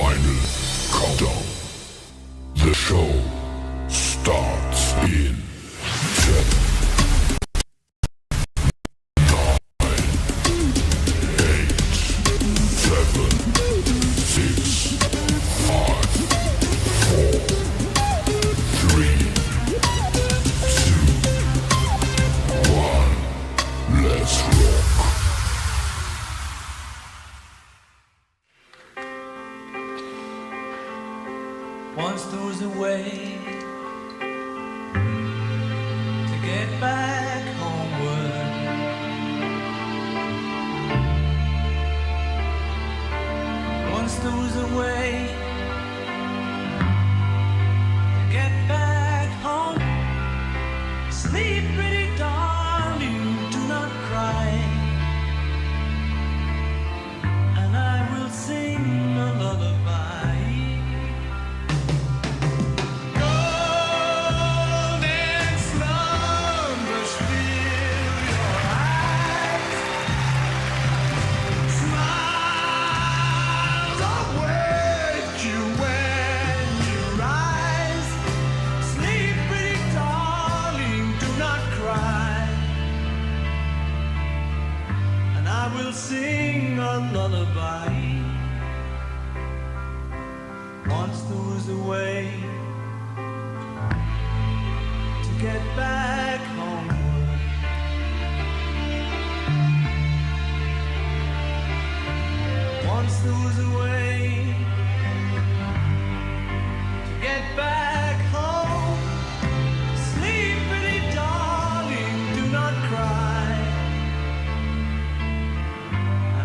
final countdown. The show starts in 10, 9, 8, 7, 6, 5, 4, 3, 2, 1. Let's rock. Once there was a way to get back homeward. Once there was a way to get back home. Sleep, pretty darling, do not cry, and I will sing a lullaby. Sing a lullaby. Once there was a way to get back homeward. Once there was a way to get back home. Sleep, pretty darling, do not cry,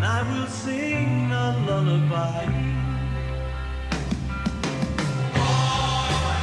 I will sing a lullaby. Boy,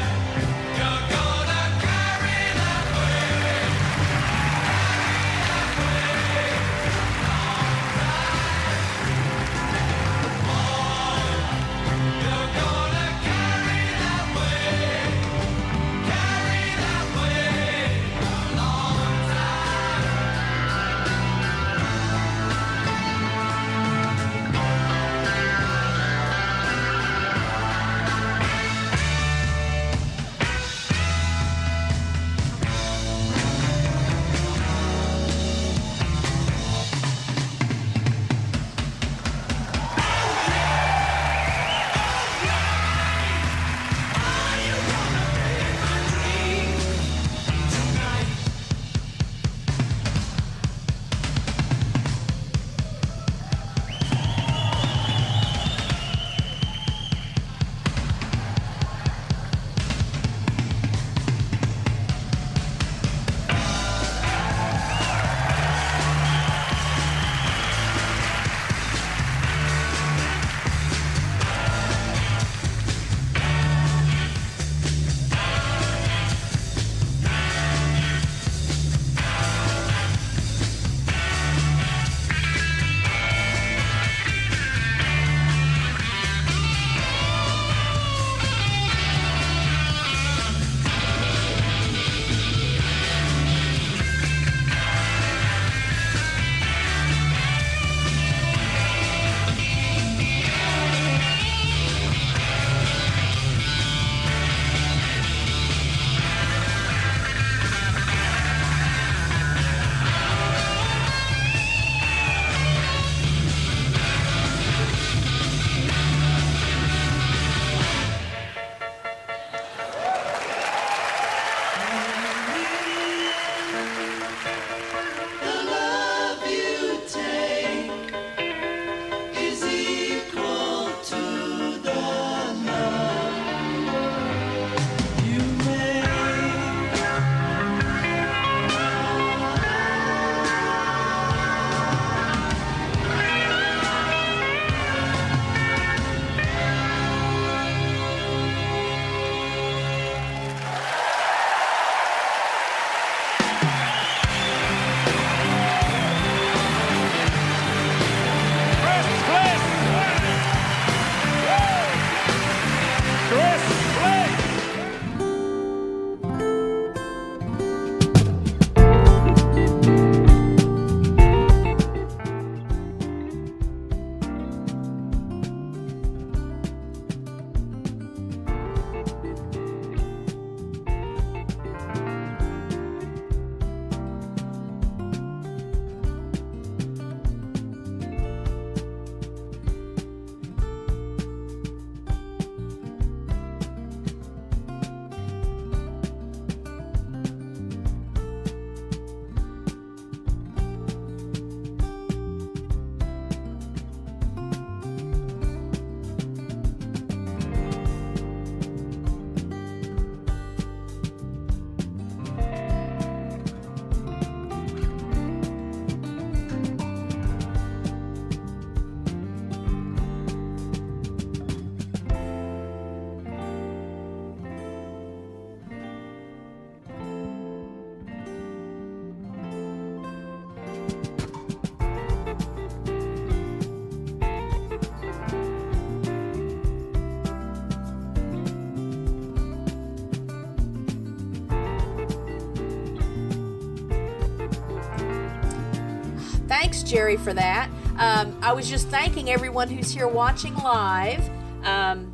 thanks, Jerry, for that. I was just thanking everyone who's here watching live, and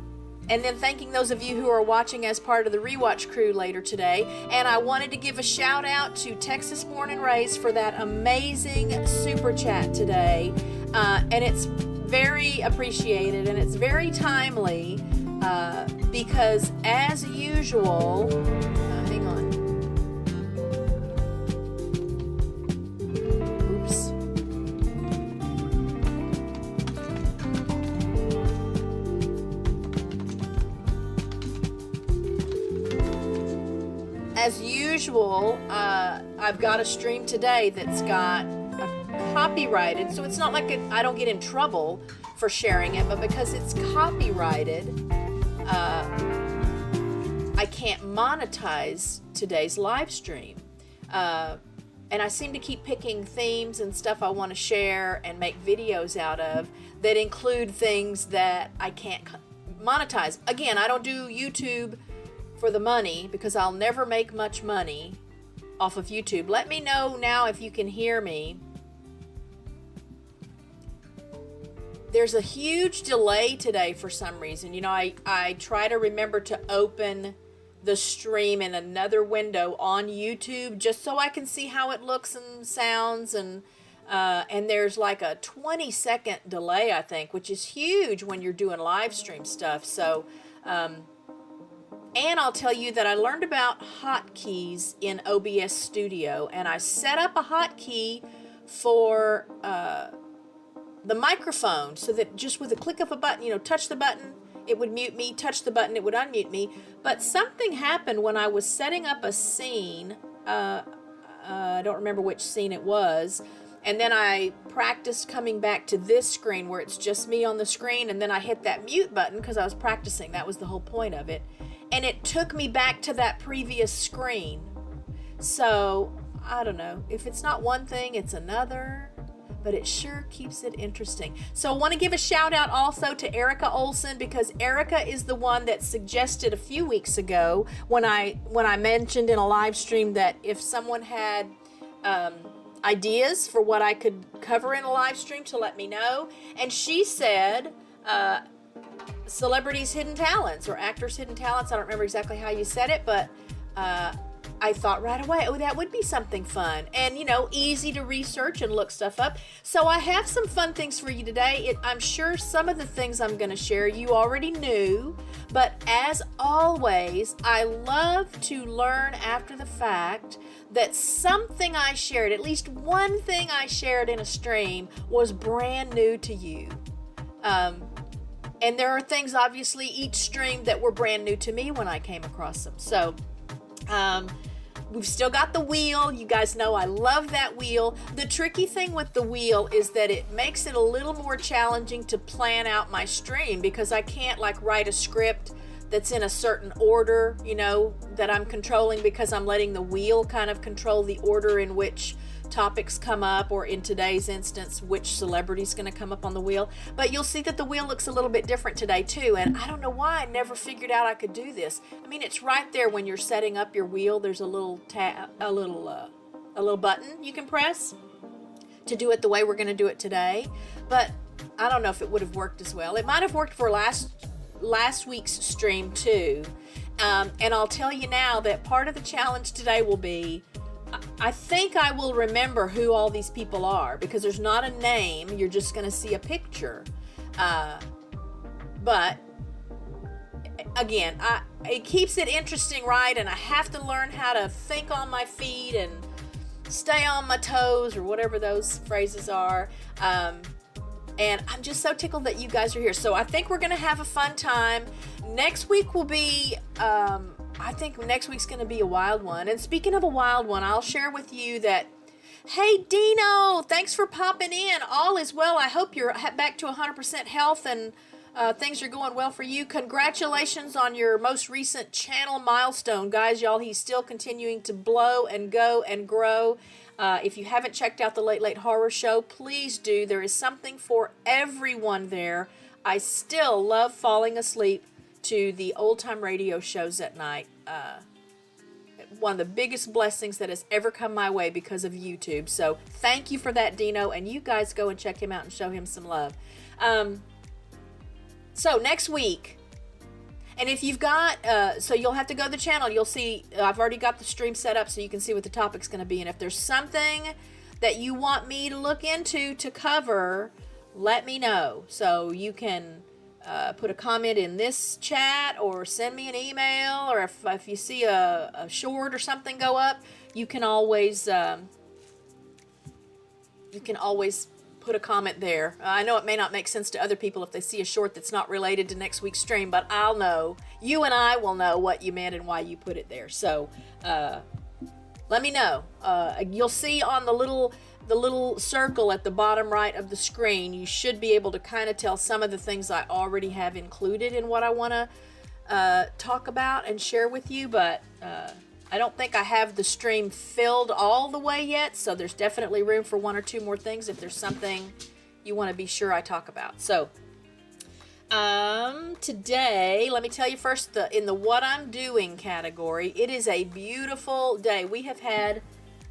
then thanking those of you who are watching as part of the rewatch crew later today. And I wanted to give a shout out to Texas Born and Raised for that amazing super chat today. And it's very appreciated and it's very timely because, as usual, hang on. Oops. As usual, I've got a stream today that's got copyrighted, so it's not like I don't get in trouble for sharing it, but because it's copyrighted, I can't monetize today's live stream. And I seem to keep picking themes and stuff I want to share and make videos out of that include things that I can't monetize. Again, I don't do YouTube for the money because I'll never make much money off of YouTube. Let me know now if you can hear me. There's a huge delay today for some reason. You know, I try to remember to open the stream in another window on YouTube just so I can see how it looks and sounds, and there's like a 20-second delay, I think, which is huge when you're doing live stream stuff. So, and I'll tell you that I learned about hotkeys in OBS Studio, and I set up a hotkey for the microphone so that just with a click of a button, you know, touch the button, it would mute me, touch the button, it would unmute me. But something happened when I was setting up a scene. I don't remember which scene it was. And then I practiced coming back to this screen where it's just me on the screen. And then I hit that mute button because I was practicing. That was the whole point of it. And it took me back to that previous screen. So, I don't know. If it's not one thing, it's another. But it sure keeps it interesting. So I want to give a shout out also to Erica Olson, because Erica is the one that suggested a few weeks ago when I mentioned in a live stream that if someone had ideas for what I could cover in a live stream to let me know. And she said celebrities' hidden talents or actors' hidden talents. I don't remember exactly how you said it, but I thought right away, oh, that would be something fun and, you know, easy to research and look stuff up. So I have some fun things for you today. I'm sure some of the things I'm going to share you already knew, but as always, I love to learn after the fact that something I shared, at least one thing I shared in a stream, was brand new to you. And there are things, obviously, each stream that were brand new to me when I came across them. So, we've still got the wheel. You guys know I love that wheel. The tricky thing with the wheel is that it makes it a little more challenging to plan out my stream because I can't like write a script that's in a certain order, you know, that I'm controlling because I'm letting the wheel kind of control the order in which topics come up, or in today's instance, which celebrity's going to come up on the wheel. But you'll see that the wheel looks a little bit different today too, and I don't know why I never figured out I could do this. I mean, it's right there when you're setting up your wheel. There's a little button you can press to do it the way we're going to do it today. But I don't know if it would have worked as well. It might have worked for last week's stream too. And I'll tell you now that part of the challenge today will be, I think I will remember who all these people are because there's not a name. You're just going to see a picture. But again, it keeps it interesting, right? And I have to learn how to think on my feet and stay on my toes, or whatever those phrases are. And I'm just so tickled that you guys are here. So I think we're going to have a fun time. Next week will be... I think next week's going to be a wild one. And speaking of a wild one, I'll share with you that, hey, Dino, thanks for popping in. All is well. I hope you're back to 100% health and things are going well for you. Congratulations on your most recent channel milestone. Guys, y'all, he's still continuing to blow and go and grow. If you haven't checked out the Late Late Horror Show, please do. There is something for everyone there. I still love falling asleep to the old-time radio shows at night. one of the biggest blessings that has ever come my way because of YouTube. So thank you for that, Dino, and you guys go and check him out and show him some love. So next week, and if you've got, so you'll have to go to the channel. You'll see, I've already got the stream set up so you can see what the topic's going to be. And if there's something that you want me to look into to cover, let me know. So you can put a comment in this chat or send me an email, or if you see a short or something go up, you can always put a comment there. I know it may not make sense to other people if they see a short that's not related to next week's stream, but I'll know. You and I will know what you meant and why you put it there. So let me know. You'll see on the little circle at the bottom right of the screen, you should be able to kind of tell some of the things I already have included in what I want to talk about and share with you, but I don't think I have the stream filled all the way yet, so there's definitely room for one or two more things if there's something you want to be sure I talk about. So today, let me tell you first, in the what I'm doing category, it is a beautiful day. We have had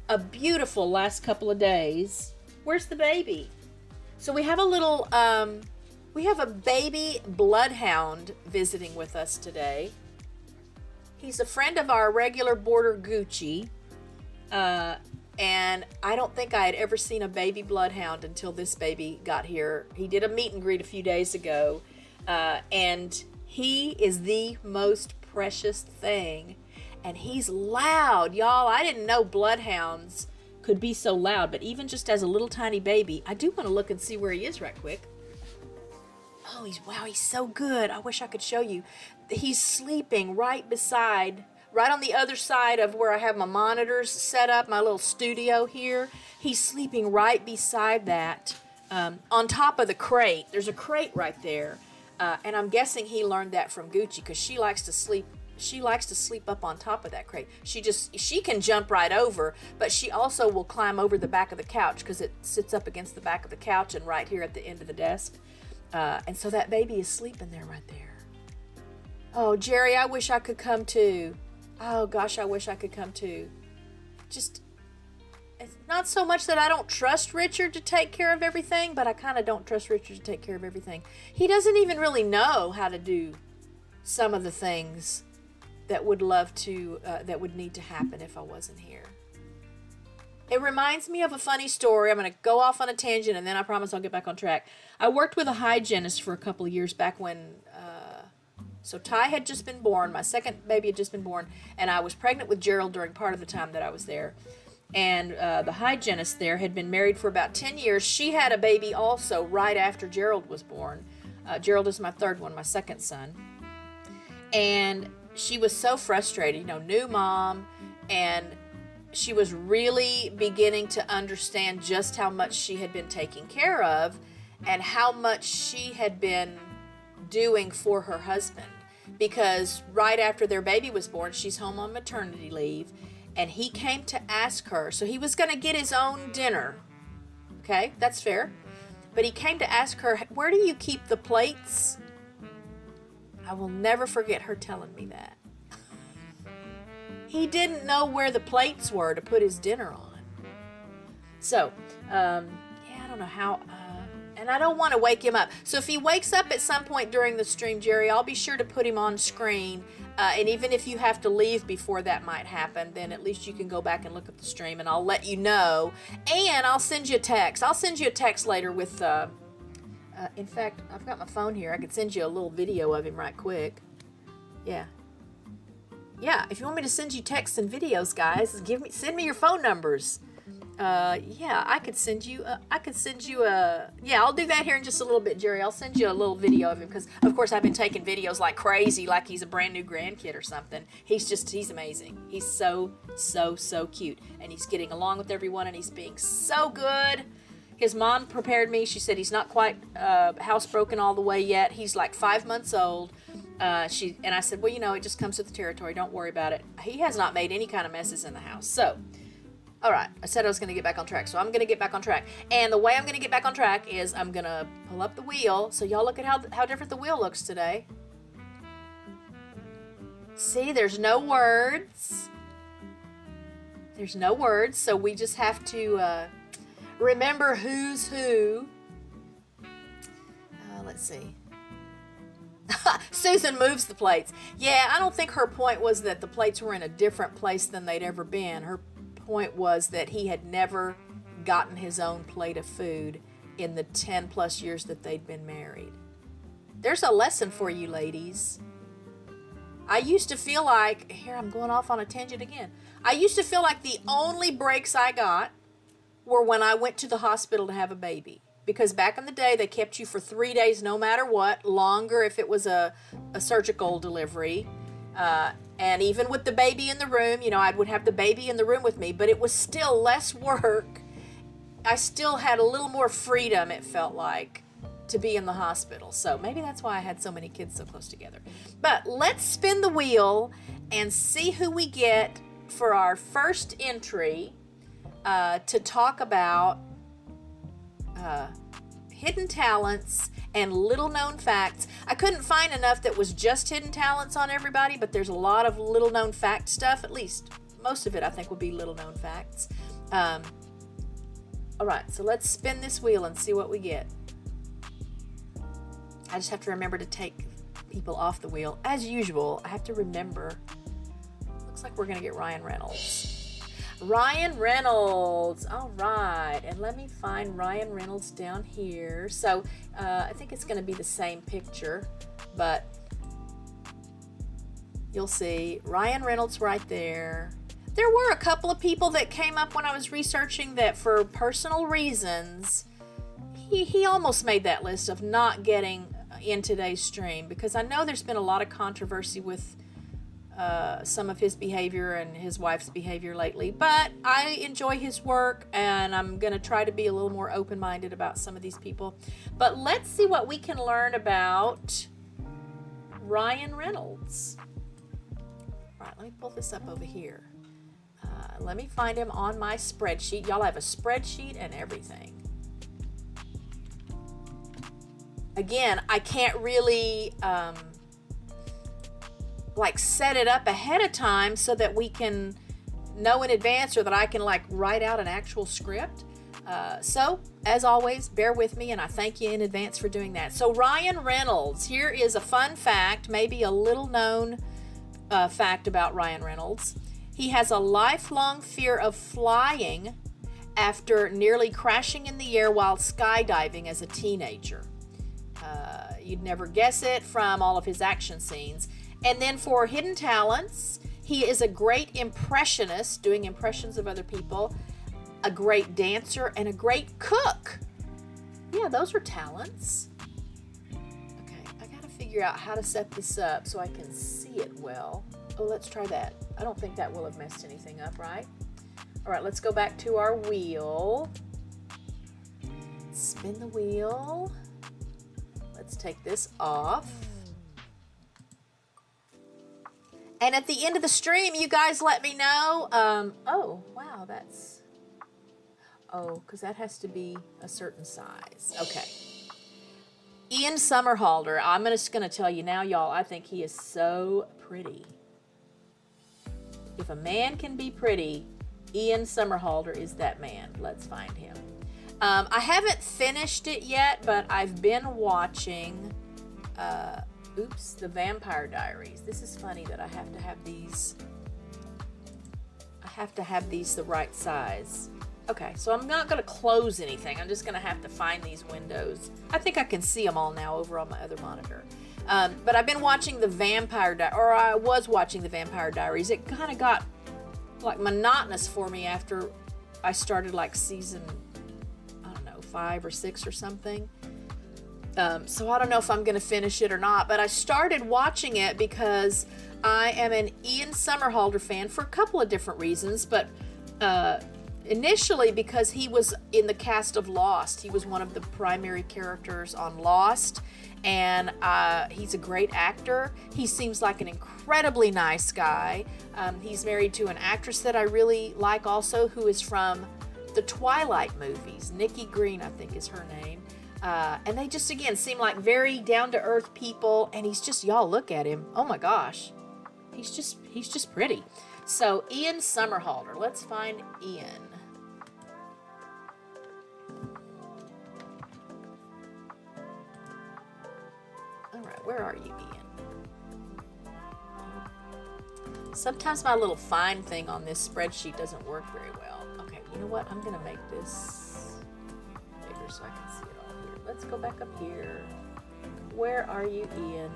a beautiful last couple of days. Where's the baby? So we have a little, we have a baby bloodhound visiting with us today. He's a friend of our regular boarder, Gucci, and I don't think I had ever seen a baby bloodhound until this baby got here. He did a meet and greet a few days ago, and he is the most precious thing, and he's loud, y'all. I didn't know bloodhounds could be so loud, but even just as a little tiny baby, I do want to look and see where he is right quick. Oh, he's so good. I wish I could show you. He's sleeping right on the other side of where I have my monitors set up, my little studio here. He's sleeping right beside that, on top of the crate. There's a crate right there, and I'm guessing he learned that from Gucci because she likes to sleep. She likes to sleep up on top of that crate. She can jump right over, but she also will climb over the back of the couch because it sits up against the back of the couch and right here at the end of the desk. And so that baby is sleeping there right there. Oh, Jerry, I wish I could come too. Oh, gosh, I wish I could come too. Just, it's not so much that I don't trust Richard to take care of everything, but I kind of don't trust Richard to take care of everything. He doesn't even really know how to do some of the things that would that would need to happen if I wasn't here. It reminds me of a funny story. I'm going to go off on a tangent, and then I promise I'll get back on track. I worked with a hygienist for a couple of years back when, so Ty had just been born. My second baby had just been born, and I was pregnant with Gerald during part of the time that I was there. And the hygienist there had been married for about 10 years. She had a baby also right after Gerald was born. Gerald is my third one, my second son. And she was so frustrated, new mom, and she was really beginning to understand just how much she had been taking care of and how much she had been doing for her husband. Because right after their baby was born, she's home on maternity leave, and he came to ask her. So he was going to get his own dinner. Okay, that's fair. But he came to ask her, where do you keep the plates? I will never forget her telling me that. He didn't know where the plates were to put his dinner on. So, I don't know how, and I don't want to wake him up. So if he wakes up at some point during the stream, Jerry, I'll be sure to put him on screen. And even if you have to leave before that might happen, then at least you can go back and look at the stream, and I'll let you know. And I'll send you a text. I'll send you a text later with, in fact, I've got my phone here. I could send you a little video of him right quick. Yeah, if you want me to send you texts and videos, guys, send me your phone numbers. I could send you I'll do that here in just a little bit, Jerry. I'll send you a little video of him because, of course, I've been taking videos like crazy, like he's a brand new grandkid or something. He's amazing. He's so cute, and he's getting along with everyone, and he's being so good. His mom prepared me. She said he's not quite housebroken all the way yet. He's like 5 months old. And I said, well, it just comes with the territory. Don't worry about it. He has not made any kind of messes in the house. So, all right. I said I was going to get back on track. So I'm going to get back on track. And the way I'm going to get back on track is I'm going to pull up the wheel. So y'all look at how different the wheel looks today. See, there's no words. There's no words, so we just have to remember who's who. Let's see. Susan moves the plates. Yeah, I don't think her point was that the plates were in a different place than they'd ever been. Her point was that he had never gotten his own plate of food in the 10 plus years that they'd been married. There's a lesson for you ladies. I used to feel like, here I'm going off on a tangent again. I used to feel like the only breaks I got were when I went to the hospital to have a baby. Because back in the day, they kept you for 3 days no matter what, longer if it was a surgical delivery. And even with the baby in the room, I would have the baby in the room with me, but it was still less work. I still had a little more freedom, it felt like, to be in the hospital. So maybe that's why I had so many kids so close together. But let's spin the wheel and see who we get for our first entry to talk about hidden talents and little known facts. I couldn't find enough that was just hidden talents on everybody, but there's a lot of little known fact stuff. At least most of it I think will be little known facts. All right, so let's spin this wheel and see what we get. I just have to remember to take people off the wheel. As usual, I have to remember. Looks like we're going to get Ryan Reynolds. Ryan Reynolds. All right. And let me find Ryan Reynolds down here. So I think it's going to be the same picture, but you'll see Ryan Reynolds right there. There were a couple of people that came up when I was researching that for personal reasons, he almost made that list of not getting in today's stream, because I know there's been a lot of controversy with some of his behavior and his wife's behavior lately, but I enjoy his work and I'm going to try to be a little more open-minded about some of these people. But let's see what we can learn about Ryan Reynolds. All right, let me pull this up over here. Let me find him on my spreadsheet. Y'all have a spreadsheet and everything. Again, I can't really set it up ahead of time so that we can know in advance, or that I can write out an actual script. So as always, bear with me, and I thank you in advance for doing that. So Ryan Reynolds, here is a fun fact, maybe a little known fact about Ryan Reynolds. He has a lifelong fear of flying after nearly crashing in the air while skydiving as a teenager. You'd never guess it from all of his action scenes. And then for hidden talents, he is a great impressionist, doing impressions of other people, a great dancer, and a great cook. Yeah, those are talents. Okay, I gotta figure out how to set this up so I can see it well. Oh, let's try that. I don't think that will have messed anything up, right? All right, let's go back to our wheel. Spin the wheel. Let's take this off. And at the end of the stream, you guys let me know. Oh, wow, that's... Oh, because that has to be a certain size. Okay. Ian Somerhalder. I'm just going to tell you now, y'all, I think he is so pretty. If a man can be pretty, Ian Somerhalder is that man. Let's find him. I haven't finished it yet, but I've been watching... The Vampire Diaries. This is funny that I have to have these. I have to have these the right size. Okay, so I'm not going to close anything. I'm just going to have to find these windows. I think I can see them all now over on my other monitor. But I've been watching the I was watching the Vampire Diaries. It kind of got monotonous for me after I started season, I don't know, 5 or 6 or something. So I don't know if I'm going to finish it or not, but I started watching it because I am an Ian Somerhalder fan for a couple of different reasons, but initially because he was in the cast of Lost. He was one of the primary characters on Lost, and he's a great actor. He seems like an incredibly nice guy. He's married to an actress that I really like also, who is from the Twilight movies. Nikki Green, I think is her name. And they just, again, seem like very down-to-earth people, and he's just, y'all look at him. Oh my gosh. He's just pretty. So Ian Somerhalder. Let's find Ian. All right, where are you, Ian? Sometimes my little find thing on this spreadsheet doesn't work very well. Okay, you know what? I'm going to make this bigger so I can see it all here. Let's go back up here. Where are you, Ian?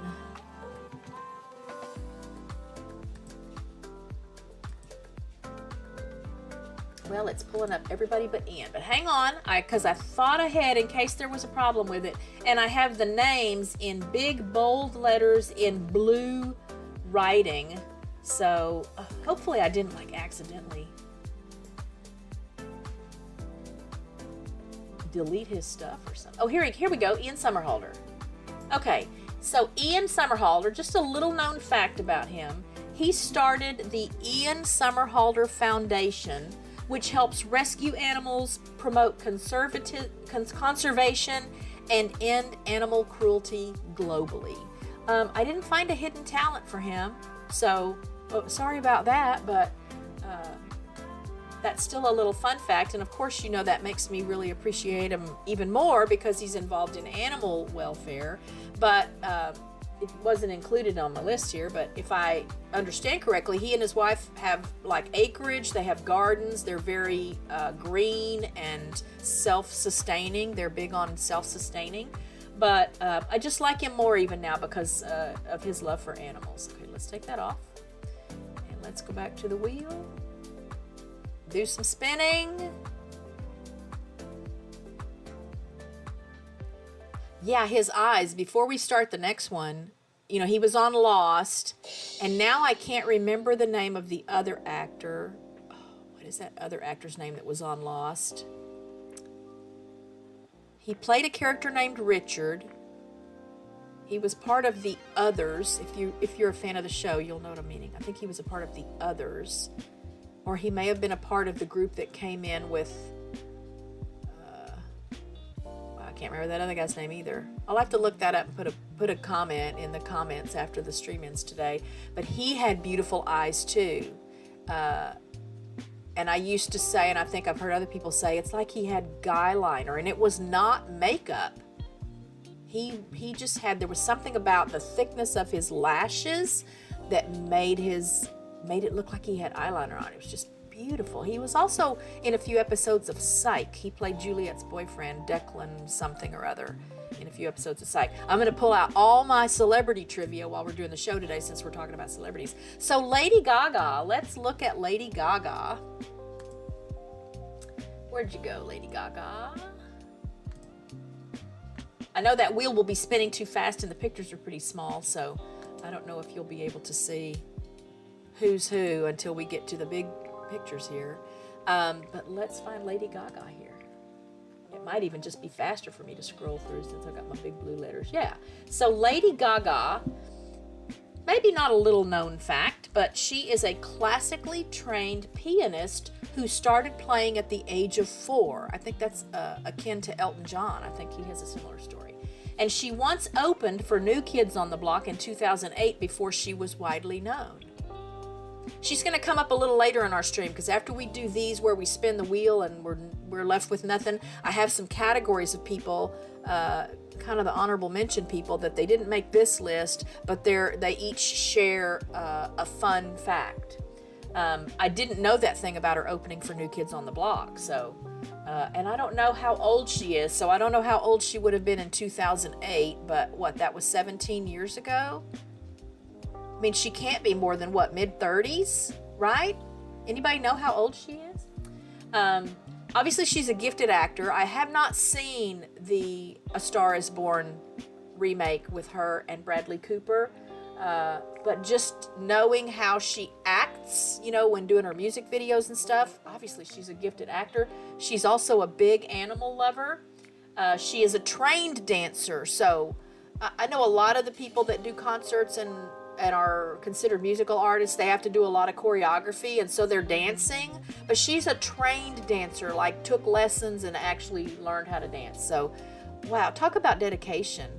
Well, it's pulling up everybody but Ian. But hang on, because I thought ahead in case there was a problem with it. And I have the names in big, bold letters in blue writing. So hopefully I didn't accidentally delete his stuff or something. Oh, here we go, Ian Somerhalder. Okay, so Ian Somerhalder, just a little known fact about him. He started the Ian Somerhalder Foundation, which helps rescue animals, promote conservation, and end animal cruelty globally. I didn't find a hidden talent for him, so sorry about that, but that's still a little fun fact. And of course, you know, that makes me really appreciate him even more because he's involved in animal welfare. But it wasn't included on my list here. But if I understand correctly, he and his wife have acreage. They have gardens. They're very green and self-sustaining. They're big on self-sustaining. But I just like him more even now because of his love for animals. Okay, let's take that off. And let's go back to the wheel. Do some spinning. Yeah, his eyes. Before we start the next one, you know, he was on Lost, and now I can't remember the name of the other actor. Oh, what is that other actor's name that was on Lost? He played a character named Richard. He was part of the Others. If you're a fan of the show, you'll know what I'm meaning. I think he was a part of the Others. Or he may have been a part of the group that came in with, I can't remember that other guy's name either. I'll have to look that up and put a comment in the comments after the stream ends today. But he had beautiful eyes too. And I used to say, and I think I've heard other people say, it's like he had guy liner, and it was not makeup. He just had, there was something about the thickness of his lashes that made it look like he had eyeliner on. It was just beautiful. He was also in a few episodes of Psych. He played Juliet's boyfriend, Declan something or other, in a few episodes of Psych. I'm going to pull out all my celebrity trivia while we're doing the show today since we're talking about celebrities. So Lady Gaga, let's look at Lady Gaga. Where'd you go, Lady Gaga? I know that wheel will be spinning too fast and the pictures are pretty small, so I don't know if you'll be able to see who's who until we get to the big pictures here. But let's find Lady Gaga here. It might even just be faster for me to scroll through since I've got my big blue letters. Yeah. So Lady Gaga, maybe not a little known fact, but she is a classically trained pianist who started playing at the age of 4. I think that's akin to Elton John. I think he has a similar story. And she once opened for New Kids on the Block in 2008 before she was widely known. She's going to come up a little later in our stream because after we do these where we spin the wheel and we're left with nothing, I have some categories of people, kind of the honorable mention people that they didn't make this list, but they each share a fun fact. I didn't know that thing about her opening for New Kids on the Block, so and I don't know how old she is, so I don't know how old she would have been in 2008, but that was 17 years ago? I mean, she can't be more than, mid-30s, right? Anybody know how old she is? Obviously, she's a gifted actor. I have not seen the A Star Is Born remake with her and Bradley Cooper, but just knowing how she acts, when doing her music videos and stuff, obviously she's a gifted actor. She's also a big animal lover. She is a trained dancer, so I know a lot of the people that do concerts and are considered musical artists, they have to do a lot of choreography, and so they're dancing, but she's a trained dancer, took lessons and actually learned how to dance. So wow, talk about dedication.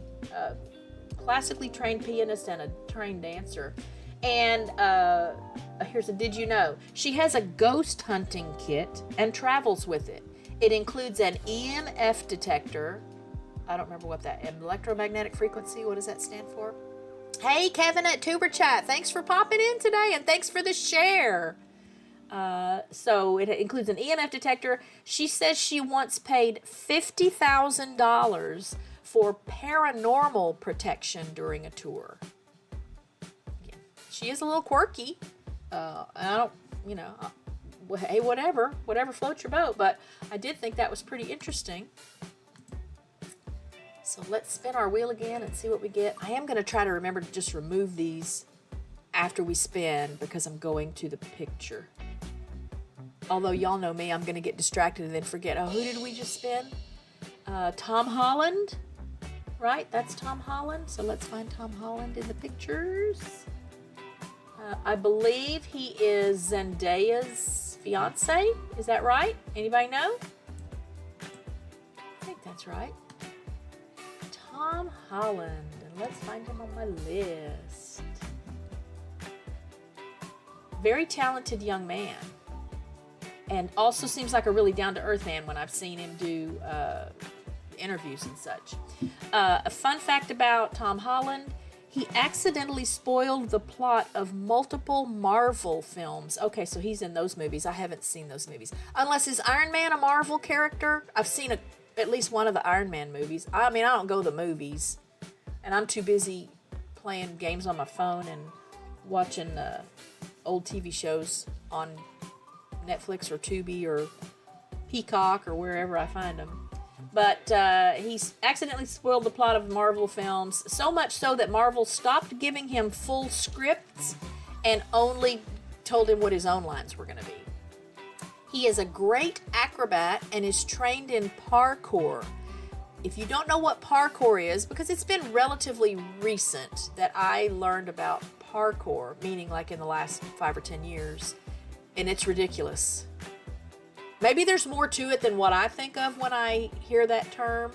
Classically trained pianist and a trained dancer. And Here's a did you know? She has a ghost hunting kit and travels with it. It includes an EMF detector. I don't remember what that, electromagnetic frequency, what does that stand for? Hey, Kevin at Tuber Chat, thanks for popping in today and thanks for the share. So it includes an EMF detector. She says she once paid $50,000 for paranormal protection during a tour. Yeah. She is a little quirky. I don't, hey, whatever floats your boat. But I did think that was pretty interesting. So let's spin our wheel again and see what we get. I am going to try to remember to just remove these after we spin because I'm going to the picture. Although y'all know me, I'm going to get distracted and then forget, oh, who did we just spin? Tom Holland, right? That's Tom Holland. So let's find Tom Holland in the pictures. I believe he is Zendaya's fiance. Is that right? Anybody know? I think that's right. Tom Holland. And let's find him on my list. Very talented young man. And also seems like a really down-to-earth man when I've seen him do interviews and such. A fun fact about Tom Holland, he accidentally spoiled the plot of multiple Marvel films. Okay, so he's in those movies. I haven't seen those movies. Unless is Iron Man a Marvel character? I've seen at least one of the Iron Man movies. I mean, I don't go to the movies. And I'm too busy playing games on my phone and watching old TV shows on Netflix or Tubi or Peacock or wherever I find them. But he's accidentally spoiled the plot of Marvel films, so much so that Marvel stopped giving him full scripts and only told him what his own lines were going to be. He is a great acrobat and is trained in parkour. If you don't know what parkour is, because it's been relatively recent that I learned about parkour, meaning like in the last 5 or 10 years, and it's ridiculous. Maybe there's more to it than what I think of when I hear that term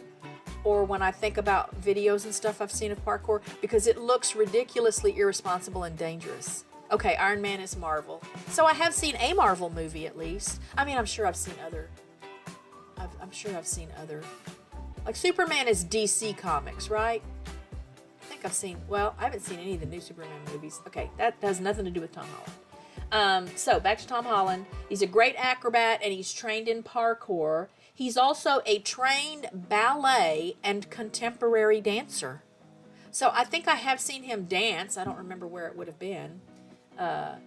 or when I think about videos and stuff I've seen of parkour, because it looks ridiculously irresponsible and dangerous. Okay, Iron Man is Marvel. So I have seen a Marvel movie at least. I mean, I'm sure I've seen other. Like Superman is DC Comics, right? I think I've seen, well, I haven't seen any of the new Superman movies. Okay, that has nothing to do with Tom Holland. So back to Tom Holland. He's a great acrobat and he's trained in parkour. He's also a trained ballet and contemporary dancer. So I think I have seen him dance. I don't remember where it would have been. And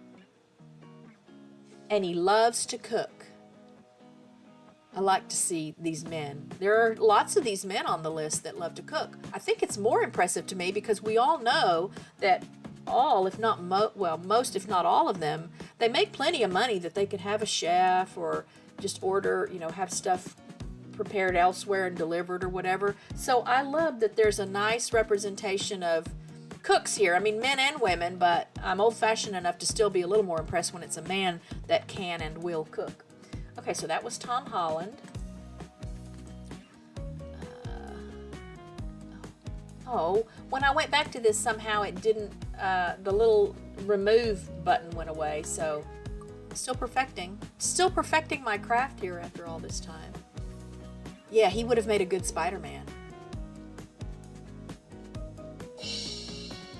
he loves to cook. I like to see these men. There are lots of these men on the list that love to cook. I think it's more impressive to me because we all know that all, if not most, if not all of them, they make plenty of money that they could have a chef or just order, have stuff prepared elsewhere and delivered or whatever. So I love that there's a nice representation of cooks here. I mean, men and women, but I'm old-fashioned enough to still be a little more impressed when it's a man that can and will cook. Okay, so that was Tom Holland. When I went back to this, somehow it didn't, the little remove button went away, so still perfecting my craft here after all this time. Yeah, he would have made a good Spider-Man.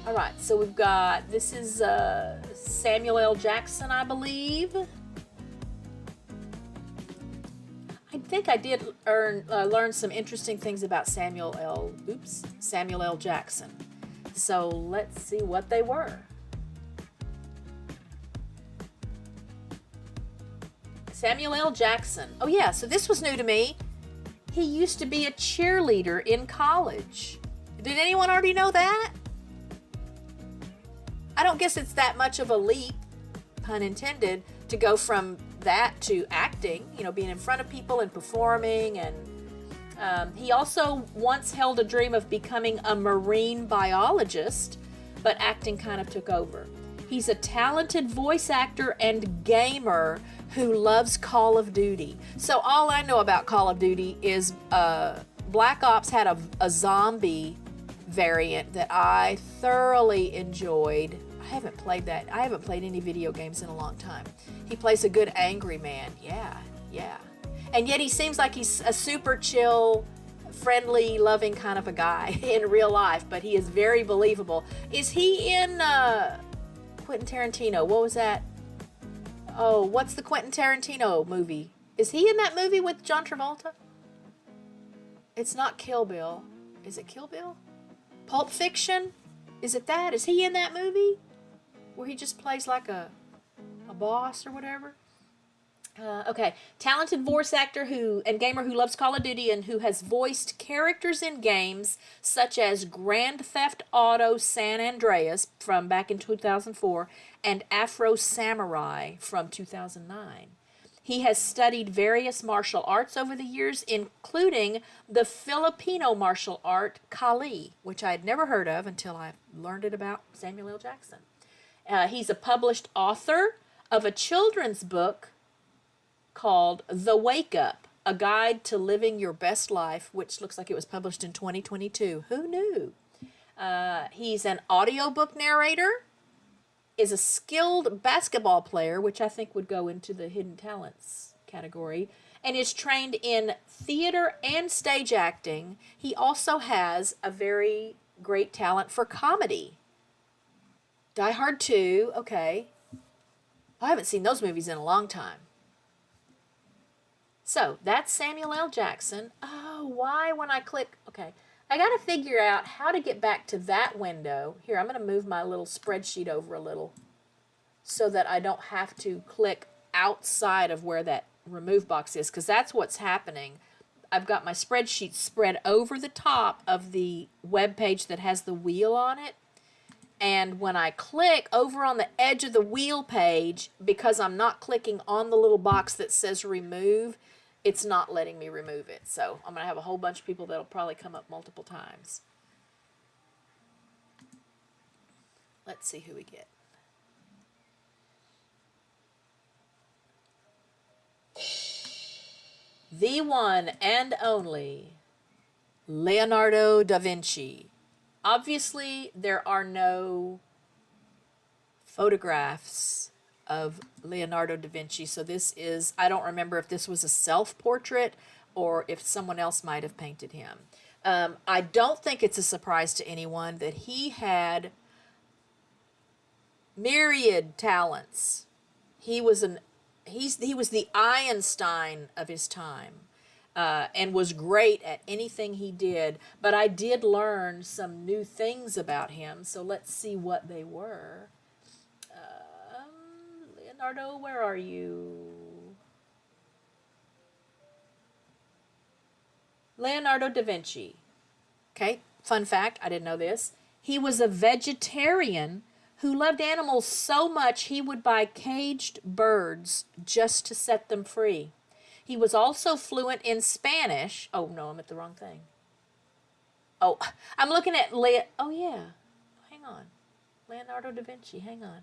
All right, so we've got, this is Samuel L. Jackson, I believe. I think I did learn some interesting things about Samuel L. Jackson. So let's see what they were. Samuel L. Jackson. Oh yeah, so this was new to me. He used to be a cheerleader in college. Did anyone already know that? I don't guess it's that much of a leap, pun intended, to go from that to acting, being in front of people and performing. And he also once held a dream of becoming a marine biologist, but acting kind of took over. He's a talented voice actor and gamer who loves Call of Duty. So all I know about Call of Duty is Black Ops had a zombie variant that I thoroughly enjoyed. I haven't played that. I haven't played any video games in a long time. He plays a good angry man. Yeah, yeah. And yet he seems like he's a super chill, friendly, loving kind of a guy in real life, but he is very believable. Is he in Quentin Tarantino? What was that? Oh, what's the Quentin Tarantino movie? Is he in that movie with John Travolta? It's not Kill Bill. Is it Kill Bill? Pulp Fiction? Is it that? Is he in that movie? Where he just plays like a boss or whatever? Okay, talented voice actor and gamer who loves Call of Duty and who has voiced characters in games such as Grand Theft Auto San Andreas from back in 2004 and Afro Samurai from 2009. He has studied various martial arts over the years, including the Filipino martial art Kali, which I had never heard of until I learned it about Samuel L. Jackson. He's a published author of a children's book called The Wake Up, A Guide to Living Your Best Life, which looks like it was published in 2022. Who knew? He's an audiobook narrator, is a skilled basketball player, which I think would go into the hidden talents category, and is trained in theater and stage acting. He also has a very great talent for comedy. Die Hard 2, okay. I haven't seen those movies in a long time. So, that's Samuel L. Jackson. Oh, why when I click... Okay, I got to figure out how to get back to that window. Here, I'm going to move my little spreadsheet over a little so that I don't have to click outside of where that remove box is, because that's what's happening. I've got my spreadsheet spread over the top of the web page that has the wheel on it. And when I click over on the edge of the wheel page, because I'm not clicking on the little box that says remove, it's not letting me remove it. So I'm going to have a whole bunch of people that'll probably come up multiple times. Let's see who we get. The one and only Leonardo da Vinci. Obviously, there are no photographs of Leonardo da Vinci, so this is, I don't remember if this was a self-portrait or if someone else might have painted him. I don't think it's a surprise to anyone that he had myriad talents. He was the Einstein of his time. And was great at anything he did. But I did learn some new things about him, so let's see what they were. Leonardo, where are you? Leonardo da Vinci. Okay, fun fact, I didn't know this. He was a vegetarian who loved animals so much he would buy caged birds just to set them free. He was also fluent in Spanish. Oh, no, I'm at the wrong thing. Oh, I'm looking at oh, yeah. Hang on. Leonardo da Vinci, hang on.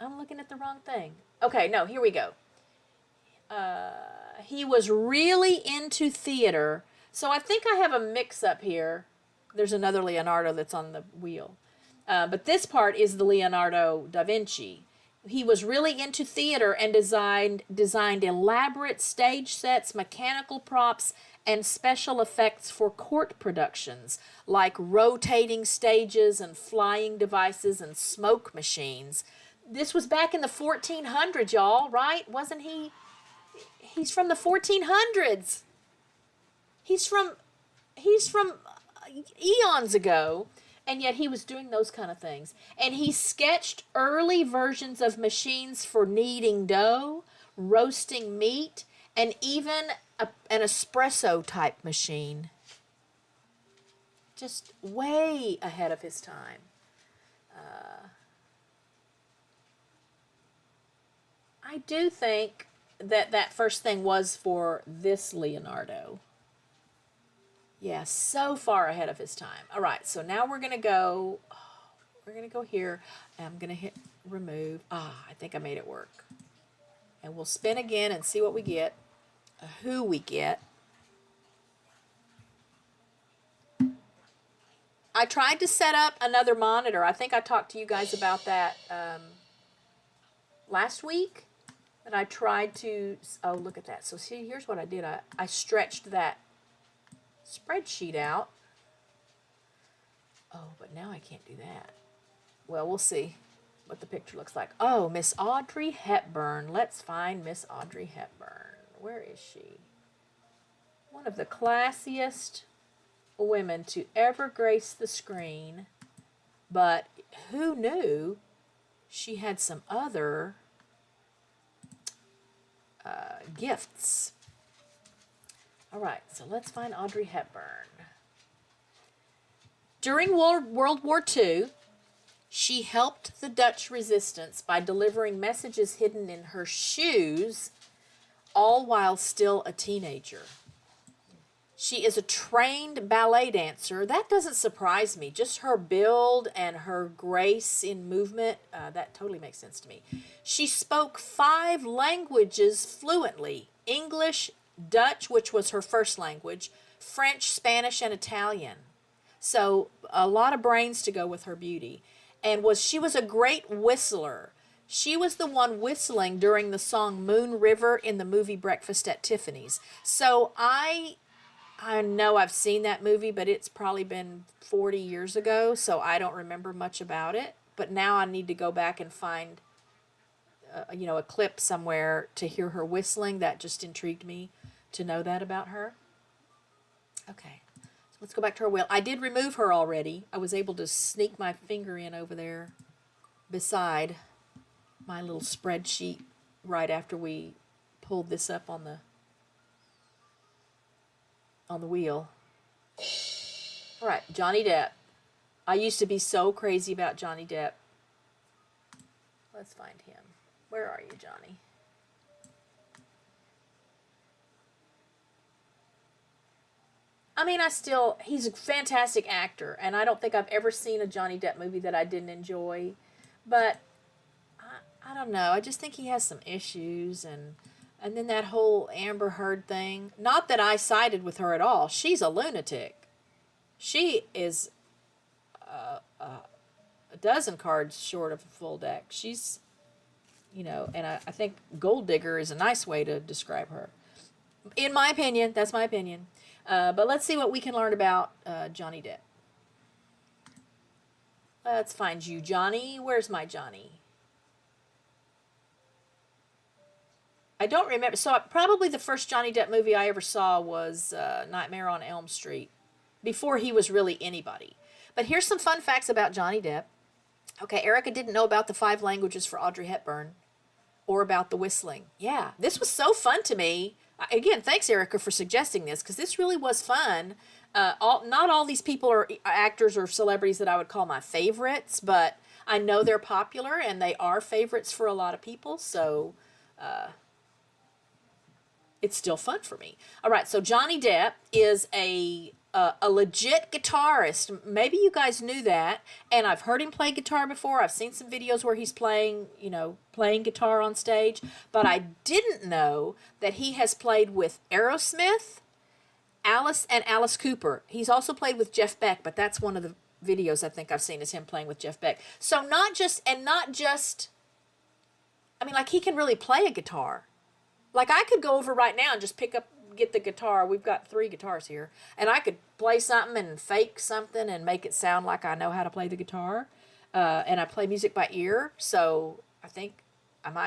I'm looking at the wrong thing. Okay, no, here we go. He was really into theater. So I think I have a mix-up here. There's another Leonardo that's on the wheel. But this part is the Leonardo da Vinci. He was really into theater and designed elaborate stage sets, mechanical props, and special effects for court productions, like rotating stages and flying devices and smoke machines. This was back in the 1400s, y'all, right? Wasn't he? He's from the 1400s. He's from eons ago. And yet he was doing those kind of things. And he sketched early versions of machines for kneading dough, roasting meat, and even an espresso type machine. Just way ahead of his time. I do think that first thing was for this Leonardo. Yeah, so far ahead of his time. All right, so now we're going to go here. And I'm going to hit remove. I think I made it work. And we'll spin again and see what we get, who we get. I tried to set up another monitor. I think I talked to you guys about that last week. And I tried to, oh, look at that. So see, here's what I did. I stretched that spreadsheet out. Oh, but now I can't do that. Well, we'll see what the picture looks like. Oh, Miss Audrey Hepburn. Let's find Miss Audrey Hepburn. Where is she? One of the classiest women to ever grace the screen. But who knew she had some other gifts. All right, so let's find Audrey Hepburn. During World War II, she helped the Dutch resistance by delivering messages hidden in her shoes, all while still a teenager. She is a trained ballet dancer. That doesn't surprise me. Just her build and her grace in movement, that totally makes sense to me. She spoke 5 languages fluently: English, Dutch, which was her first language, French, Spanish, and Italian. So a lot of brains to go with her beauty. And she was a great whistler. She was the one whistling during the song Moon River in the movie Breakfast at Tiffany's. So I know I've seen that movie, but it's probably been 40 years ago, so I don't remember much about it. But now I need to go back and find, a clip somewhere to hear her whistling. That just intrigued me to know that about her. Okay, so let's go back to her wheel. I did remove her already. I was able to sneak my finger in over there beside my little spreadsheet right after we pulled this up on the wheel. All right, Johnny Depp. I used to be so crazy about Johnny Depp. Let's find him. Where are you, Johnny? I mean, he's a fantastic actor, and I don't think I've ever seen a Johnny Depp movie that I didn't enjoy. But I don't know. I just think he has some issues, and then that whole Amber Heard thing. Not that I sided with her at all. She's a lunatic. She is a dozen cards short of a full deck. She's, and I think gold digger is a nice way to describe her. In my opinion, that's my opinion. But let's see what we can learn about Johnny Depp. Let's find you, Johnny. Where's my Johnny? I don't remember. So probably the first Johnny Depp movie I ever saw was Nightmare on Elm Street, before he was really anybody. But here's some fun facts about Johnny Depp. Okay, Erica didn't know about the 5 languages for Audrey Hepburn or about the whistling. Yeah, this was so fun to me. Again, thanks, Erica, for suggesting this, because this really was fun. Not all these people are actors or celebrities that I would call my favorites, but I know they're popular, and they are favorites for a lot of people, so it's still fun for me. All right, so Johnny Depp is a legit guitarist. Maybe you guys knew that, and I've heard him play guitar before. I've seen some videos where he's playing guitar on stage, but I didn't know that he has played with Aerosmith, Alice Cooper. He's also played with Jeff Beck, but that's one of the videos I think I've seen is him playing with Jeff Beck. So not just, I mean, like, he can really play a guitar. Like, I could go over right now and just get the guitar. We've got 3 guitars here. And I could play something and fake something and make it sound like I know how to play the guitar. And I play music by ear. So I think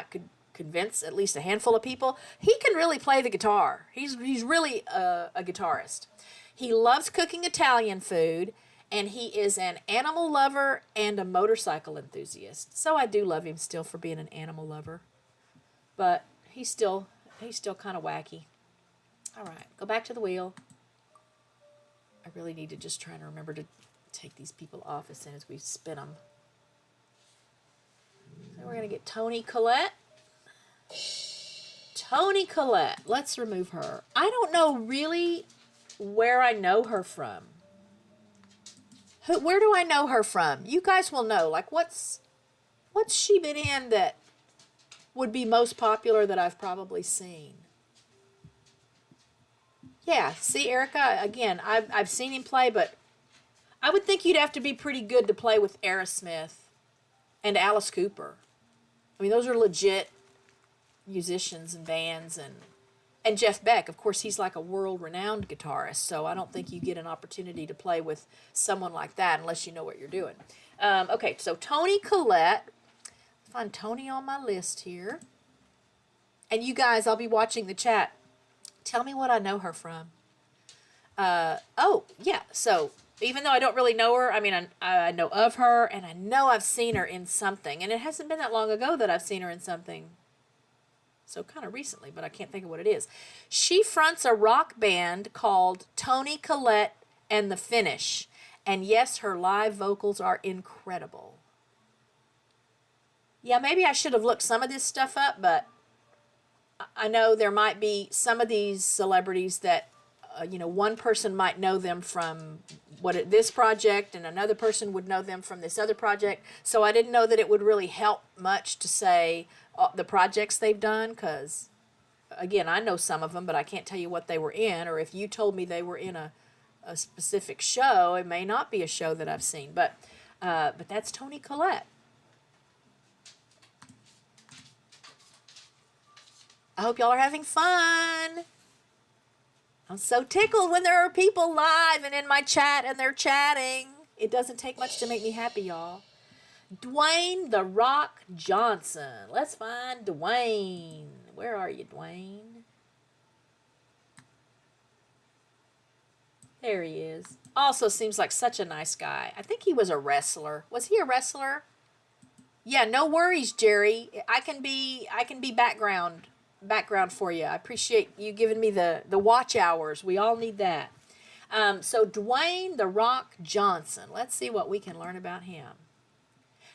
could convince at least a handful of people. He can really play the guitar. He's really a guitarist. He loves cooking Italian food. And he is an animal lover and a motorcycle enthusiast. So I do love him still for being an animal lover. But he's still kind of wacky. All right, go back to the wheel. I really need to just try to remember to take these people off as soon as we spin them. So we're going to get Toni Collette. Toni Collette. Let's remove her. I don't know really where I know her from. Where do I know her from? You guys will know. Like, what's she been in that would be most popular that I've probably seen? Yeah, see, Erica, again, I've seen him play, but I would think you'd have to be pretty good to play with Aerosmith and Alice Cooper. I mean, those are legit musicians and bands, and Jeff Beck, of course, he's like a world-renowned guitarist, so I don't think you get an opportunity to play with someone like that unless you know what you're doing. Okay, so Toni Collette. Find Toni on my list here. And you guys, I'll be watching the chat. Tell me what I know her from. Oh, yeah, so even though I don't really know her, I mean, I know of her, and I know I've seen her in something. And it hasn't been that long ago that I've seen her in something. So kind of recently, but I can't think of what it is. She fronts a rock band called Toni Collette and the Finish. And yes, her live vocals are incredible. Yeah, maybe I should have looked some of this stuff up, but I know there might be some of these celebrities that, one person might know them from this project, and another person would know them from this other project. So I didn't know that it would really help much to say the projects they've done, because, again, I know some of them, but I can't tell you what they were in, or if you told me they were in a specific show, it may not be a show that I've seen. But that's Toni Collette. I hope y'all are having fun. I'm so tickled when there are people live and in my chat and they're chatting. It doesn't take much to make me happy, y'all. Dwayne "The Rock" Johnson. Let's find Dwayne. Where are you, Dwayne? There he is. Also seems like such a nice guy. I think he was a wrestler. Was he a wrestler? Yeah, no worries, Jerry. I can be background for you. I appreciate you giving me the watch hours. We all need that. So Dwayne "The Rock" Johnson. Let's see what we can learn about him.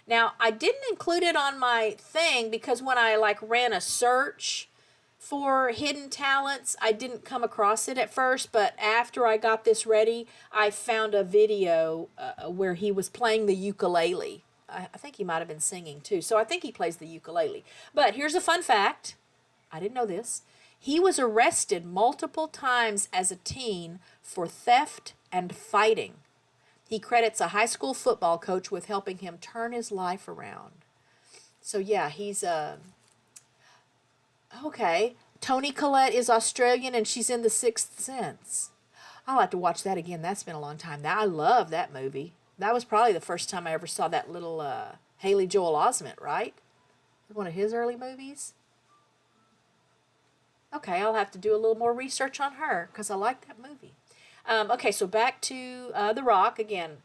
Now, I didn't include it on my thing because when I ran a search for hidden talents, I didn't come across it at first, but after I got this ready, I found a video where he was playing the ukulele. I think he might have been singing too, so I think he plays the ukulele. But here's a fun fact. I didn't know this. He was arrested multiple times as a teen for theft and fighting. He credits a high school football coach with helping him turn his life around. So yeah, he's okay. Toni Collette is Australian and she's in The Sixth Sense. I'll have to watch that again. That's been a long time. I love that movie. That was probably the first time I ever saw that little Haley Joel Osment, right? One of his early movies. Okay, I'll have to do a little more research on her because I like that movie. Okay, so back to The Rock again.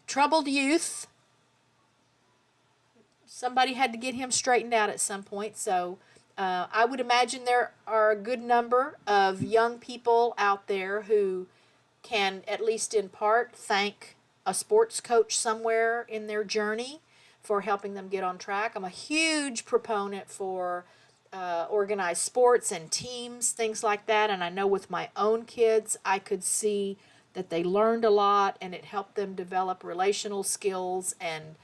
Troubled youth. Somebody had to get him straightened out at some point. So I would imagine there are a good number of young people out there who can, at least in part, thank a sports coach somewhere in their journey for helping them get on track. I'm a huge proponent for organized sports and teams, things like that. And I know with my own kids, I could see that they learned a lot and it helped them develop relational skills and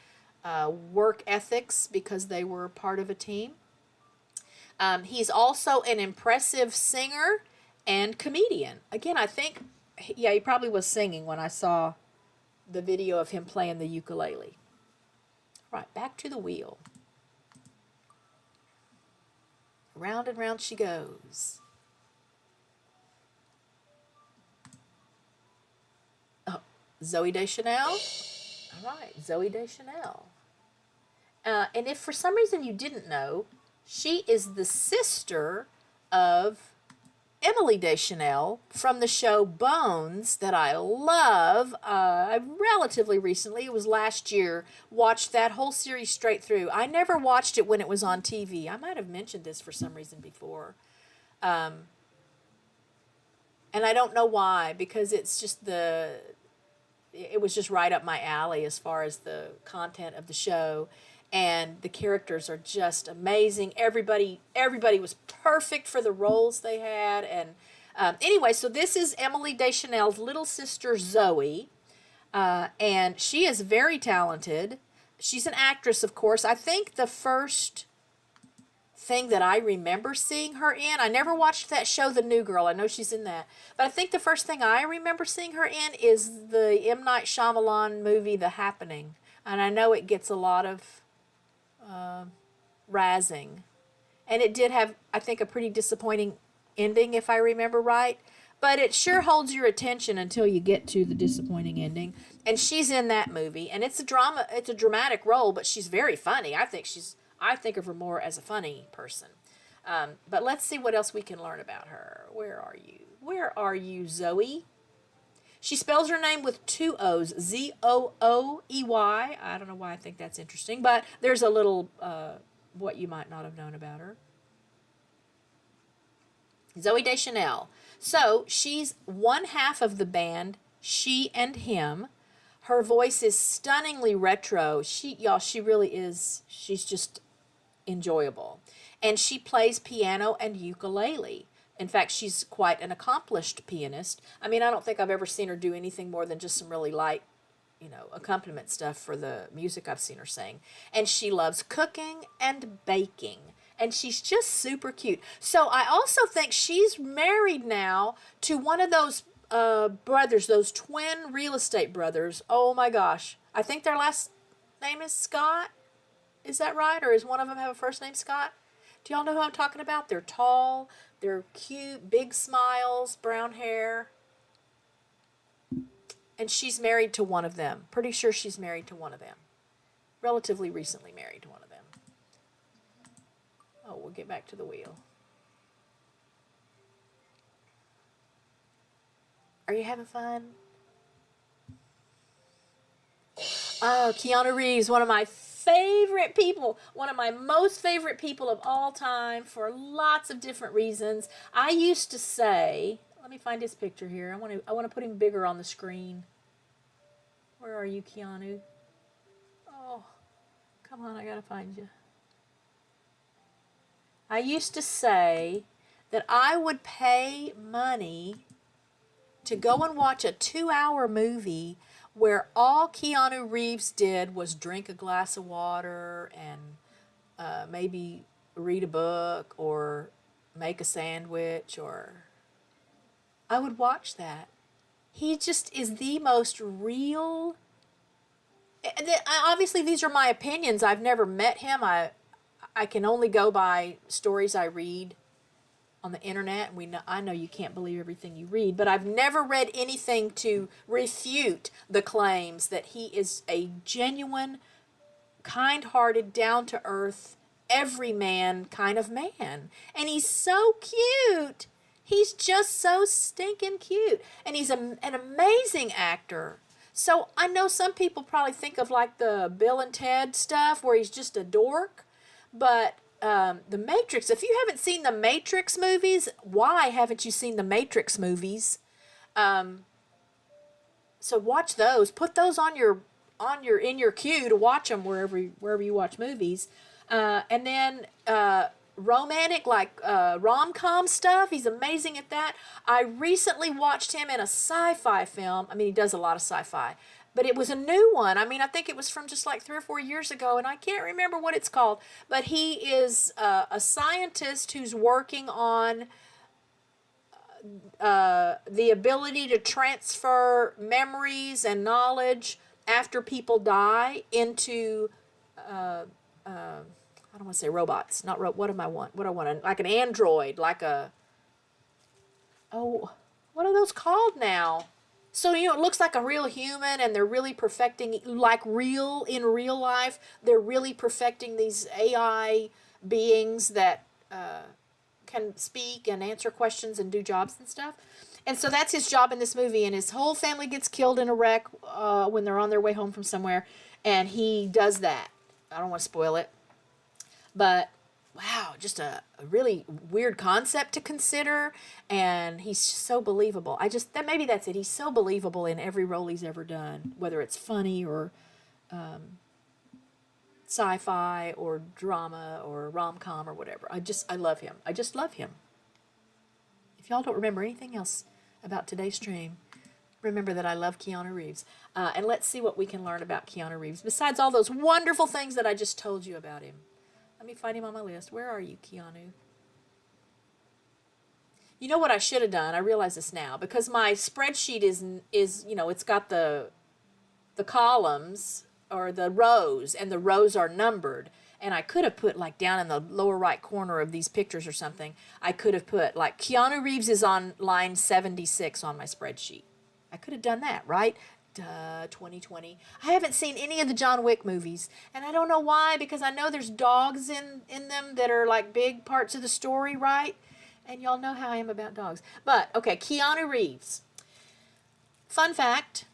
work ethics because they were part of a team. He's also an impressive singer and comedian. Again, I think, yeah, he probably was singing when I saw the video of him playing the ukulele. Right, back to the wheel. Round and round she goes. Oh, Zooey Deschanel. All right, Zooey Deschanel. And if for some reason you didn't know, she is the sister of Emily Deschanel from the show Bones that I love. I relatively recently, it was last year, watched that whole series straight through. I never watched it when it was on TV. I might have mentioned this for some reason before. And I don't know why, because it's just it was just right up my alley as far as the content of the show. And the characters are just amazing. Everybody was perfect for the roles they had. And anyway, so this is Emily Deschanel's little sister, Zoe. And she is very talented. She's an actress, of course. I think the first thing that I remember seeing her in. I never watched that show, The New Girl. I know she's in that. But I think the first thing I remember seeing her in is the M. Night Shyamalan movie, The Happening. And I know it gets a lot of razzing. And it did have, I think, a pretty disappointing ending, if I remember right. But it sure holds your attention until you get to the disappointing ending. And she's in that movie. And it's a drama, it's a dramatic role, but she's very funny. I think of her more as a funny person. But let's see what else we can learn about her. Where are you? Where are you, Zoe? She spells her name with 2 O's, Zooey. I don't know why I think that's interesting, but there's a little what you might not have known about her. Zooey Deschanel. So she's one half of the band, She and Him. Her voice is stunningly retro. She really is. She's just enjoyable. And she plays piano and ukulele. In fact, she's quite an accomplished pianist. I mean, I don't think I've ever seen her do anything more than just some really light, accompaniment stuff for the music I've seen her sing. And she loves cooking and baking. And she's just super cute. So I also think she's married now to one of those brothers, those twin real estate brothers. Oh my gosh. I think their last name is Scott. Is that right? Or does one of them have a first name Scott? Do y'all know who I'm talking about? They're tall, they're cute, big smiles, brown hair. And she's married to one of them. Pretty sure she's married to one of them. Relatively recently married to one of them. Oh, we'll get back to the wheel. Are you having fun? Oh, Keanu Reeves, one of my favorite people, one of my most favorite people of all time for lots of different reasons. I used to say, let me find his picture here. I want to put him bigger on the screen. Where are you, Keanu? Oh, come on, I gotta find you. I used to say that I would pay money to go and watch a 2-hour movie where all Keanu Reeves did was drink a glass of water and maybe read a book or make a sandwich, or I would watch that. He just is the most real. Obviously, these are my opinions. I've never met him. I can only go by stories I read on the internet, and I know you can't believe everything you read, but I've never read anything to refute the claims that he is a genuine, kind-hearted, down-to-earth, everyman kind of man. And he's so cute. He's just so stinking cute. And he's an amazing actor. So I know some people probably think of like the Bill and Ted stuff where he's just a dork. But The Matrix, if you haven't seen the Matrix movies, why haven't you seen the Matrix movies? So watch those. Put those in your queue to watch them wherever you watch movies. And then romantic, like rom-com stuff. He's amazing at that. I recently watched him in a sci-fi film. I mean, he does a lot of sci-fi. But it was a new one. I mean, I think it was from just like 3 or 4 years ago, and I can't remember what it's called. But he is a scientist who's working on the ability to transfer memories and knowledge after people die into, I don't want to say robots. What do I want? Like an android, like a, what are those called now? So, it looks like a real human, and they're really perfecting, like in real life, they're really perfecting these AI beings that can speak and answer questions and do jobs and stuff. And so that's his job in this movie, and his whole family gets killed in a wreck when they're on their way home from somewhere, and he does that. I don't want to spoil it, but wow, just a really weird concept to consider, and he's so believable. Maybe that's it. He's so believable in every role he's ever done, whether it's funny or sci-fi or drama or rom-com or whatever. I love him. I just love him. If y'all don't remember anything else about today's stream, remember that I love Keanu Reeves. And let's see what we can learn about Keanu Reeves, besides all those wonderful things that I just told you about him. Let me find him on my list. Where are you, Keanu? You know what I should have done? I realize this now because my spreadsheet is it's got the columns or the rows, and the rows are numbered. And I could have put like down in the lower right corner of these pictures or something. I could have put like Keanu Reeves is on line 76 on my spreadsheet. I could have done that, right? Duh, 2020. I haven't seen any of the John Wick movies, and I don't know why, because I know there's dogs in them that are like big parts of the story, right? And y'all know how I am about dogs. But, okay, Keanu Reeves. Fun fact,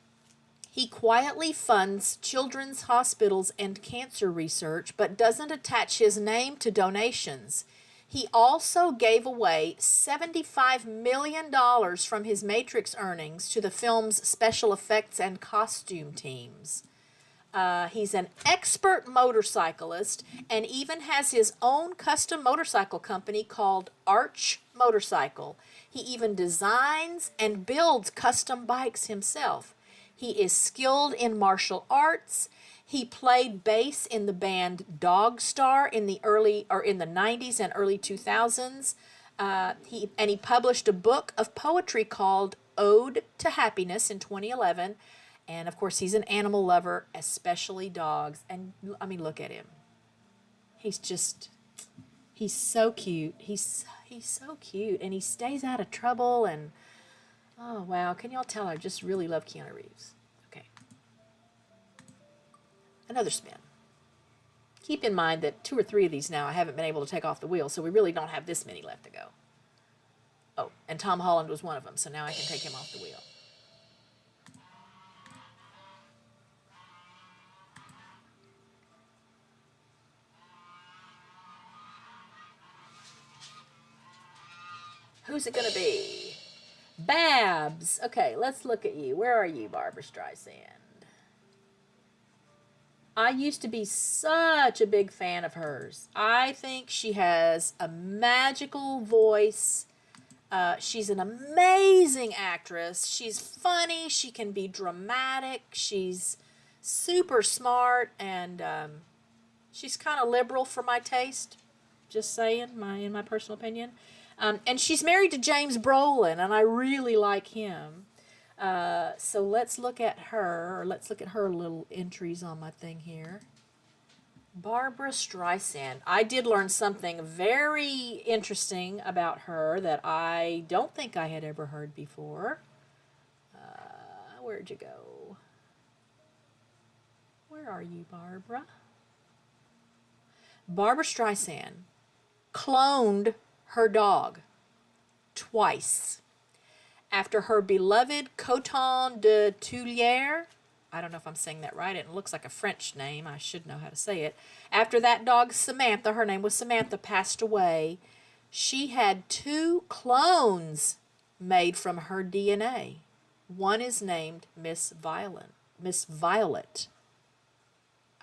he quietly funds children's hospitals and cancer research, but doesn't attach his name to donations. He also gave away $75 million from his Matrix earnings to the film's special effects and costume teams. He's an expert motorcyclist and even has his own custom motorcycle company called Arch Motorcycle. He even designs and builds custom bikes himself. He is skilled in martial arts. He played bass in the band Dogstar in the 90s and early 2000s. He published a book of poetry called Ode to Happiness in 2011. And of course, he's an animal lover, especially dogs. And I mean, look at him. He's so cute. He's so cute, and he stays out of trouble. And oh wow, can y'all tell I just really love Keanu Reeves? Okay, another spin. Keep in mind that 2 or 3 of these now I haven't been able to take off the wheel, so we really don't have this many left to go. Oh, and Tom Holland was one of them, so now I can take him off the wheel. Who's it going to be? Babs. Okay, let's look at you. Where are you, Barbra Streisand? I used to be such a big fan of hers. I think she has a magical voice. She's an amazing actress. She's funny. She can be dramatic. She's super smart, and she's kind of liberal for my taste. Just saying, in my personal opinion. And she's married to James Brolin, and I really like him. So let's look at her, or let's look at her little entries on my thing here. Barbra Streisand. I did learn something very interesting about her that I don't think I had ever heard before. Where'd you go? Where are you, Barbara? Barbra Streisand cloned her dog twice after her beloved Coton de Tuileries. I don't know if I'm saying that right. It looks like a French name. I should know how to say it. After that dog, Samantha, her name was Samantha, passed away, she had 2 clones made from her DNA. One is named Miss Violet.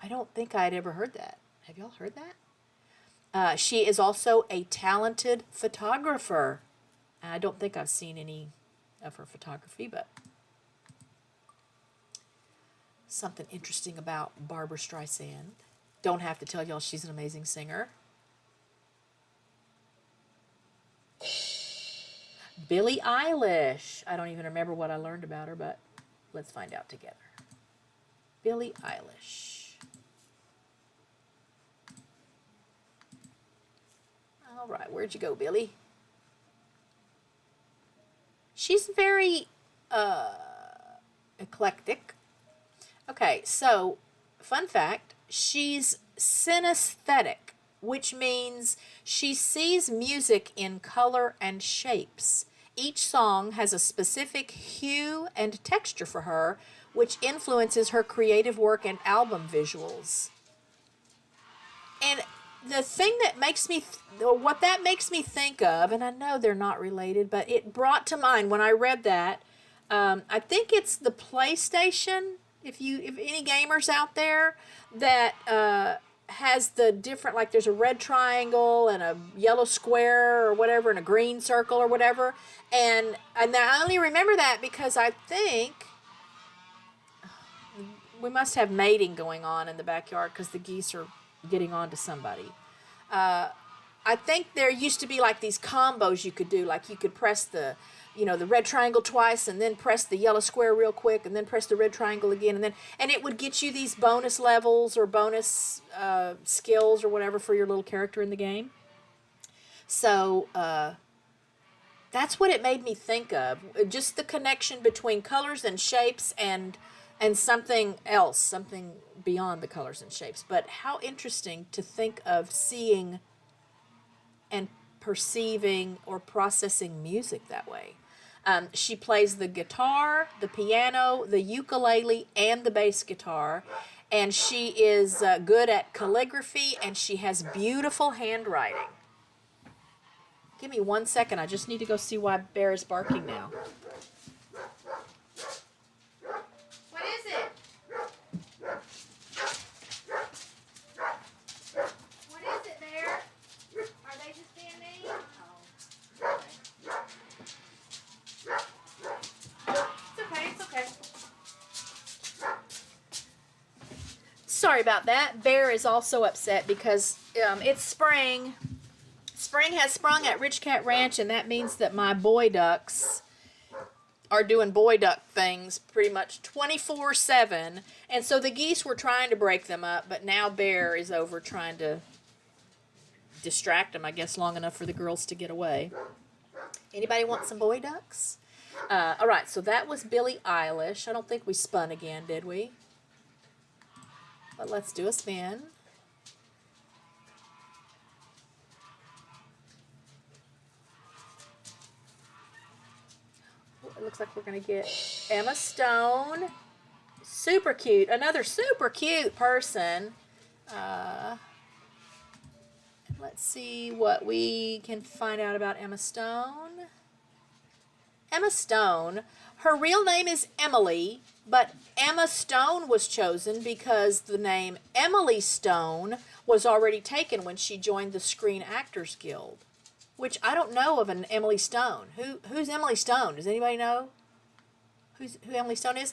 I don't think I'd ever heard that. Have y'all heard that? She is also a talented photographer. I don't think I've seen any of her photography, but something interesting about Barbra Streisand. Don't have to tell y'all she's an amazing singer. Billie Eilish. I don't even remember what I learned about her, but let's find out together. Billie Eilish. All right, where'd you go, Billy? She's very eclectic. Okay, so fun fact, she's synesthetic, which means she sees music in color and shapes. Each song has a specific hue and texture for her, which influences her creative work and album visuals. And the thing that makes me, what that makes me think of, and I know they're not related, but it brought to mind when I read that, I think it's the PlayStation, if any gamers out there, that has the different, like there's a red triangle and a yellow square or whatever and a green circle or whatever, and I only remember that because I think we must have mating going on in the backyard because the geese are getting on to somebody. I think there used to be like these combos you could do, like you could press the, the red triangle twice and then press the yellow square real quick and then press the red triangle again and it would get you these bonus levels or bonus skills or whatever for your little character in the game. So that's what it made me think of, just the connection between colors and shapes and something else, something beyond the colors and shapes. But how interesting to think of seeing and perceiving or processing music that way. She plays the guitar, the piano, the ukulele, and the bass guitar. And she is good at calligraphy, and she has beautiful handwriting. Give me 1 second. I just need to go see why Bear is barking now. What is it? What is it, Bear? Are they just being mean? Oh, okay. It's okay. Sorry about that. Bear is also upset because it's spring. Spring has sprung at RichKatRanch, and that means that my boy ducks are doing boy duck things pretty much 24/7. And so the geese were trying to break them up, but now Bear is over trying to distract them, I guess, long enough for the girls to get away. Anybody want some boy ducks? All right, so that was Billie Eilish. I don't think we spun again, did we? But let's do a spin. It looks like we're going to get Emma Stone. Super cute. Another super cute person. Let's see what we can find out about Emma Stone. Emma Stone, her real name is Emily, but Emma Stone was chosen because the name Emily Stone was already taken when she joined the Screen Actors Guild. Which I don't know of an Emily Stone. Who's Emily Stone? Does anybody know who Emily Stone is?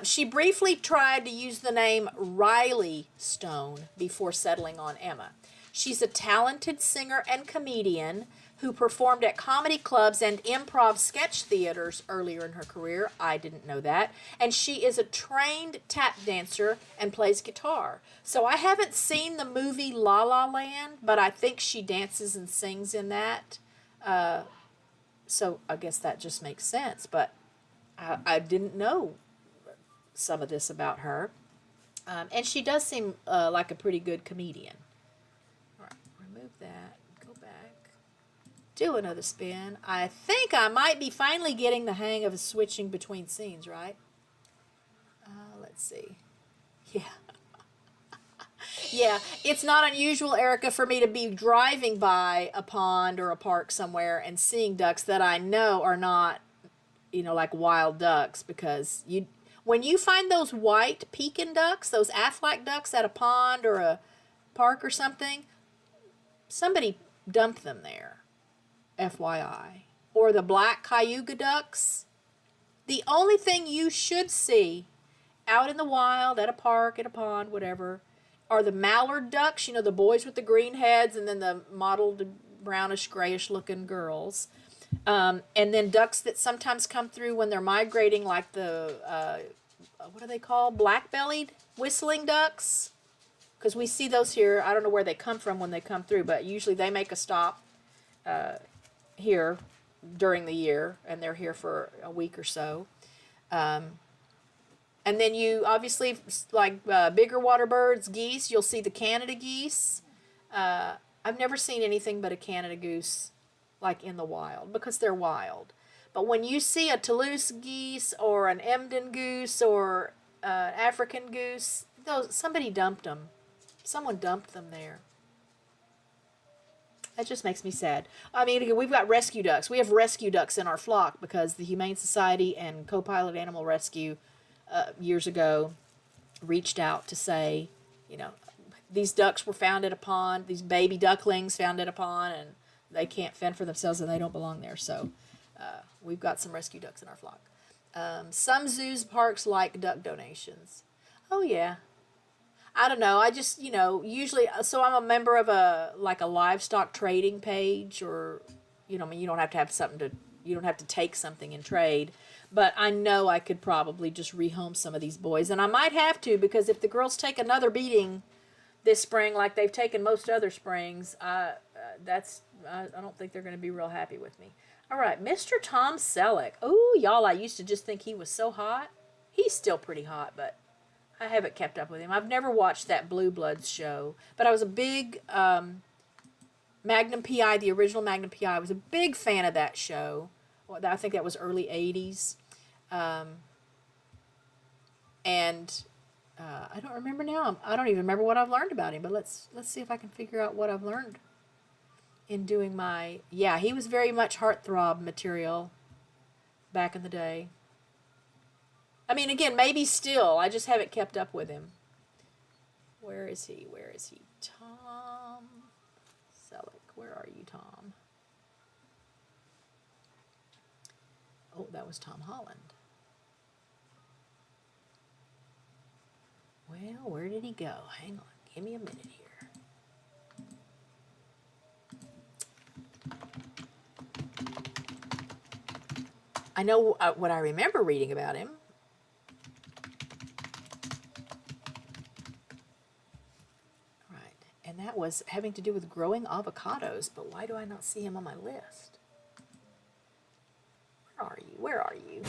She briefly tried to use the name Riley Stone before settling on Emma. She's a talented singer and comedian who performed at comedy clubs and improv sketch theaters earlier in her career. I didn't know that. And she is a trained tap dancer and plays guitar. So I haven't seen the movie La La Land, but I think she dances and sings in that. So I guess that just makes sense. But I didn't know some of this about her. And she does seem like a pretty good comedian. All right, remove that. Do another spin. I think I might be finally getting the hang of switching between scenes, right? Let's see. Yeah. Yeah, it's not unusual, Erica, for me to be driving by a pond or a park somewhere and seeing ducks that I know are not, like wild ducks, because when you find those white Pekin ducks, those Aflac ducks at a pond or a park or something, somebody dumped them there. FYI. Or the black Cayuga ducks. The only thing you should see out in the wild, at a park, at a pond, whatever, are the mallard ducks, the boys with the green heads, and then the mottled brownish grayish looking girls. And then ducks that sometimes come through when they're migrating, like the, what are they called? Black-bellied whistling ducks. Because we see those here. I don't know where they come from when they come through, but usually they make a stop here during the year, and they're here for a week or so. And then you obviously, like bigger water birds, geese, you'll see the Canada geese. I've never seen anything but a Canada goose like in the wild, because they're wild. But when you see a Toulouse geese or an Emden goose or African goose, somebody dumped them. Someone dumped them there. That just makes me sad. I mean, we've got rescue ducks. We have rescue ducks in our flock because the Humane Society and Co-Pilot Animal Rescue years ago reached out to say, these ducks were found at a pond, these baby ducklings found at a pond, and they can't fend for themselves and they don't belong there. So we've got some rescue ducks in our flock. Some zoos, parks like duck donations. Oh, yeah. I don't know. I just, usually, so I'm a member of a livestock trading page, or, I mean, you don't have to have something to, you don't have to take something and trade, but I know I could probably just rehome some of these boys, and I might have to, because if the girls take another beating this spring, like they've taken most other springs, I don't think they're going to be real happy with me. All right, Mr. Tom Selleck. Oh, y'all, I used to just think he was so hot. He's still pretty hot, but I haven't kept up with him. I've never watched that Blue Bloods show, but I was a big Magnum PI, the original Magnum PI. I was a big fan of that show. Well, I think that was early 80s. And I don't remember now. I don't even remember what I've learned about him, but let's see if I can figure out what I've learned in doing my... Yeah, he was very much heartthrob material back in the day. I mean, again, maybe still. I just haven't kept up with him. Where is he? Where is he? Tom Selleck. Where are you, Tom? Oh, that was Tom Holland. Well, where did he go? Hang on. Give me a minute here. I know what I remember reading about him. Right. And that was having to do with growing avocados, but why do I not see him on my list? Where are you? Where are you?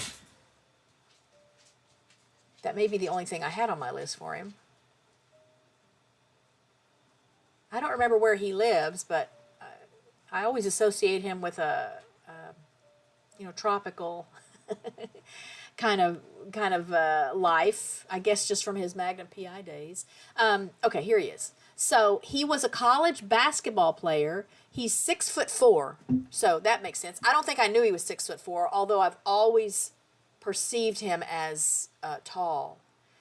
That may be the only thing I had on my list for him. I don't remember where he lives, but I always associate him with a tropical kind of life. I guess just from his Magnum PI days. Okay, here he is. So he was a college basketball player. He's 6'4", so that makes sense. I don't think I knew he was 6'4", although I've always perceived him as tall.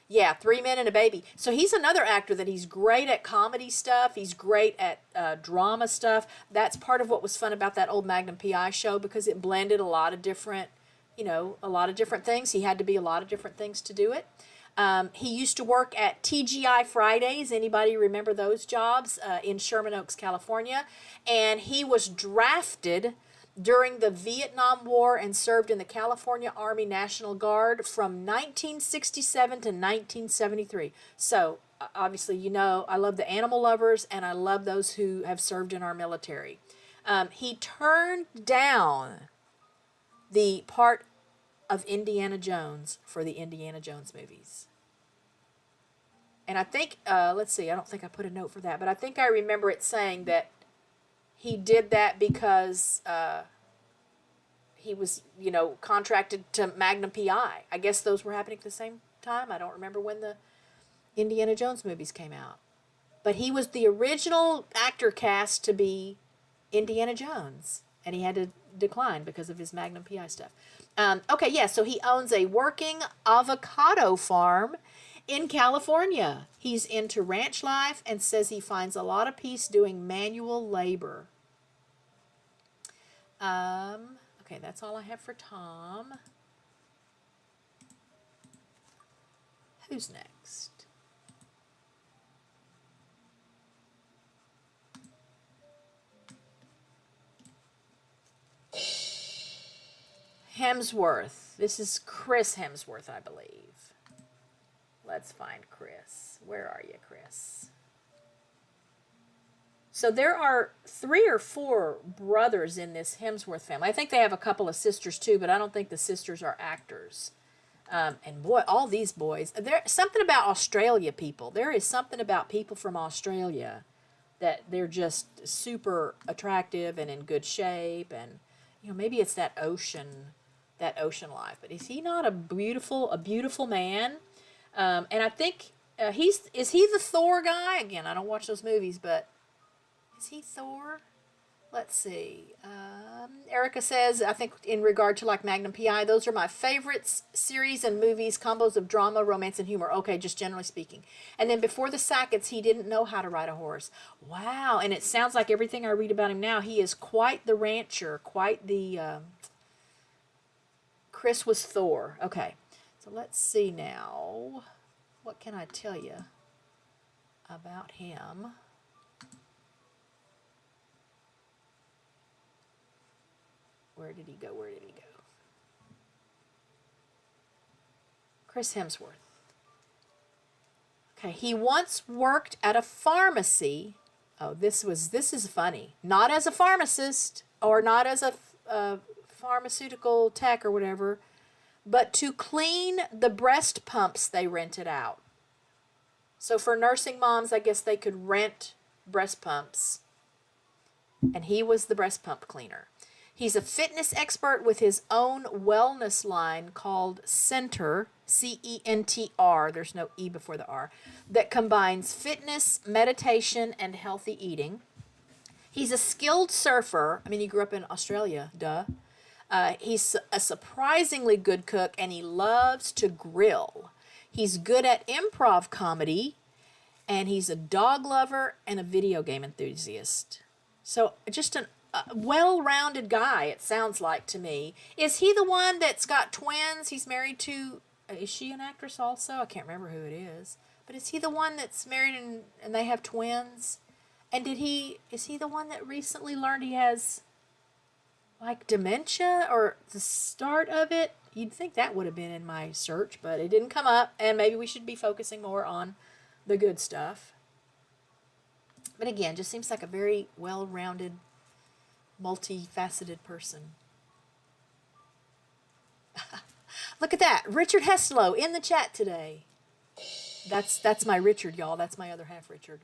Yeah, 3 Men and a Baby. So he's another actor that he's great at comedy stuff. He's great at drama stuff. That's part of what was fun about that old Magnum PI show, because it blended a lot of different, things. He had to be a lot of different things to do it. He used to work at TGI Fridays. Anybody remember those jobs in Sherman Oaks, California? And he was drafted during the Vietnam War and served in the California Army National Guard from 1967 to 1973. So, obviously, I love the animal lovers, and I love those who have served in our military. He turned down the part of Indiana Jones for the Indiana Jones movies. And I think, let's see, I don't think I put a note for that, but I think I remember it saying that he did that because he was, contracted to Magnum PI. I guess those were happening at the same time. I don't remember when the Indiana Jones movies came out. But he was the original actor cast to be Indiana Jones, and he had to decline because of his Magnum PI stuff. Okay, yeah, so he owns a working avocado farm in California. He's into ranch life and says he finds a lot of peace doing manual labor. Okay, that's all I have for Tom. Who's next? Hemsworth. This is Chris Hemsworth, I believe. Let's find Chris. Where are you, Chris? So there are 3 or 4 brothers in this Hemsworth family. I think they have a couple of sisters too, but I don't think the sisters are actors. And boy, all these boys. There's something about Australia people. There is something about people from Australia that they're just super attractive and in good shape, and maybe it's that ocean life. But is he not a beautiful man? And I think is he the Thor guy? Again, I don't watch those movies, but is he Thor? Let's see. Erica says, I think in regard to like Magnum PI, those are my favorites, series and movies, combos of drama, romance, and humor. Okay, just generally speaking. And then before the Sacketts, he didn't know how to ride a horse. Wow, and it sounds like everything I read about him now, he is quite the rancher, quite the... Chris was Thor. Okay, so let's see now. What can I tell you? about him. Where did he go? Where did he go? Chris Hemsworth. Okay, he once worked at a pharmacy. Oh, this is funny. Not as a pharmacist or not as a pharmaceutical tech or whatever, but to clean the breast pumps they rented out. So for nursing moms, I guess they could rent breast pumps. And he was the breast pump cleaner. He's a fitness expert with his own wellness line called Center, CENTR, there's no E before the R, that combines fitness, meditation, and healthy eating. He's a skilled surfer. I mean, he grew up in Australia, duh. He's a surprisingly good cook, and he loves to grill. He's good at improv comedy, and he's a dog lover and a video game enthusiast. So just a well-rounded guy, it sounds like to me. Is he the one that's got twins? He's married to, is she an actress also? I can't remember who it is. But is he the one that's married and they have twins? And is he the one that recently learned he has like dementia or the start of it? You'd think that would have been in my search, but it didn't come up, and maybe we should be focusing more on the good stuff. But again, just seems like a very well-rounded, multifaceted person. Look at that. Richard Heslow in the chat today. That's my Richard, y'all. That's my other half Richard.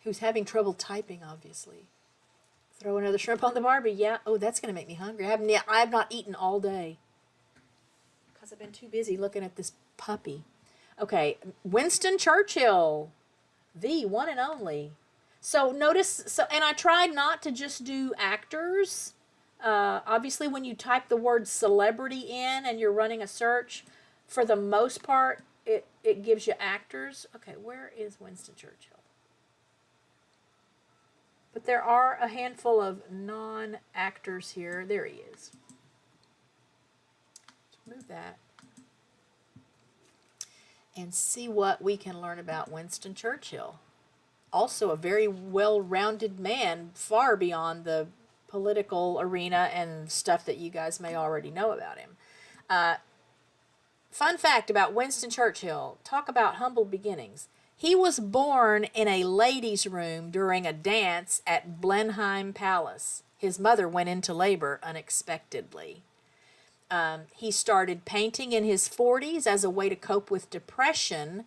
Who's having trouble typing, obviously. Throw another shrimp on the Barbie. Yeah. Oh, that's going to make me hungry. I have not eaten all day. Because I've been too busy looking at this puppy. Okay. Winston Churchill. The one and only. So notice, and I tried not to just do actors. Obviously, when you type the word celebrity in and you're running a search, for the most part, it gives you actors. Okay, where is Winston Churchill? But there are a handful of non-actors here. There he is. Let's move that. And see what we can learn about Winston Churchill. Also a very well-rounded man, far beyond the political arena and stuff that you guys may already know about him. Fun fact about Winston Churchill. Talk about humble beginnings. He was born in a ladies' room during a dance at Blenheim Palace. His mother went into labor unexpectedly. He started painting in his 40s as a way to cope with depression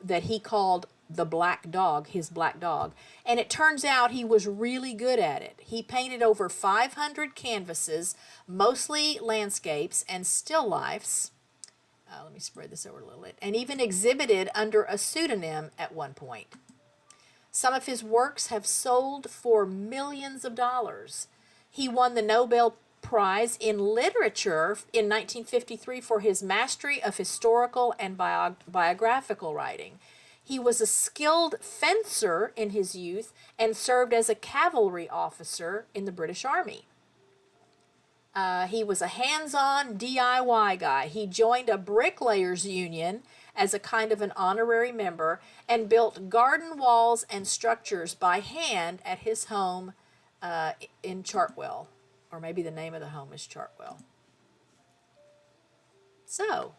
that he called the black dog, his black dog. And it turns out he was really good at it. He painted over 500 canvases, mostly landscapes and still lifes. Let me spread this over a little bit. And even exhibited under a pseudonym at one point. Some of his works have sold for millions of dollars. He won the Nobel Prize in Literature in 1953 for his mastery of historical and biographical writing. He was a skilled fencer in his youth and served as a cavalry officer in the British Army. He was a hands-on DIY guy. He joined a bricklayers union as a kind of an honorary member and built garden walls and structures by hand at his home in Chartwell. Or maybe the name of the home is Chartwell. So,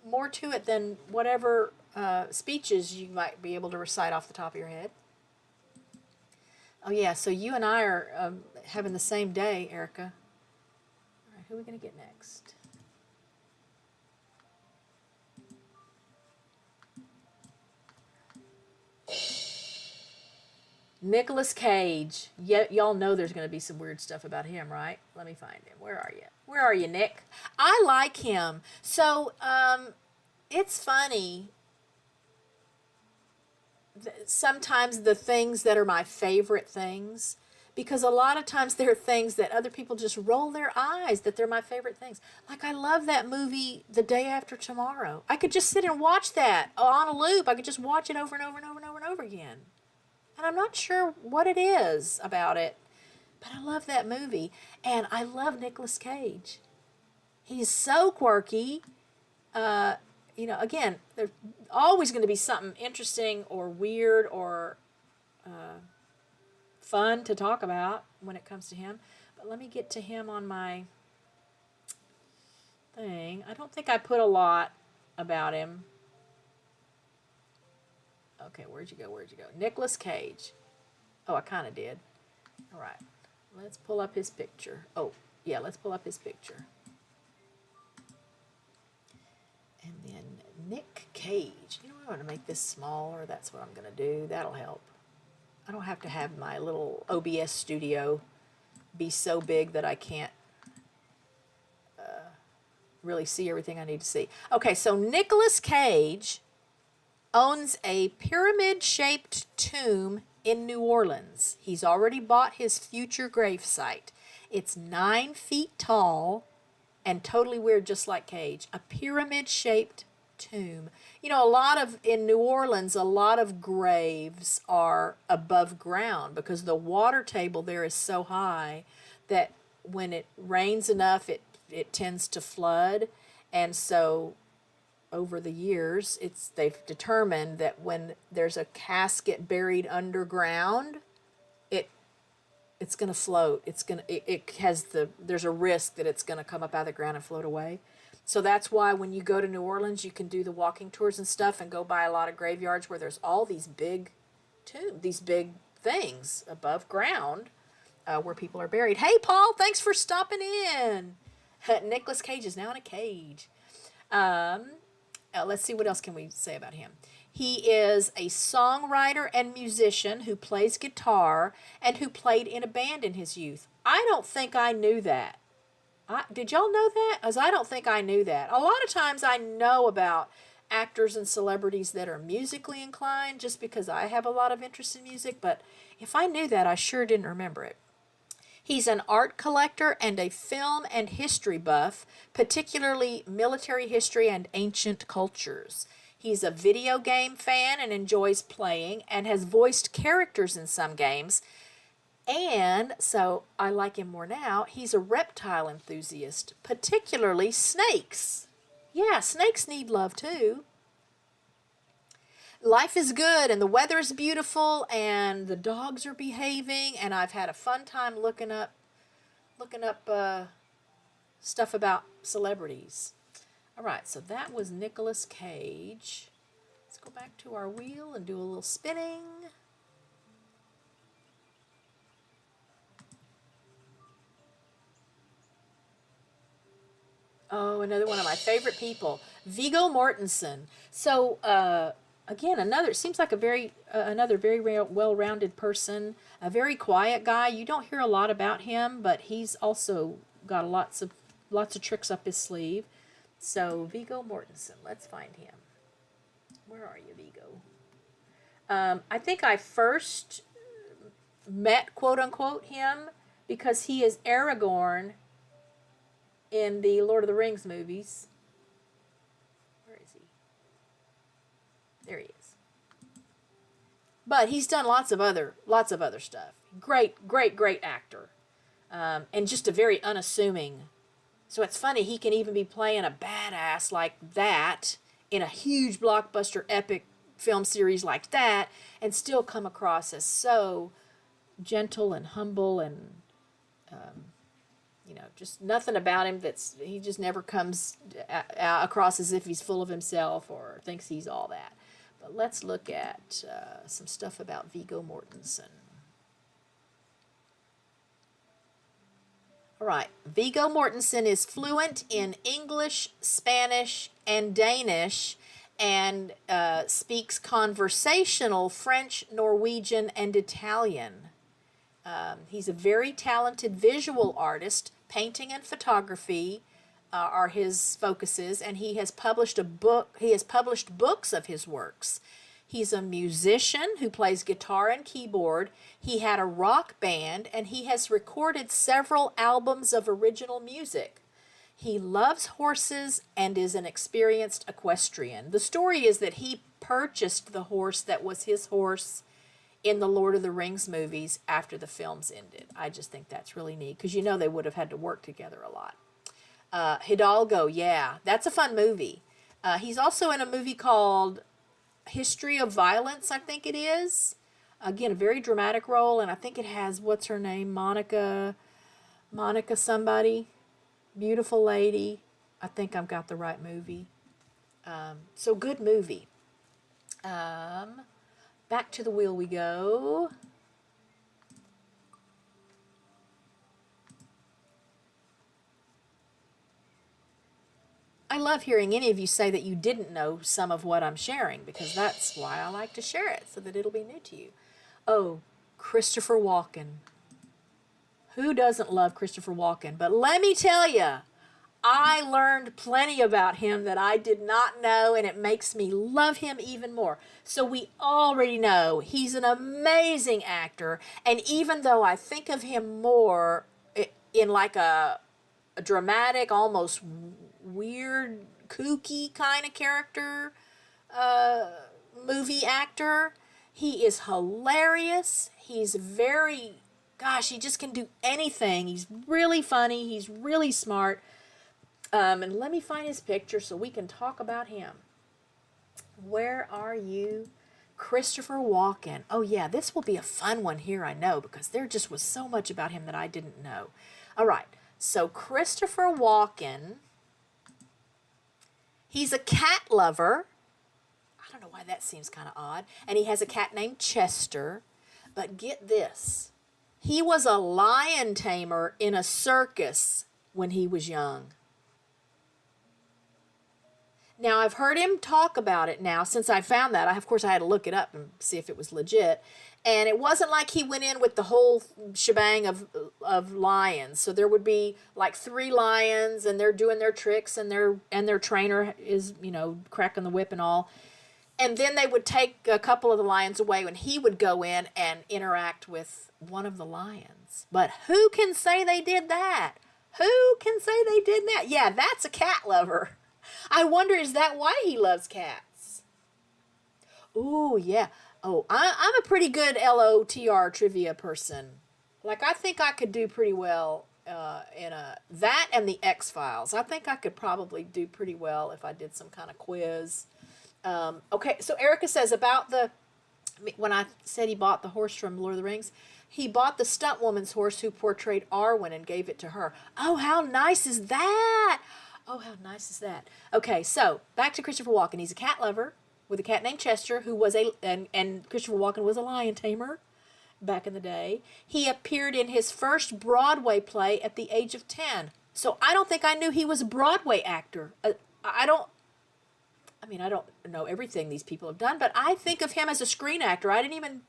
more to it than whatever speeches you might be able to recite off the top of your head. Oh yeah, so you and I are having the same day, Erica. All right, who are we going to get next? Nicolas Cage. Y'all know there's going to be some weird stuff about him, right? Let me find him. Where are you? Where are you, Nick? I like him. So, it's funny. Sometimes the things that are my favorite things, because a lot of times there are things that other people just roll their eyes that they're my favorite things. Like I love that movie, The Day After Tomorrow. I could just sit and watch that on a loop. I could just watch it over and over and over and over and over again. And I'm not sure what it is about it, but I love that movie. And I love Nicolas Cage. He's so quirky. you know, again, there's always going to be something interesting or weird or fun to talk about when it comes to him. But let me get to him on my thing. I don't think I put a lot about him. Okay, where'd you go? Where'd you go? Nicolas Cage. Oh, I kind of did. All right. Let's pull up his picture. Oh, yeah, let's pull up his picture. And then Nick Cage. You know, I want to make this smaller. That's what I'm going to do. That'll help. I don't have to have my little OBS studio be so big that I can't really see everything I need to see. Okay, so Nicolas Cage owns a pyramid-shaped tomb in New Orleans. He's already bought his future gravesite. It's 9 feet tall and totally weird, just like Cage. A pyramid-shaped tomb. You know, in New Orleans, a lot of graves are above ground because the water table there is so high that when it rains enough, it tends to flood. And so over the years, they've determined that when there's a casket buried underground, it's going to float. There's a risk that it's going to come up out of the ground and float away. So that's why when you go to New Orleans, you can do the walking tours and stuff and go by a lot of graveyards where there's all these big these big things above ground where people are buried. Hey, Paul, thanks for stopping in. Nicolas Cage is now in a cage. Let's see, what else can we say about him? He is a songwriter and musician who plays guitar and who played in a band in his youth. I don't think I knew that. Did y'all know that? Because I don't think I knew that. A lot of times I know about actors and celebrities that are musically inclined just because I have a lot of interest in music, but if I knew that, I sure didn't remember it. He's an art collector and a film and history buff, particularly military history and ancient cultures. He's a video game fan and enjoys playing and has voiced characters in some games. And so I like him more now. He's a reptile enthusiast, particularly snakes. Yeah, snakes need love too. Life is good and the weather is beautiful and the dogs are behaving, and I've had a fun time looking up stuff about celebrities. All right, so that was Nicolas Cage. Let's go back to our wheel and do a little spinning. Oh, another one of my favorite people, Viggo Mortensen. So, again, seems like another very well-rounded person, a very quiet guy. You don't hear a lot about him, but he's also got lots of tricks up his sleeve. So, Viggo Mortensen, let's find him. Where are you, Viggo? I think I first met, quote-unquote, him because he is Aragorn in the Lord of the Rings movies. Where is he? There he is. But he's done lots of other stuff. Great actor. And just a very unassuming. So it's funny, he can even be playing a badass like that in a huge blockbuster epic film series like that and still come across as so gentle and humble and just nothing about him he just never comes across as if he's full of himself or thinks he's all that. But let's look at some stuff about Viggo Mortensen. All right, Viggo Mortensen is fluent in English, Spanish, and Danish, and speaks conversational French, Norwegian, and Italian. He's a very talented visual artist. Painting and photography are his focuses, and he has published books of his works. He's a musician who plays guitar and keyboard. He had a rock band, and he has recorded several albums of original music. He loves horses and is an experienced equestrian. The story is that he purchased the horse that was his horse in the Lord of the Rings movies after the films ended. I just think that's really neat because they would have had to work together a lot. Hidalgo, yeah, that's a fun movie. He's also in a movie called History of Violence, I think it is. Again, a very dramatic role, and I think it has, what's her name? Monica somebody. Beautiful lady. I think I've got the right movie. So good movie. Back to the wheel we go. I love hearing any of you say that you didn't know some of what I'm sharing, because that's why I like to share it, so that it'll be new to you. Oh, Christopher Walken. Who doesn't love Christopher Walken? But let me tell you, I learned plenty about him that I did not know, and it makes me love him even more. So we already know he's an amazing actor, and even though I think of him more in like a dramatic, almost weird, kooky kind of character movie actor, he is hilarious. He's very, gosh, he just can do anything. He's really funny. He's really smart. And let me find his picture so we can talk about him. Where are you? Christopher Walken. Oh yeah, this will be a fun one here, I know, because there just was so much about him that I didn't know. All right, so Christopher Walken, he's a cat lover. I don't know why that seems kind of odd. And he has a cat named Chester. But get this, he was a lion tamer in a circus when he was young. Now, I've heard him talk about it now since I found that. Of course, I had to look it up and see if it was legit. And it wasn't like he went in with the whole shebang of lions. So there would be like 3 lions, and they're doing their tricks, and their trainer is, cracking the whip and all. And then they would take a couple of the lions away, and he would go in and interact with one of the lions. But who can say they did that? Who can say they did that? Yeah, that's a cat lover. I wonder, is that why he loves cats? Ooh, yeah. Oh, I'm a pretty good LOTR trivia person. Like, I think I could do pretty well in that and the X-Files. I think I could probably do pretty well if I did some kind of quiz. Okay, so Erica says when I said he bought the horse from Lord of the Rings, he bought the stunt woman's horse who portrayed Arwen and gave it to her. Oh, how nice is that? Oh, how nice is that? Okay, so back to Christopher Walken. He's a cat lover with a cat named Chester, who was and Christopher Walken was a lion tamer back in the day. He appeared in his first Broadway play at the age of 10. So I don't think I knew he was a Broadway actor. I don't know everything these people have done, but I think of him as a screen actor. I didn't even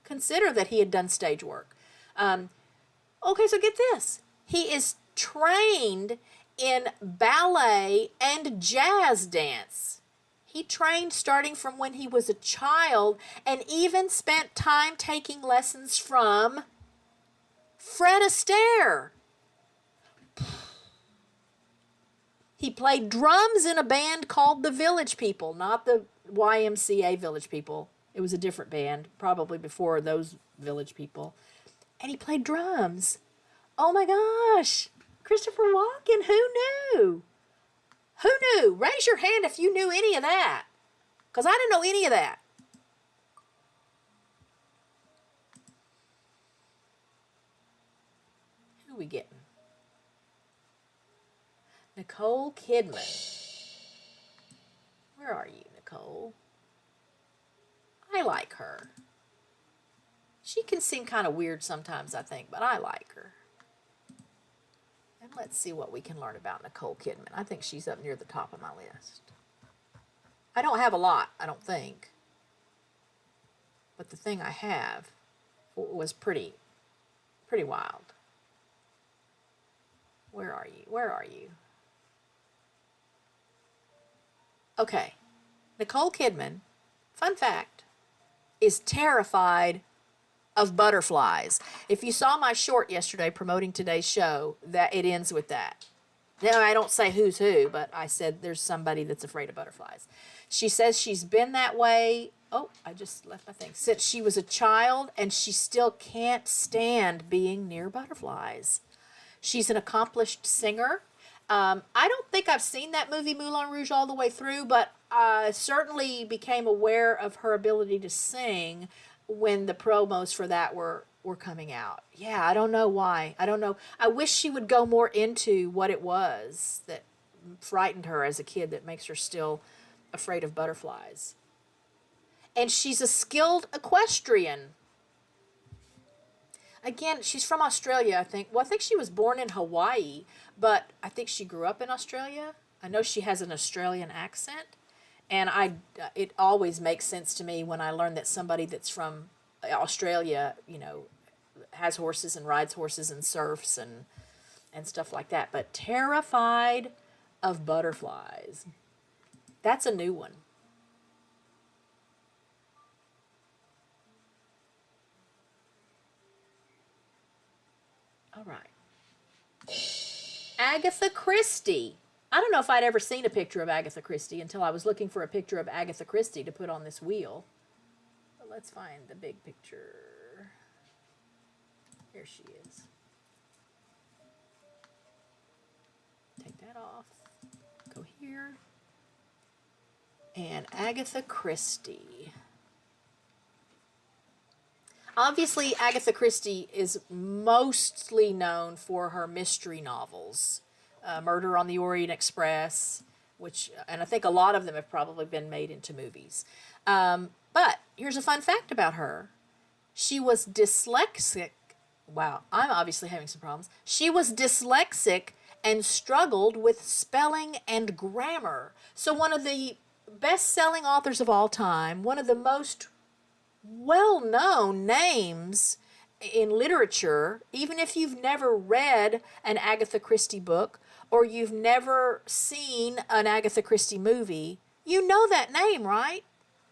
consider that he had done stage work. Okay, so get this. He is trained in ballet and jazz dance. He trained starting from when he was a child, and even spent time taking lessons from Fred Astaire. He played drums in a band called the Village People, not the YMCA Village People. It was a different band, probably before those Village People. And he played drums. Oh my gosh! Christopher Walken, who knew? Who knew? Raise your hand if you knew any of that. Because I didn't know any of that. Who are we getting? Nicole Kidman. Where are you, Nicole? I like her. She can seem kind of weird sometimes, I think, but I like her. And let's see what we can learn about Nicole Kidman. I think she's up near the top of my list. I don't have a lot, I don't think. But the thing I have was pretty wild. Where are you? Where are you? Okay. Nicole Kidman, fun fact, is terrified of butterflies. If you saw my short yesterday promoting today's show, that it ends with that. Now, I don't say who's who, but I said there's somebody that's afraid of butterflies. She says she's been that way, oh, I just left my thing, since she was a child, and she still can't stand being near butterflies. She's an accomplished singer, I don't think I've seen that movie Moulin Rouge all the way through, but I certainly became aware of her ability to sing when the promos for that were coming out. Yeah, I don't know why. I don't know. I wish she would go more into what it was that frightened her as a kid that makes her still afraid of butterflies. And she's a skilled equestrian. Again, she's from Australia, I think. Well, I think she was born in Hawaii, but I think she grew up in Australia. I know she has an Australian accent, and it always makes sense to me when I learn that somebody that's from Australia, has horses and rides horses and surfs and stuff like that. But terrified of butterflies. That's a new one. All right. Agatha Christie. I don't know if I'd ever seen a picture of Agatha Christie until I was looking for a picture of Agatha Christie to put on this wheel. But let's find the big picture. Here she is. Take that off. Go here. And Agatha Christie. Obviously, Agatha Christie is mostly known for her mystery novels. Murder on the Orient Express, and I think a lot of them have probably been made into movies. But here's a fun fact about her. She was dyslexic. Wow, I'm obviously having some problems. She was dyslexic and struggled with spelling and grammar. So one of the best-selling authors of all time, one of the most well-known names in literature, even if you've never read an Agatha Christie book or you've never seen an Agatha Christie movie, you know that name, right?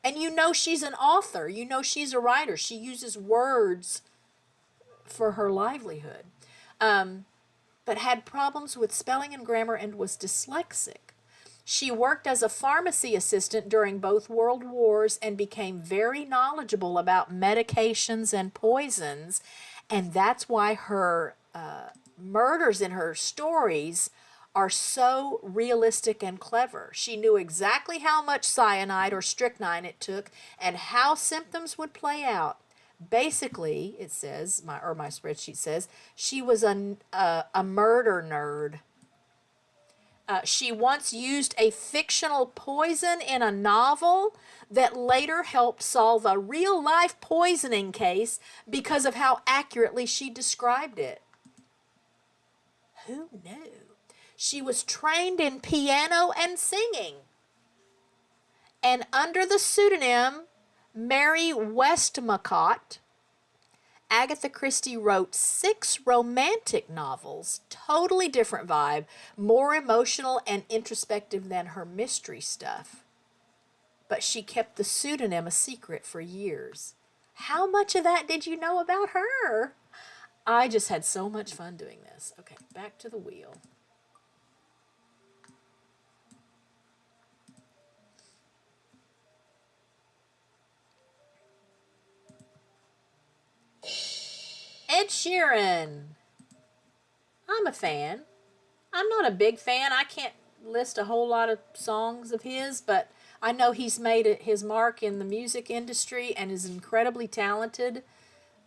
And you know she's an author. You know she's a writer. She uses words for her livelihood. But had problems with spelling and grammar and was dyslexic. She worked as a pharmacy assistant during both World Wars and became very knowledgeable about medications and poisons, and that's why her murders in her stories are so realistic and clever. She knew exactly how much cyanide or strychnine it took and how symptoms would play out. Basically, it says, my spreadsheet says, she was a murder nerd. She once used a fictional poison in a novel that later helped solve a real-life poisoning case because of how accurately she described it. Who knew? She was trained in piano and singing. And under the pseudonym Mary Westmacott, Agatha Christie wrote 6 romantic novels, totally different vibe, more emotional and introspective than her mystery stuff. But she kept the pseudonym a secret for years. How much of that did you know about her? I just had so much fun doing this. Okay, back to the wheel. Ed Sheeran. I'm a fan. I'm not a big fan. I can't list a whole lot of songs of his, but I know he's made his mark in the music industry and is incredibly talented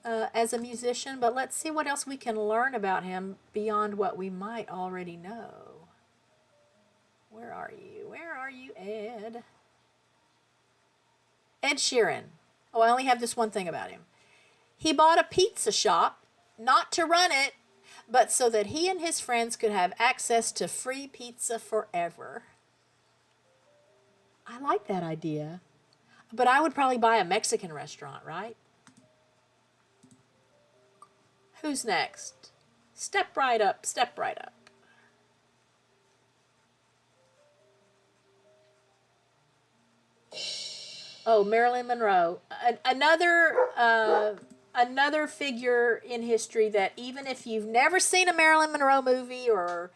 as a musician. But let's see what else we can learn about him beyond what we might already know. Where are you? Where are you, Ed? Ed Sheeran. Oh, I only have this one thing about him. He bought a pizza shop, not to run it, but so that he and his friends could have access to free pizza forever. I like that idea. But I would probably buy a Mexican restaurant, right? Who's next? Step right up, step right up. Oh, Marilyn Monroe. Another figure in history that even if you've never seen a Marilyn Monroe movie or,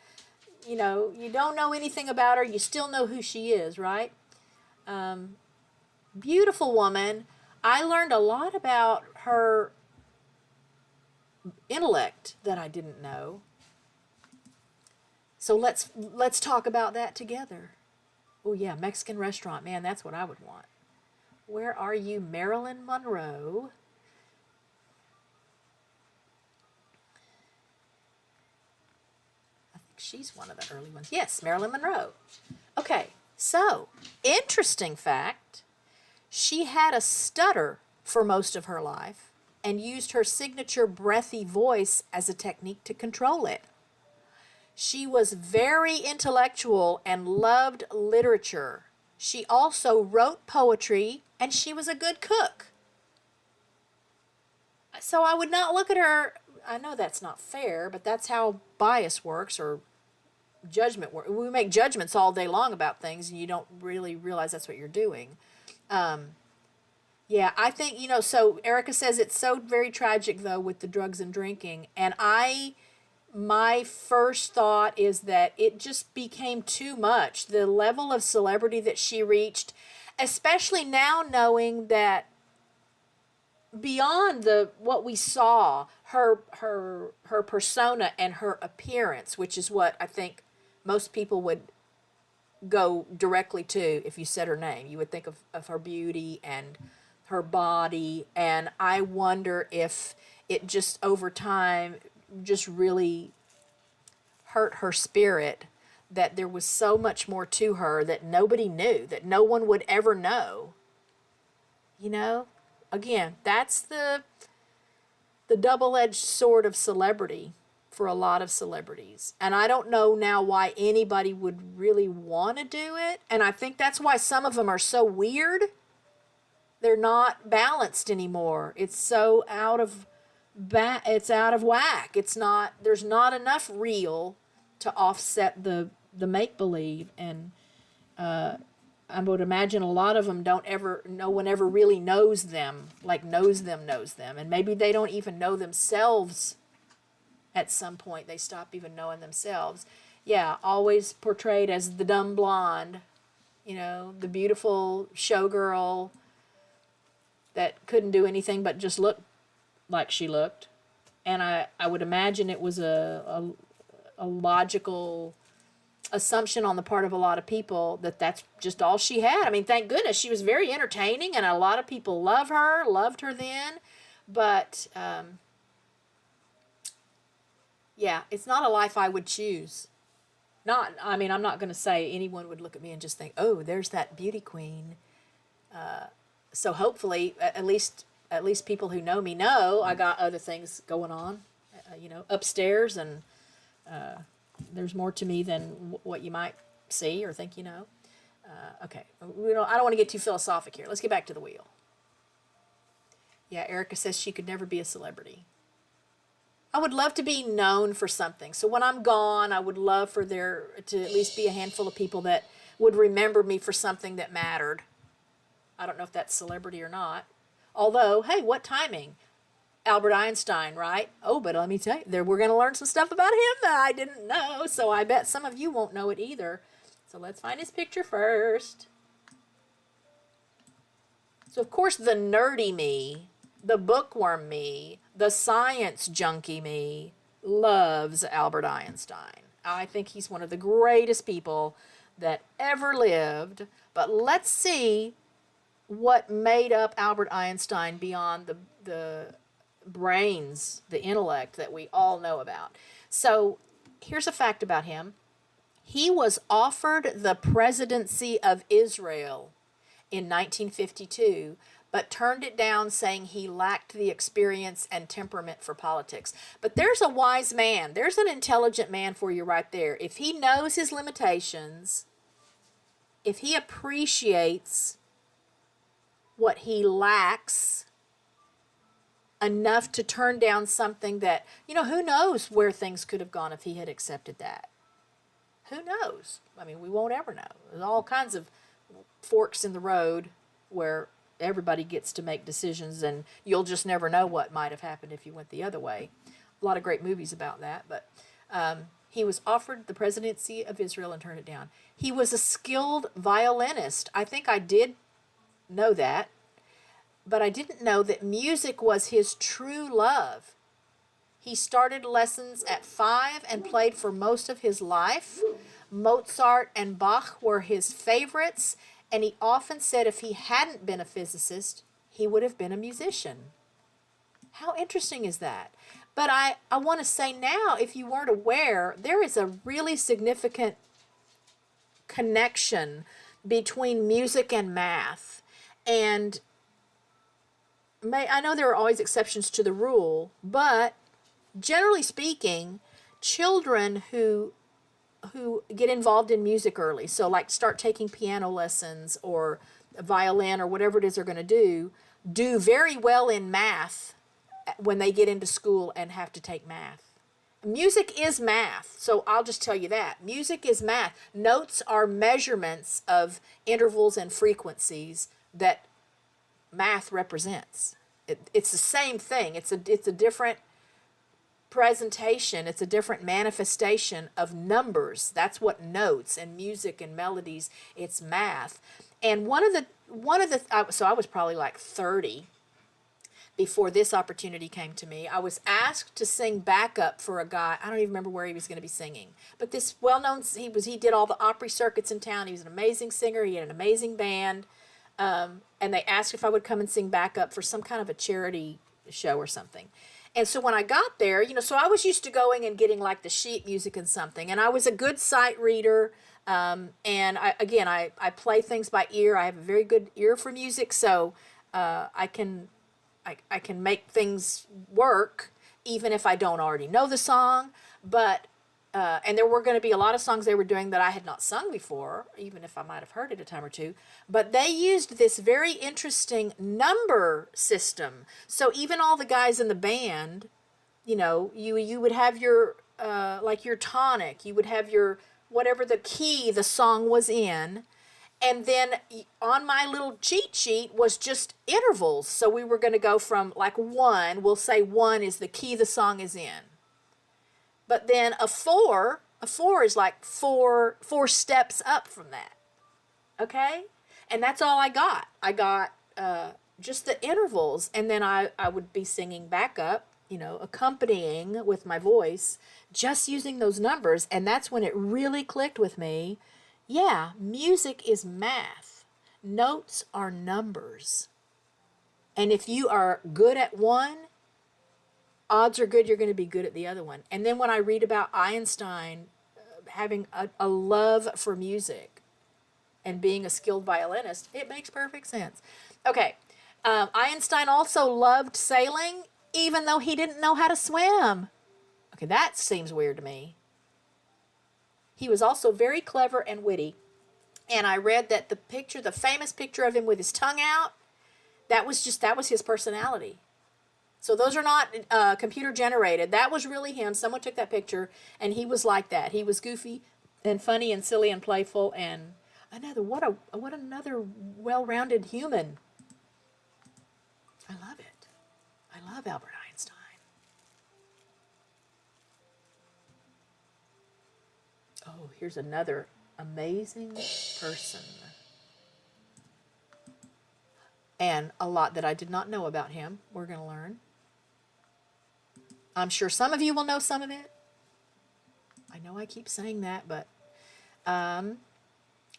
you don't know anything about her, you still know who she is, right? Beautiful woman. I learned a lot about her intellect that I didn't know. So let's talk about that together. Oh yeah, Mexican restaurant, man, that's what I would want. Where are you, Marilyn Monroe? I think she's one of the early ones. Yes, Marilyn Monroe. Okay, so interesting fact. She had a stutter for most of her life and used her signature breathy voice as a technique to control it. She was very intellectual and loved literature. She also wrote poetry, and she was a good cook. So I would not look at her, I know that's not fair, but that's how bias works, or judgment works. We make judgments all day long about things, and you don't really realize that's what you're doing. Yeah, I think, so Erica says it's so very tragic, though, with the drugs and drinking. And my first thought is that it just became too much. The level of celebrity that she reached, especially now knowing that beyond what we saw, her persona and her appearance, which is what I think most people would go directly to if you said her name. You would think of her beauty and her body, and I wonder if it just over time just really hurt her spirit, that there was so much more to her that nobody knew, that no one would ever know. Again, that's the double-edged sword of celebrity for a lot of celebrities. And I don't know now why anybody would really want to do it. And I think that's why some of them are so weird. They're not balanced anymore. It's so out of whack. It's not, there's not enough real to offset the make-believe. And I would imagine a lot of them no one ever really knows them, like knows them. And maybe they don't even know themselves. At some point, they stop even knowing themselves. Yeah, always portrayed as the dumb blonde, the beautiful showgirl that couldn't do anything but just look like she looked. And I would imagine it was a logical assumption on the part of a lot of people that that's just all she had. I mean, thank goodness she was very entertaining, and a lot of people loved her then. But yeah, it's not a life I would choose. I'm not going to say anyone would look at me and just think, oh, there's that beauty queen. So hopefully, at least people who know me know I got other things going on, upstairs, and there's more to me than what you might see or think. Okay, I don't want to get too philosophic here. Let's get back to the wheel. Yeah, Erica says she could never be a celebrity. I would love to be known for something. So when I'm gone, I would love for there to at least be a handful of people that would remember me for something that mattered. I don't know if that's celebrity or not. Although, hey, what timing? Albert Einstein, right? Oh, but let me tell you, we're going to learn some stuff about him that I didn't know. So I bet some of you won't know it either. So let's find his picture first. So, of course, the nerdy me, the bookworm me, the science junkie me loves Albert Einstein. I think he's one of the greatest people that ever lived. But let's see what made up Albert Einstein beyond the brains, the intellect that we all know about. So here's a fact about him. He was offered the presidency of Israel in 1952, but turned it down, saying he lacked the experience and temperament for politics. But there's a wise man. There's an intelligent man for you right there. If he knows his limitations, if he appreciates what he lacks enough to turn down something that, who knows where things could have gone if he had accepted that. Who knows? I mean, we won't ever know. There's all kinds of forks in the road where everybody gets to make decisions, and you'll just never know what might have happened if you went the other way. A lot of great movies about that, but he was offered the presidency of Israel and turned it down. He was a skilled violinist. I think I did know that, but I didn't know that music was his true love. He started lessons at 5 and played for most of his life. Mozart and Bach were his favorites, and he often said if he hadn't been a physicist, he would have been a musician. How interesting is that? But I want to say now, if you weren't aware, there is a really significant connection between music and math. And I know there are always exceptions to the rule, but generally speaking, children who get involved in music early, so like start taking piano lessons or violin or whatever it is they're going to do very well in math when they get into school and have to take math. Music is math, so I'll just tell you that. Music is math. Notes are measurements of intervals and frequencies that math represents. It's the same thing. It's a different presentation. It's a different manifestation of numbers. That's what notes and music and melodies. It's math. And so I was probably like 30 before this opportunity came to me. I was asked to sing backup for a guy. I don't even remember where he was going to be singing, but this well-known, he did all the Opry circuits in town. He was an amazing singer. He had an amazing band. And they asked if I would come and sing backup for some kind of a charity show or something. And so when I got there, so I was used to going and getting like the sheet music and something. And I was a good sight reader. And I play things by ear. I have a very good ear for music. So I can make things work even if I don't already know the song. But and there were going to be a lot of songs they were doing that I had not sung before, even if I might have heard it a time or two. But they used this very interesting number system. So even all the guys in the band, you would have your like your tonic, you would have your whatever the key the song was in. And then on my little cheat sheet was just intervals. So we were going to go from like 1, we'll say 1 is the key the song is in. But then a 4 is like four steps up from that. Okay? And that's all I got. I got just the intervals. And then I would be singing backup, accompanying with my voice, just using those numbers. And that's when it really clicked with me. Yeah, music is math. Notes are numbers. And if you are good at one, odds are good you're going to be good at the other one. And then when I read about Einstein having a love for music and being a skilled violinist, it makes perfect sense. Okay, Einstein also loved sailing, even though he didn't know how to swim. Okay, that seems weird to me. He was also very clever and witty. And I read that the famous picture of him with his tongue out, that was his personality. So those are not computer generated. That was really him. Someone took that picture and he was like that. He was goofy and funny and silly and playful and another well-rounded human. I love it. I love Albert Einstein. Oh, here's another amazing person. And a lot that I did not know about him. We're going to learn. I'm sure some of you will know some of it. I know I keep saying that, but I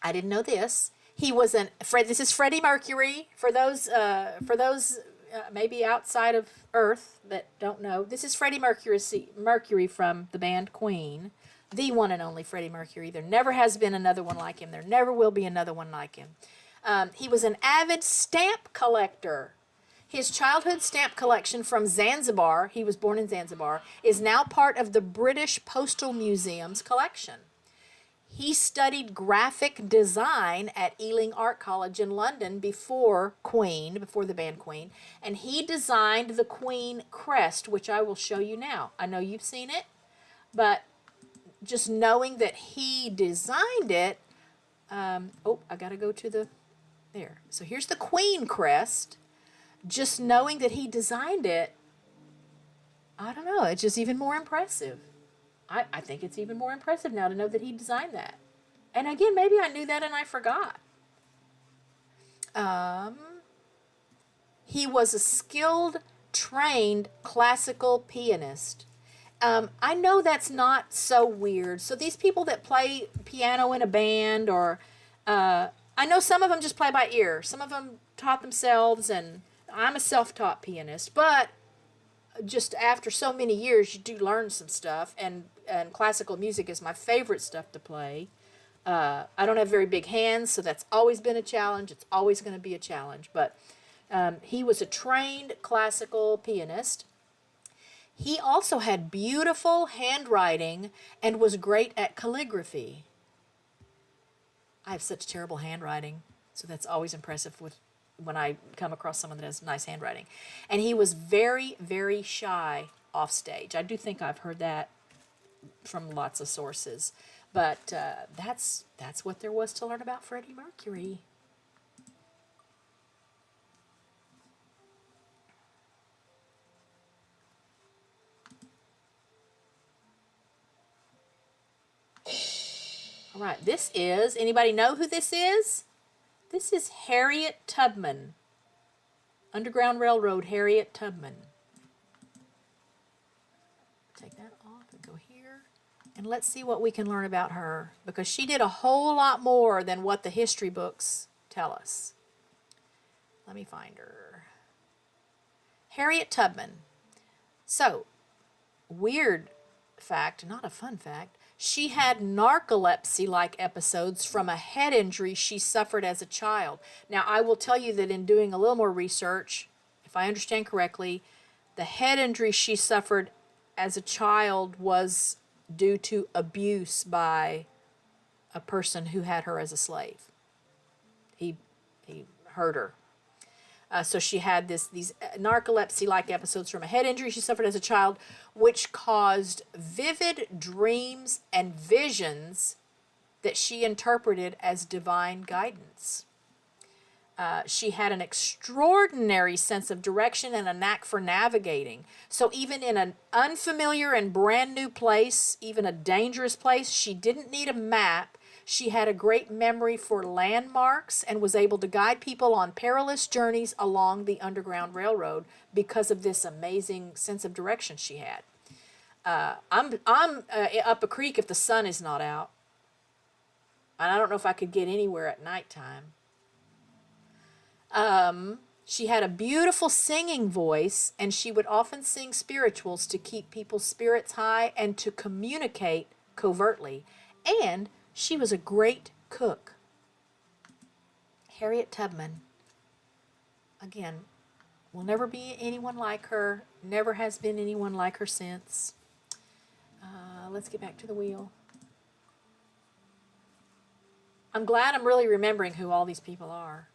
didn't know this. He was this is Freddie Mercury. For those maybe outside of Earth that don't know, this is Freddie Mercury from the band Queen. The one and only Freddie Mercury. There never has been another one like him. There never will be another one like him. He was an avid stamp collector. His childhood stamp collection from Zanzibar, he was born in Zanzibar, is now part of the British Postal Museum's collection. He studied graphic design at Ealing Art College in London before the band Queen, and he designed the Queen crest, which I will show you now. I know you've seen it, but just knowing that he designed it, I gotta go to there. So here's the Queen crest. Just knowing that he designed it, I don't know, it's just even more impressive. I think it's even more impressive now to know that he designed that. And again, maybe I knew that and I forgot. He was a skilled, trained classical pianist I know that's not so weird. So these people that play piano in a band, or I know some of them just play by ear. Some of them taught themselves, and I'm a self-taught pianist. But just after so many years, you do learn some stuff, and classical music is my favorite stuff to play. I don't have very big hands, so that's always been a challenge. It's always going to be a challenge. But he was a trained classical pianist. He also had beautiful handwriting and was great at calligraphy. I have such terrible handwriting, so that's always impressive when I come across someone that has nice handwriting. And he was very, very shy off stage. I do think I've heard that from lots of sources. But that's what there was to learn about Freddie Mercury. All right, anybody know who this is? This is Harriet Tubman. Underground Railroad, Harriet Tubman. Take that off and go here. And let's see what we can learn about her, because she did a whole lot more than what the history books tell us. Let me find her. Harriet Tubman. So, weird fact, not a fun fact, she had narcolepsy-like episodes from a head injury she suffered as a child. Now, I will tell you that in doing a little more research, if I understand correctly, the head injury she suffered as a child was due to abuse by a person who had her as a slave. He hurt her. So she had these narcolepsy-like episodes from a head injury she suffered as a child, which caused vivid dreams and visions that she interpreted as divine guidance. She had an extraordinary sense of direction and a knack for navigating. So even in an unfamiliar and brand new place, even a dangerous place, she didn't need a map. She had a great memory for landmarks and was able to guide people on perilous journeys along the Underground Railroad because of this amazing sense of direction she had. I'm up a creek if the sun is not out. And I don't know if I could get anywhere at nighttime. She had a beautiful singing voice, and she would often sing spirituals to keep people's spirits high and to communicate covertly. And she was a great cook. Harriet Tubman. Again, will never be anyone like her. Never has been anyone like her since. Let's get back to the wheel. I'm glad I'm really remembering who all these people are.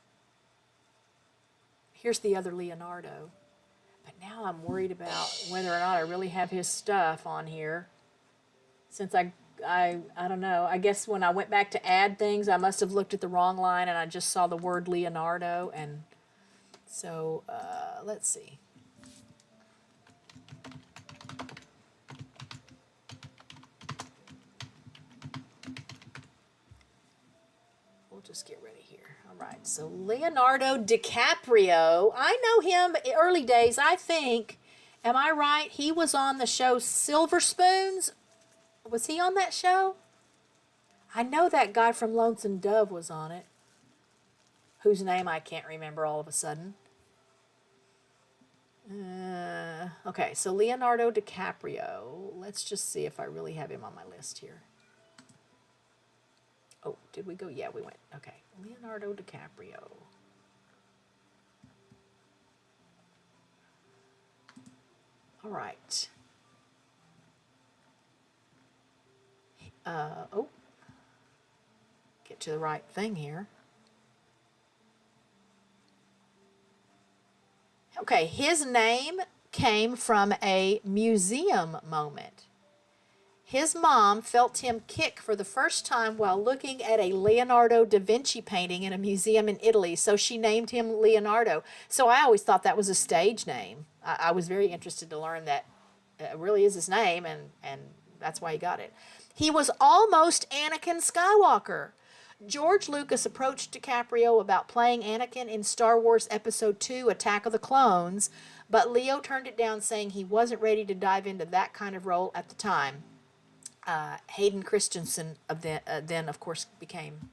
Here's the other Leonardo. But now I'm worried about whether or not I really have his stuff on here. Since I don't know. I guess when I went back to add things, I must have looked at the wrong line and I just saw the word Leonardo. And so, let's see. We'll just get rid of here. All right. So Leonardo DiCaprio. I know him early days, I think. Am I right? He was on the show Silver Spoons. Was he on that show? I know that guy from Lonesome Dove was on it, whose name I can't remember all of a sudden. Okay, so Leonardo DiCaprio. Let's just see if I really have him on my list here. Oh, did we go? Yeah, we went. Okay, Leonardo DiCaprio. All right. Get to the right thing here. Okay, his name came from a museum moment. His mom felt him kick for the first time while looking at a Leonardo da Vinci painting in a museum in Italy, so she named him Leonardo. So I always thought that was a stage name. I was very interested to learn that it really is his name, and that's why he got it. He was almost Anakin Skywalker. George Lucas approached DiCaprio about playing Anakin in Star Wars Episode II, Attack of the Clones, But Leo turned it down, saying he wasn't ready to dive into that kind of role at the time. Hayden Christensen then, of course, became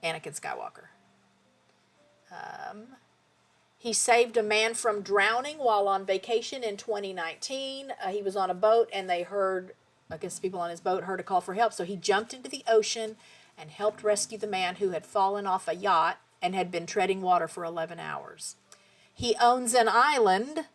Anakin Skywalker. He saved a man from drowning while on vacation in 2019. He was on a boat, and they heard, I guess people on his boat heard a call for help. So he jumped into the ocean and helped rescue the man who had fallen off a yacht and had been treading water for 11 hours. He owns an island.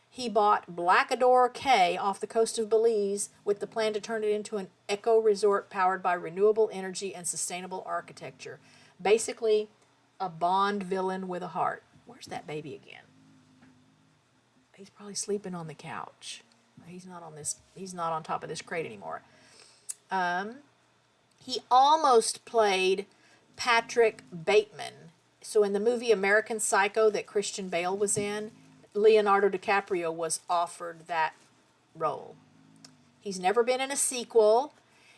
He bought Blackador Cay off the coast of Belize with the plan to turn it into an eco resort powered by renewable energy and sustainable architecture. Basically, a Bond villain with a heart. Where's that baby again? He's probably sleeping on the couch. He's not on top of this crate anymore. He almost played Patrick Bateman. So in the movie American Psycho that Christian Bale was in, Leonardo DiCaprio was offered that role. He's never been in a sequel.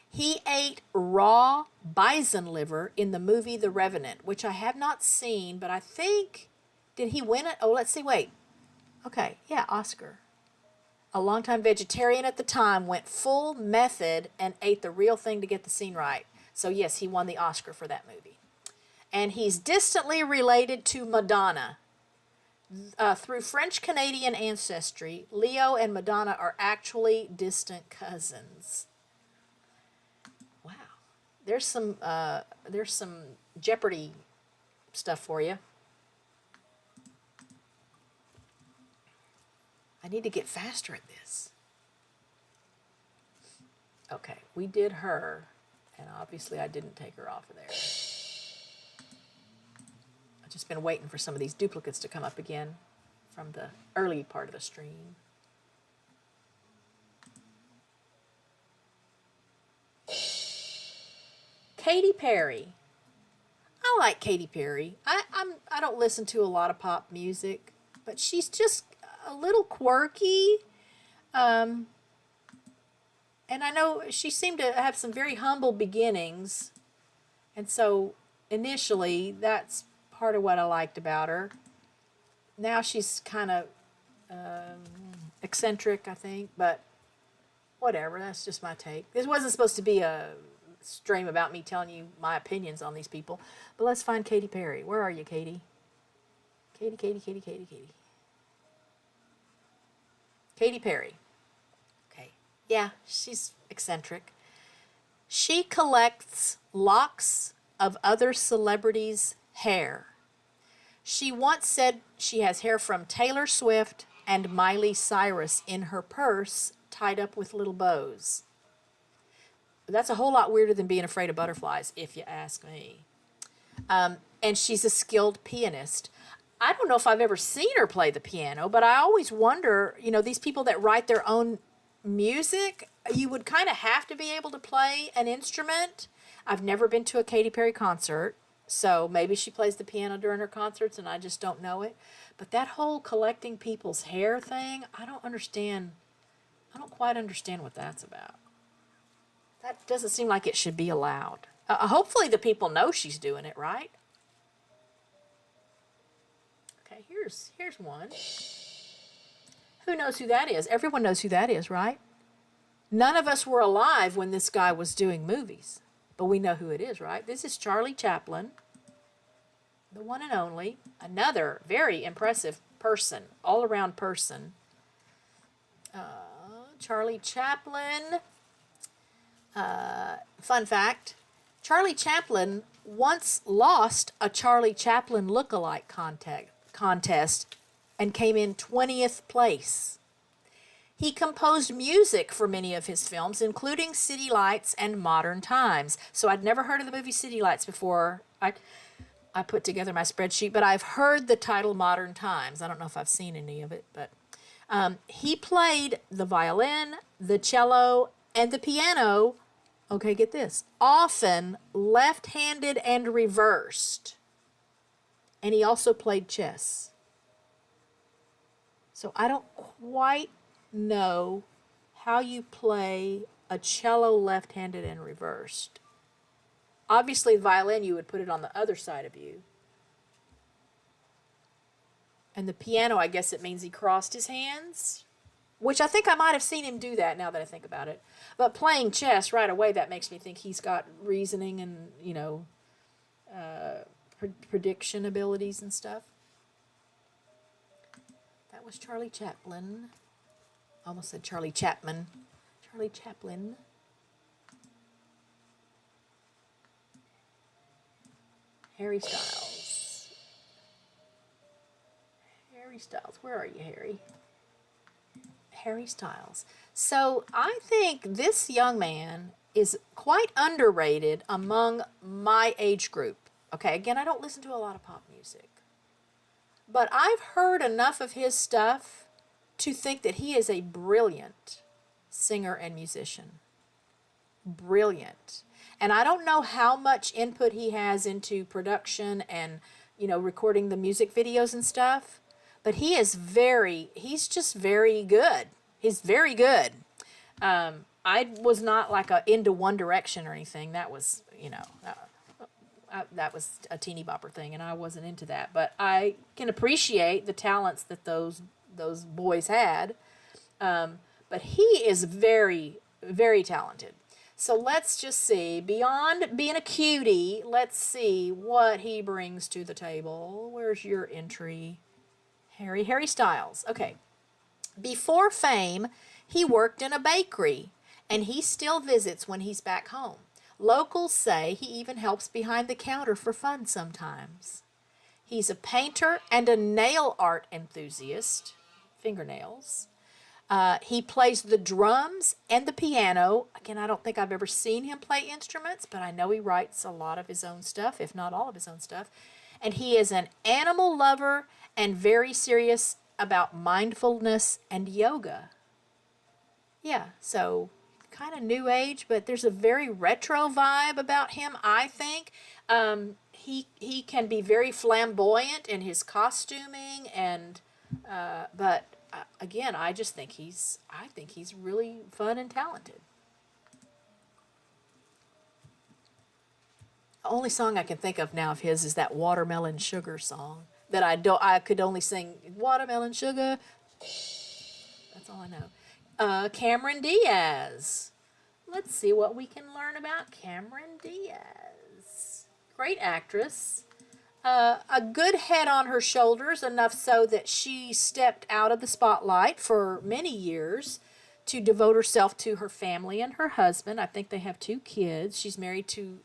He ate raw bison liver in the movie The Revenant, which I have not seen, but I think, did he win it? Oh, let's see, wait. Okay, yeah, Oscar. A longtime vegetarian at the time went full method and ate the real thing to get the scene right. So yes, he won the Oscar for that movie. And he's distantly related to Madonna. Through French-Canadian ancestry, Leo and Madonna are actually distant cousins. Wow. There's some Jeopardy stuff for you. I need to get faster at this. Okay, we did her, and obviously I didn't take her off of there. I've just been waiting for some of these duplicates to come up again from the early part of the stream. Katy Perry. I like Katy Perry. I don't listen to a lot of pop music, but she's just a little quirky. And I know she seemed to have some very humble beginnings. And so initially, that's part of what I liked about her. Now she's kind of eccentric, I think, but whatever. That's just my take. This wasn't supposed to be a stream about me telling you my opinions on these people. But let's find Katy Perry. Where are you, Katy? Katy. Katy Perry. Okay. Yeah, she's eccentric. She collects locks of other celebrities' hair. She once said she has hair from Taylor Swift and Miley Cyrus in her purse, tied up with little bows. That's a whole lot weirder than being afraid of butterflies, if you ask me. And she's a skilled pianist. I don't know if I've ever seen her play the piano, but I always wonder, you know, these people that write their own music, you would kind of have to be able to play an instrument. I've never been to a Katy Perry concert, so maybe she plays the piano during her concerts and I just don't know it. But that whole collecting people's hair thing, I don't quite understand what that's about. That doesn't seem like it should be allowed. Hopefully the people know she's doing it, right? Okay, here's one. Who knows who that is? Everyone knows who that is, right? None of us were alive when this guy was doing movies, but we know who it is, right? This is Charlie Chaplin, the one and only. Another very impressive person, all-around person. Charlie Chaplin. Fun fact, Charlie Chaplin once lost a Charlie Chaplin look-alike contest and came in 20th place. He composed music for many of his films, including City Lights and Modern Times. So I'd never heard of the movie City Lights before I put together my spreadsheet, but I've heard the title Modern Times. I don't know if I've seen any of it, but he played the violin, the cello, and the piano. Okay, get this. Often left-handed and reversed. And he also played chess. So I don't quite know how you play a cello left-handed and reversed. Obviously, violin, you would put it on the other side of you. And the piano, I guess it means he crossed his hands, which I think I might have seen him do that now that I think about it. But playing chess right away, that makes me think he's got reasoning and, prediction abilities and stuff. That was Charlie Chaplin. I almost said Charlie Chapman. Charlie Chaplin. Harry Styles. Harry Styles. Where are you, Harry? Harry Styles. So I think this young man is quite underrated among my age group. Okay, again, I don't listen to a lot of pop music. But I've heard enough of his stuff to think that he is a brilliant singer and musician. Brilliant. And I don't know how much input he has into production and, recording the music videos and stuff. But he's just very good. He's very good. I was not like into One Direction or anything. That was, that was a teeny bopper thing, and I wasn't into that. But I can appreciate the talents that those boys had. But he is very, very talented. So let's just see. Beyond being a cutie, let's see what he brings to the table. Where's your entry? Harry Styles. Okay. Before fame, he worked in a bakery, and he still visits when he's back home. Locals say he even helps behind the counter for fun sometimes. He's a painter and a nail art enthusiast, fingernails. He plays the drums and the piano. Again, I don't think I've ever seen him play instruments, but I know he writes a lot of his own stuff, if not all of his own stuff. And he is an animal lover and very serious about mindfulness and yoga. Yeah, so kind of new age, but there's a very retro vibe about him, I think. He can be very flamboyant in his costuming, and but again, I think he's really fun and talented. The only song I can think of now of his is that Watermelon Sugar song that I could only sing Watermelon Sugar. That's all I know. Cameron Diaz. Let's see what we can learn about Cameron Diaz. Great actress. A good head on her shoulders, enough so that she stepped out of the spotlight for many years to devote herself to her family and her husband. I think they have 2 kids. She's married to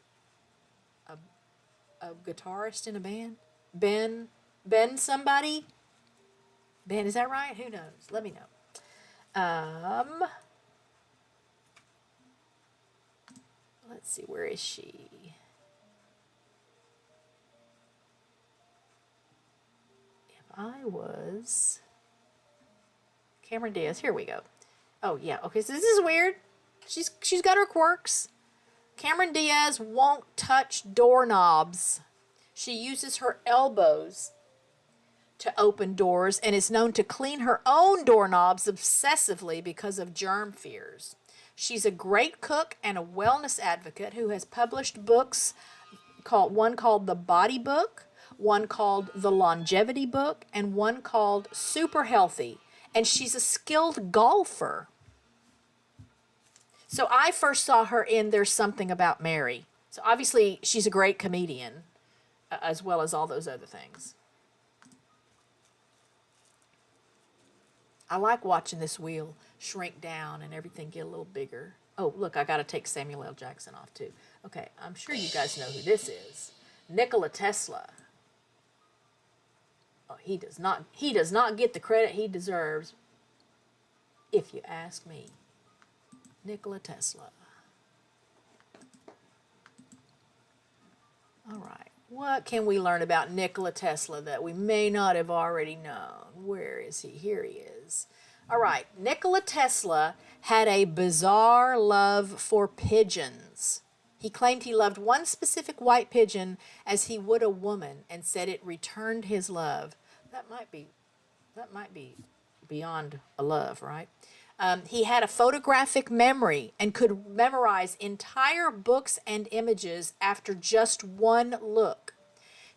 a guitarist in a band. Ben somebody? Ben, is that right? Who knows? Let me know. Let's see, where is she? If I was Cameron Diaz, here we go. Oh yeah, okay, so this is weird. She's got her quirks. Cameron Diaz won't touch doorknobs. She uses her elbows to open doors and is known to clean her own doorknobs obsessively because of germ fears. She's a great cook and a wellness advocate who has published books, one called The Body Book, one called The Longevity Book, and one called Super Healthy. And she's a skilled golfer. So I first saw her in There's Something About Mary. So obviously she's a great comedian, as well as all those other things. I like watching this wheel shrink down and everything get a little bigger. Oh, look, I got to take Samuel L. Jackson off too. Okay, I'm sure you guys know who this is. Nikola Tesla. Oh, he does not get the credit he deserves, if you ask me. Nikola Tesla. All right. What can we learn about Nikola Tesla that we may not have already known? Where is he? Here he is. All right. Nikola Tesla had a bizarre love for pigeons. He claimed he loved one specific white pigeon as he would a woman and said it returned his love. That might be beyond a love, right? He had a photographic memory and could memorize entire books and images after just one look.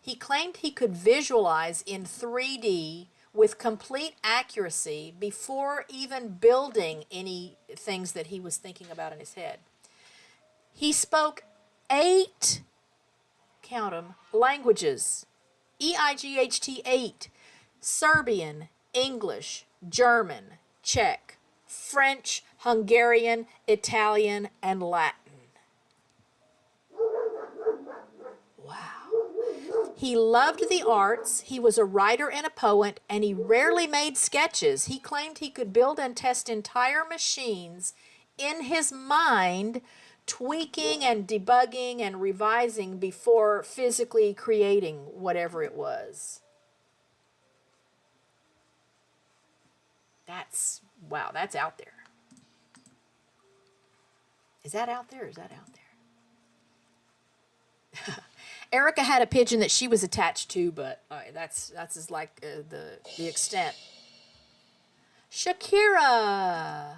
He claimed he could visualize in 3D with complete accuracy before even building any things that he was thinking about in his head. He spoke 8, count them, languages. EIGHT 8. Serbian, English, German, Czech, French, Hungarian, Italian, and Latin. Wow. He loved the arts. He was a writer and a poet, and he rarely made sketches. He claimed he could build and test entire machines in his mind, tweaking and debugging and revising before physically creating whatever it was. That's, wow, that's out there. Is that out there or is that out there? Erica had a pigeon that she was attached to, but that's as like the extent. Shakira.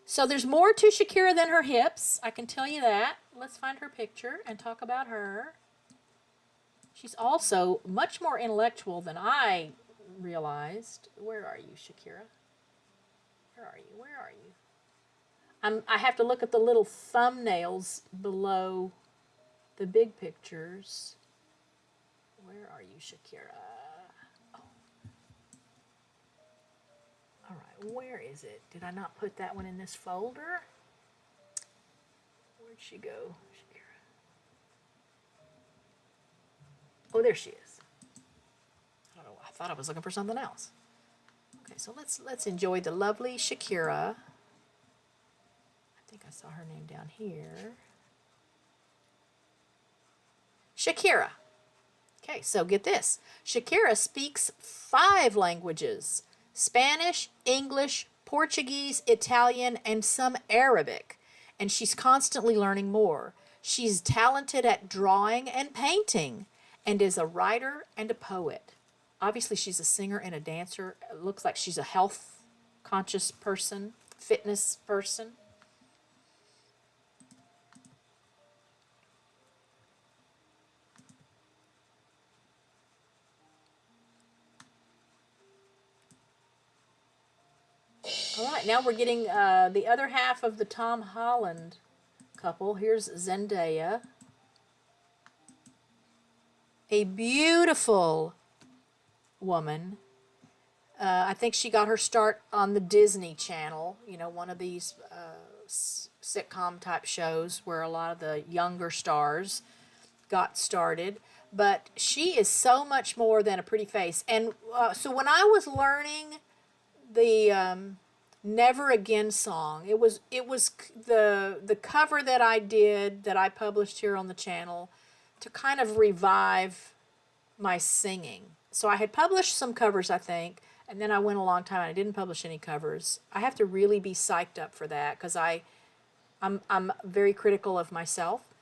So there's more to Shakira than her hips. I can tell you that. Let's find her picture and talk about her. She's also much more intellectual than I realized. Where are you, Shakira? Where are you? Where are you? I have to look at the little thumbnails below the big pictures. Where are you, Shakira? Oh. All right, where is it? Did I not put that one in this folder? Where'd she go, Shakira? Oh, there she is. I don't know. I thought I was looking for something else. Okay, so let's enjoy the lovely Shakira. I think I saw her name down here. Shakira. Okay, so get this. Shakira speaks 5 languages: Spanish, English, Portuguese, Italian, and some Arabic. And she's constantly learning more. She's talented at drawing and painting and is a writer and a poet. Obviously, she's a singer and a dancer. It looks like she's a health-conscious person, fitness person. All right, now we're getting the other half of the Tom Holland couple. Here's Zendaya. A beautiful woman. I think she got her start on the Disney Channel, you know, one of these sitcom type shows where a lot of the younger stars got started. But she is so much more than a pretty face. And so when I was learning the Never Again song, it was the cover that I did, that I published here on the channel, to kind of revive my singing. So I had published some covers, I think, and then I went a long time and I didn't publish any covers. I have to really be psyched up for that because I'm very critical of myself.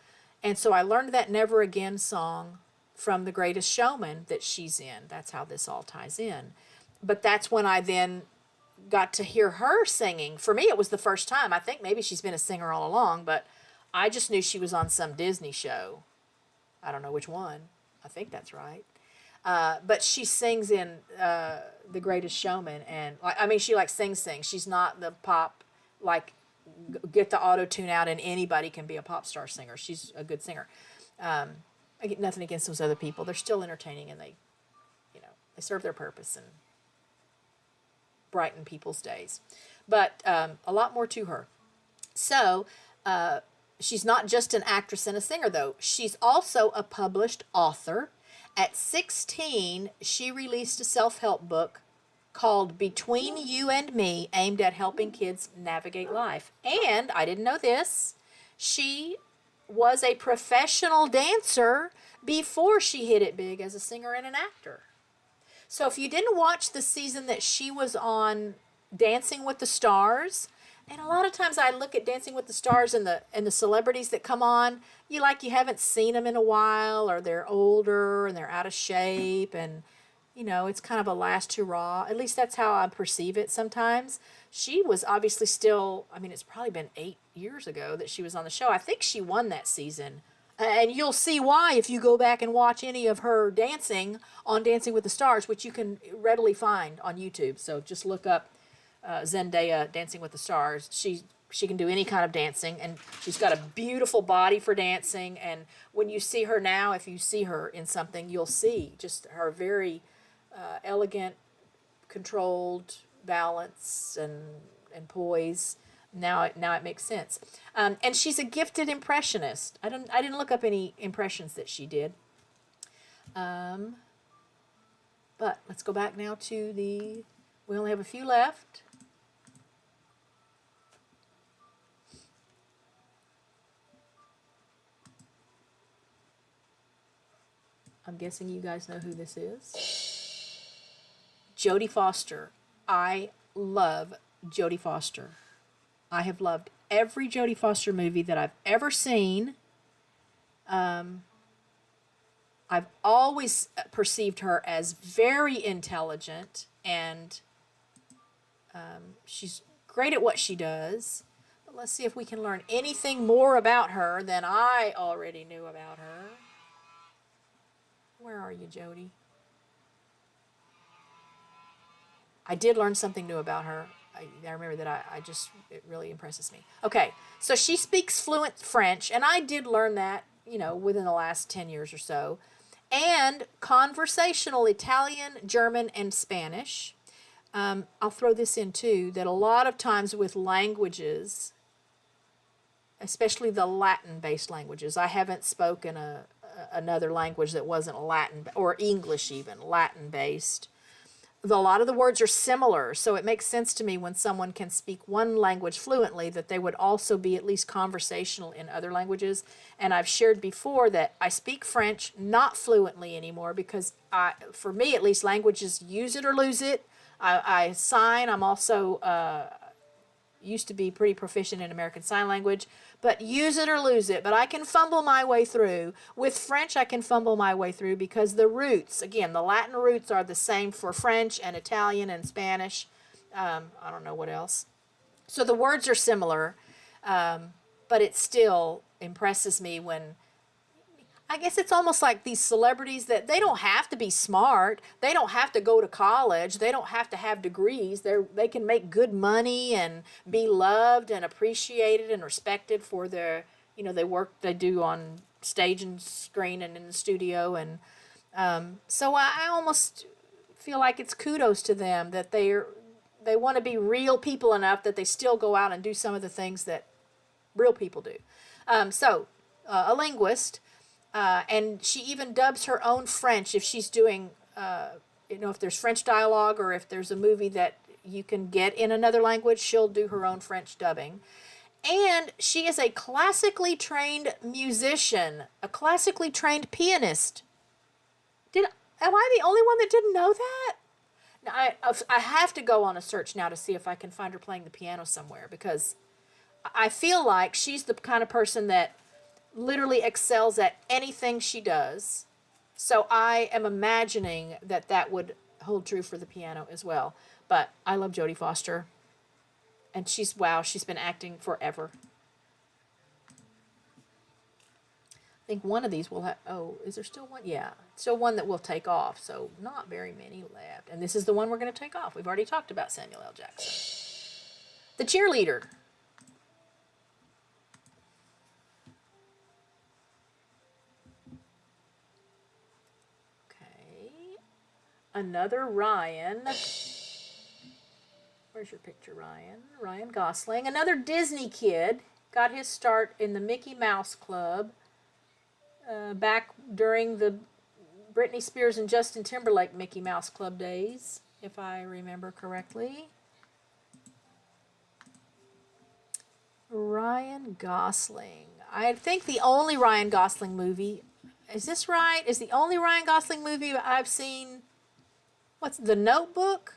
And so I learned that Never Again song from The Greatest Showman that she's in. That's how this all ties in. But that's when I then got to hear her singing. For me, it was the first time. I think maybe she's been a singer all along, but I just knew she was on some Disney show. I don't know which one. I think that's right. But she sings in The Greatest Showman, and I mean, she like sings. She's not the pop, like get the auto tune out and anybody can be a pop star singer. She's a good singer. I get nothing against those other people. They're still entertaining and they serve their purpose and brighten people's days. But a lot more to her. So she's not just an actress and a singer, though. She's also a published author. At 16, she released a self-help book called Between You and Me, aimed at helping kids navigate life. And, I didn't know this, she was a professional dancer before she hit it big as a singer and an actor. So if you didn't watch the season that she was on Dancing with the Stars, and a lot of times I look at Dancing with the Stars and the celebrities that come on, you haven't seen them in a while, or they're older and they're out of shape, and it's kind of a last hurrah. At least that's how I perceive it sometimes. She was obviously still, it's probably been 8 years ago that she was on the show. I think she won that season. And you'll see why if you go back and watch any of her dancing on Dancing with the Stars, which you can readily find on YouTube. So just look up Zendaya Dancing with the Stars. She can do any kind of dancing, and she's got a beautiful body for dancing. And when you see her now, if you see her in something, you'll see just her very elegant, controlled balance and poise. Now it makes sense. And she's a gifted impressionist. I didn't look up any impressions that she did. But let's go back now to we only have a few left. I'm guessing you guys know who this is. Jodie Foster. I love Jodie Foster. I have loved every Jodie Foster movie that I've ever seen. I've always perceived her as very intelligent, and she's great at what she does. But let's see if we can learn anything more about her than I already knew about her. Where are you, Jodie? I did learn something new about her. I remember that it really impresses me. Okay, so she speaks fluent French, and I did learn that, within the last 10 years or so. And conversational Italian, German, and Spanish. I'll throw this in too, that a lot of times with languages, especially the Latin-based languages, I haven't spoken another language that wasn't Latin, or English even, Latin-based. A lot of the words are similar, so it makes sense to me when someone can speak one language fluently that they would also be at least conversational in other languages. And I've shared before that I speak French not fluently anymore because, for me at least, languages use it or lose it. I sign. I'm also used to be pretty proficient in American Sign Language, but use it or lose it. But I can fumble my way through. With French, I can fumble my way through because the roots, again, the Latin roots are the same for French and Italian and Spanish. I don't know what else. So the words are similar, but it still impresses me when, I guess it's almost like these celebrities that they don't have to be smart. They don't have to go to college. They don't have to have degrees. They can make good money and be loved and appreciated and respected for their, the work they do on stage and screen and in the studio. And so I almost feel like it's kudos to them that they want to be real people enough that they still go out and do some of the things that real people do. A linguist. And she even dubs her own French if she's doing, if there's French dialogue or if there's a movie that you can get in another language, she'll do her own French dubbing. And she is a classically trained musician, a classically trained pianist. Am I the only one that didn't know that? Now, I have to go on a search now to see if I can find her playing the piano somewhere, because I feel like she's the kind of person that literally excels at anything she does. So I am imagining that would hold true for the piano as well. But I love Jodie Foster. And she's been acting forever. I think one of these will have, is there still one? Yeah, still one that will take off. So not very many left. And this is the one we're going to take off. We've already talked about Samuel L. Jackson. The cheerleader. Another Ryan. Where's your picture, Ryan? Ryan Gosling. Another Disney kid. Got his start in the Mickey Mouse Club back during the Britney Spears and Justin Timberlake Mickey Mouse Club days, if I remember correctly. Ryan Gosling. I think the only Ryan Gosling movie, is this right? Is the only Ryan Gosling movie I've seen, what's The Notebook?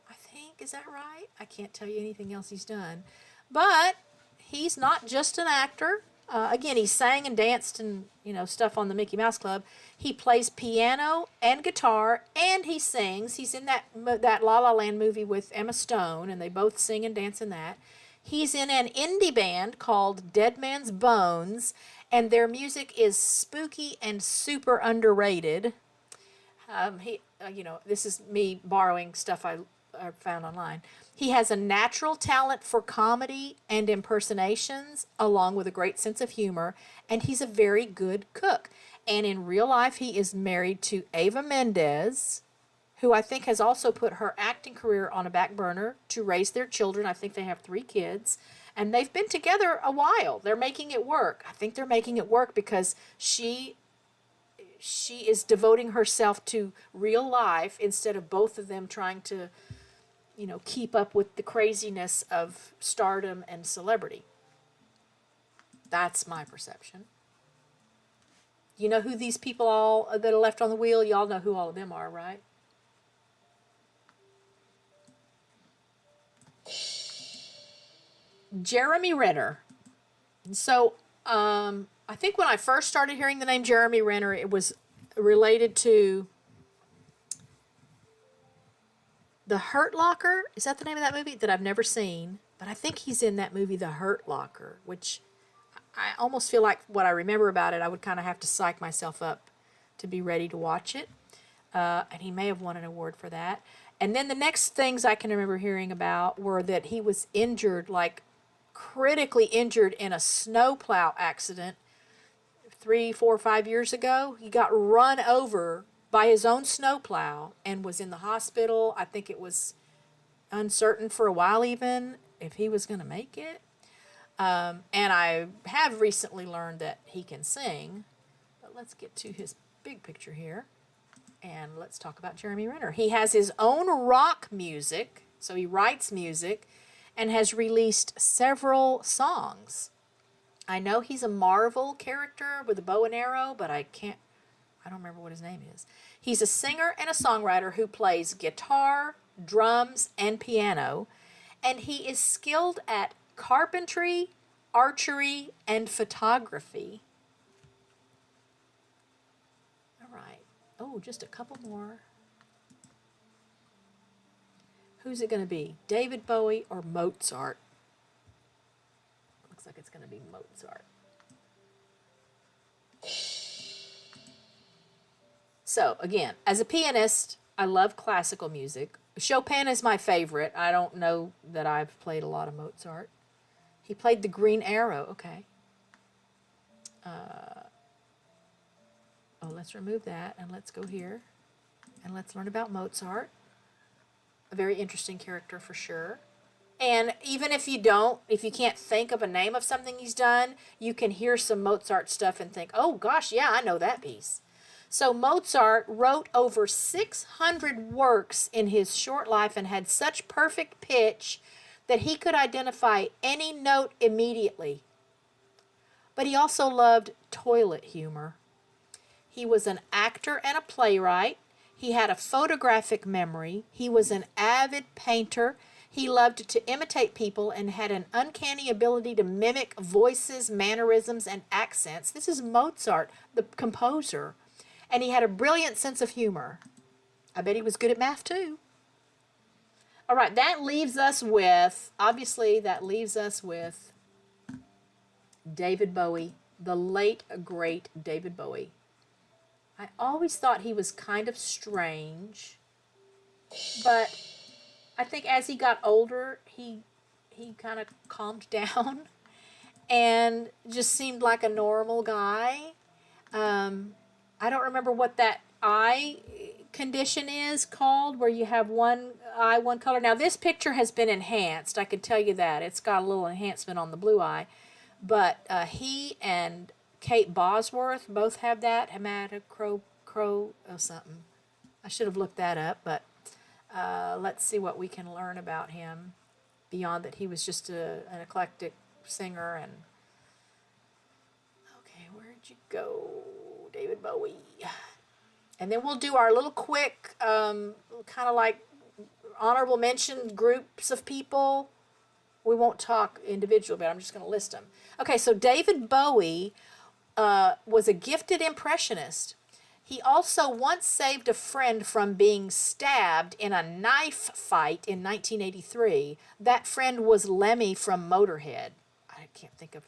I think, is that right? I can't tell you anything else he's done. But he's not just an actor. Again, he sang and danced and, stuff on the Mickey Mouse Club. He plays piano and guitar, and he sings. He's in that La La Land movie with Emma Stone, and they both sing and dance in that. He's in an indie band called Dead Man's Bones, and their music is spooky and super underrated. This is me borrowing stuff I found online. He has a natural talent for comedy and impersonations, along with a great sense of humor, and he's a very good cook. And in real life, he is married to Ava Mendez, who I think has also put her acting career on a back burner to raise their children. I think they have 3 kids, and they've been together a while. They're making it work. I think they're making it work because she is devoting herself to real life instead of both of them trying to, keep up with the craziness of stardom and celebrity. That's my perception. You know who these people all that are left on the wheel? Y'all know who all of them are, right? Jeremy Renner. So, I think when I first started hearing the name Jeremy Renner, it was related to The Hurt Locker. Is that the name of that movie? That I've never seen. But I think he's in that movie, The Hurt Locker, which I almost feel like what I remember about it, I would kind of have to psych myself up to be ready to watch it. And he may have won an award for that. And then the next things I can remember hearing about were that he was injured, like critically injured in a snowplow accident 3, 4, 5 years ago. He got run over by his own snowplow and was in the hospital. I think it was uncertain for a while even if he was going to make it. And I have recently learned that he can sing. But let's get to his big picture here. And let's talk about Jeremy Renner. He has his own rock music, so he writes music, and has released several songs. I know he's a Marvel character with a bow and arrow, but I don't remember what his name is. He's a singer and a songwriter who plays guitar, drums, and piano, and he is skilled at carpentry, archery, and photography. All right. Oh, just a couple more. Who's it going to be? David Bowie or Mozart? Looks like it's going to be Mozart. So, again, as a pianist, I love classical music. Chopin is my favorite. I don't know that I've played a lot of Mozart. He played the Green Arrow. Okay. Let's remove that and let's go here and let's learn about Mozart. A very interesting character for sure. And even if you can't think of a name of something he's done, you can hear some Mozart stuff and think, oh gosh, yeah, I know that piece. So Mozart wrote over 600 works in his short life and had such perfect pitch that he could identify any note immediately. But he also loved toilet humor. He was an actor and a playwright. He had a photographic memory. He was an avid painter. He loved to imitate people and had an uncanny ability to mimic voices, mannerisms, and accents. This is Mozart, the composer. And he had a brilliant sense of humor. I bet he was good at math too. All right, that leaves us with David Bowie, the late, great David Bowie. I always thought he was kind of strange, but I think as he got older, he kind of calmed down and just seemed like a normal guy. I don't remember what that eye condition is called, where you have one eye, one color. Now, this picture has been enhanced. I can tell you that. It's got a little enhancement on the blue eye. But he and Kate Bosworth both have that. Hematochrome something. I should have looked that up, but let's see what we can learn about him beyond that he was just an eclectic singer. And okay, where'd you go, David Bowie? And then we'll do our little quick, kind of like honorable mention groups of people. We won't talk individually, but I'm just going to list them. Okay, so David Bowie was a gifted impressionist. He also once saved a friend from being stabbed in a knife fight in 1983. That friend was Lemmy from Motorhead. I can't think of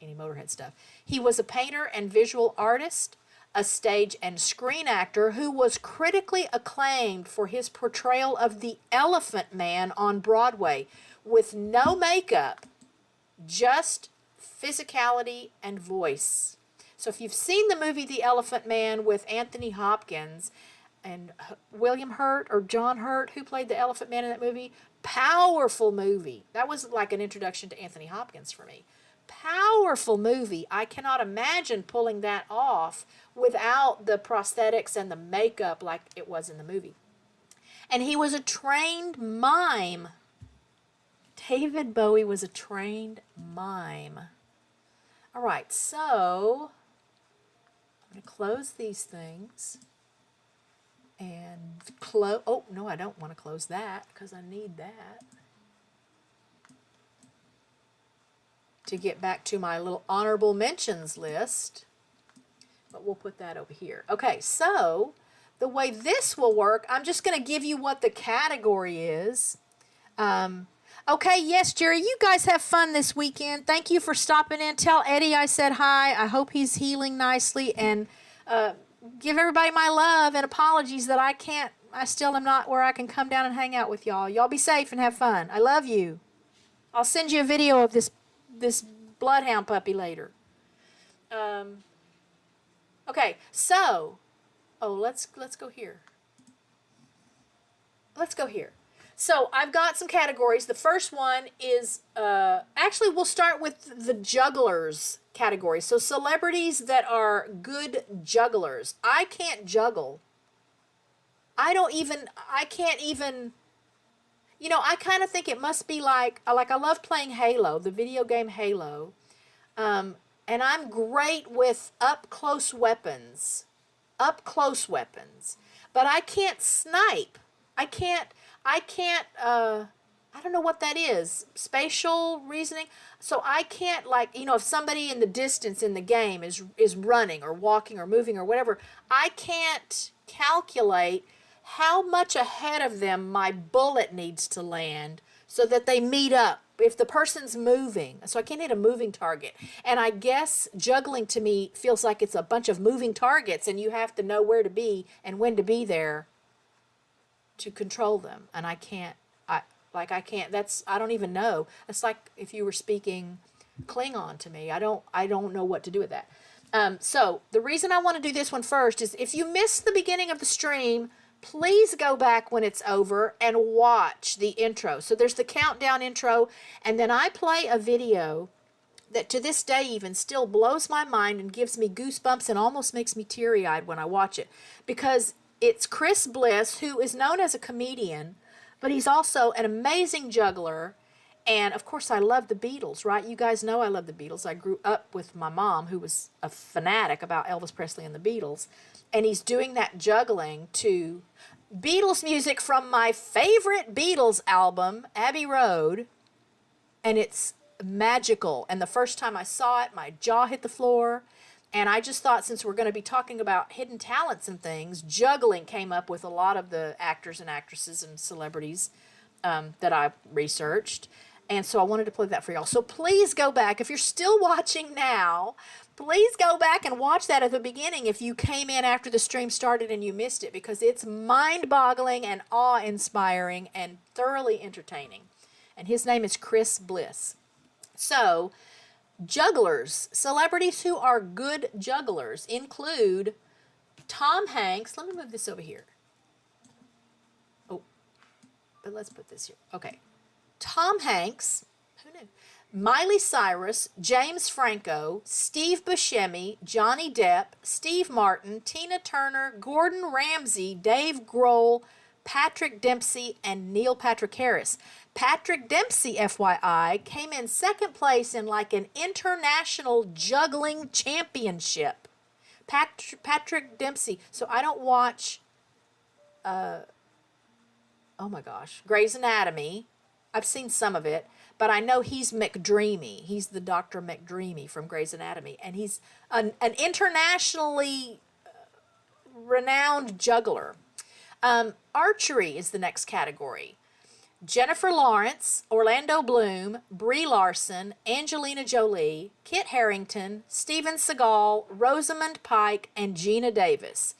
any Motorhead stuff. He was a painter and visual artist, a stage and screen actor who was critically acclaimed for his portrayal of the Elephant Man on Broadway with no makeup, just physicality and voice. So if you've seen the movie The Elephant Man with Anthony Hopkins and William Hurt or John Hurt, who played the Elephant Man in that movie, powerful movie. That was like an introduction to Anthony Hopkins for me. Powerful movie. I cannot imagine pulling that off without the prosthetics and the makeup like it was in the movie. And he was a trained mime. David Bowie was a trained mime. All right, so I'm going to close these things and close. Oh, no, I don't want to close that because I need that to get back to my little honorable mentions list. But we'll put that over here. Okay, so the way this will work, I'm just going to give you what the category is. Okay, yes, Jerry, you guys have fun this weekend. Thank you for stopping in. Tell Eddie I said hi. I hope he's healing nicely. And give everybody my love and apologies that I still am not where I can come down and hang out with y'all. Y'all be safe and have fun. I love you. I'll send you a video of this bloodhound puppy later. Okay, so, let's go here. Let's go here. So I've got some categories. The first one is, actually we'll start with the jugglers category. So celebrities that are good jugglers. I can't juggle. I can't even, I kind of think it must be like I love playing Halo, the video game Halo. And I'm great with up close weapons, but I can't snipe. I don't know what that is. Spatial reasoning. So I can't if somebody in the distance in the game is running or walking or moving or whatever, I can't calculate how much ahead of them my bullet needs to land so that they meet up if the person's moving. So I can't hit a moving target. And I guess juggling to me feels like it's a bunch of moving targets and you have to know where to be and when to be there to control them. And I can't, I don't even know. It's like if you were speaking Klingon to me. I don't know what to do with that. So the reason I want to do this one first is if you missed the beginning of the stream, please go back when it's over and watch the intro. So there's the countdown intro, and then I play a video that to this day even still blows my mind and gives me goosebumps and almost makes me teary-eyed when I watch it. Because it's Chris Bliss, who is known as a comedian, but he's also an amazing juggler. And, of course, I love the Beatles, right? You guys know I love the Beatles. I grew up with my mom, who was a fanatic about Elvis Presley and the Beatles. And he's doing that juggling to Beatles music from my favorite Beatles album, Abbey Road. And it's magical. And the first time I saw it, my jaw hit the floor. And I just thought, since we're going to be talking about hidden talents and things, juggling came up with a lot of the actors and actresses and celebrities that I researched. And so I wanted to play that for y'all. So please go back. If you're still watching now, please go back and watch that at the beginning if you came in after the stream started and you missed it, because it's mind-boggling and awe-inspiring and thoroughly entertaining. And his name is Chris Bliss. So, jugglers, celebrities who are good jugglers include Tom Hanks. Let me move this over here. Oh, but let's put this here. Okay. Tom Hanks, who knew? Miley Cyrus, James Franco, Steve Buscemi, Johnny Depp, Steve Martin, Tina Turner, Gordon Ramsay, Dave Grohl, Patrick Dempsey, and Neil Patrick Harris. Patrick Dempsey, FYI, came in second place in like an international juggling championship. Patrick Dempsey. So I don't watch, oh my gosh, Grey's Anatomy. I've seen some of it, but I know he's McDreamy. He's the Dr. McDreamy from Grey's Anatomy, and he's an internationally renowned juggler. Archery is the next category. Jennifer Lawrence, Orlando Bloom, Brie Larson, Angelina Jolie, Kit Harington, Steven Seagal, Rosamund Pike, and Gina Davis.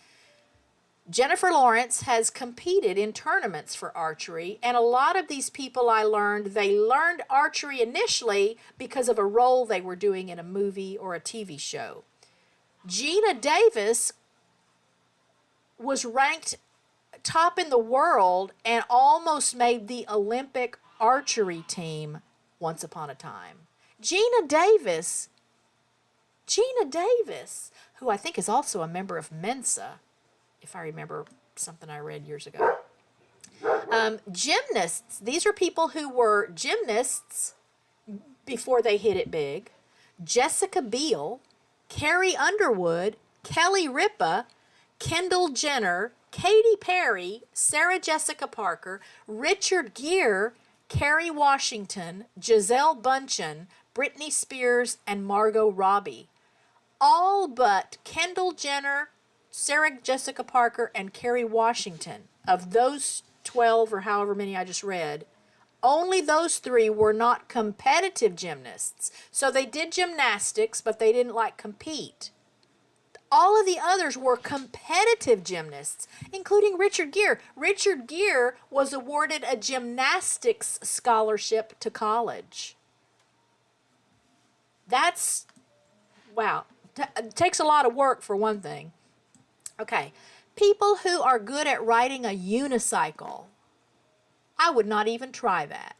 Jennifer Lawrence has competed in tournaments for archery, and a lot of these people they learned archery initially because of a role they were doing in a movie or a TV show. Gina Davis was ranked top in the world and almost made the Olympic archery team once upon a time. Gina Davis, who I think is also a member of Mensa, if I remember something I read years ago. Gymnasts, these are people who were gymnasts before they hit it big. Jessica Biel, Carrie Underwood, Kelly Ripa, Kendall Jenner, Katy Perry, Sarah Jessica Parker, Richard Gere, Kerry Washington, Gisele Bündchen, Britney Spears, and Margot Robbie. All but Kendall Jenner, Sarah Jessica Parker, and Kerry Washington. Of those 12 or however many I just read, only those 3 were not competitive gymnasts. So they did gymnastics, but they didn't compete. All of the others were competitive gymnasts, including Richard Gere. Richard Gere was awarded a gymnastics scholarship to college. That's, wow. It takes a lot of work for one thing. Okay, people who are good at riding a unicycle. I would not even try that.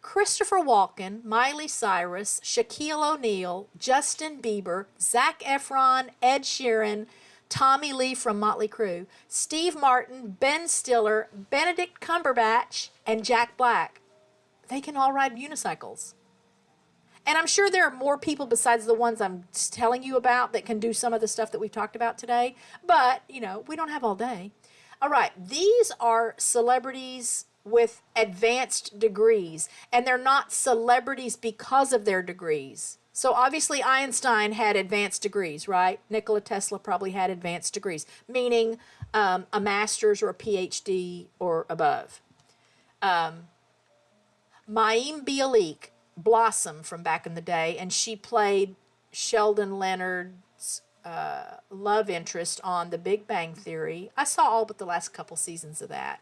Christopher Walken, Miley Cyrus, Shaquille O'Neal, Justin Bieber, Zac Efron, Ed Sheeran, Tommy Lee from Motley Crue, Steve Martin, Ben Stiller, Benedict Cumberbatch, and Jack Black. They can all ride unicycles. And I'm sure there are more people besides the ones I'm telling you about that can do some of the stuff that we've talked about today. But, we don't have all day. All right, these are celebrities with advanced degrees, and they're not celebrities because of their degrees. So obviously Einstein had advanced degrees, right? Nikola Tesla probably had advanced degrees, meaning a master's or a PhD or above. Mayim Bialik, Blossom from back in the day, and she played Sheldon Leonard's love interest on The Big Bang Theory. I saw all but the last couple seasons of that.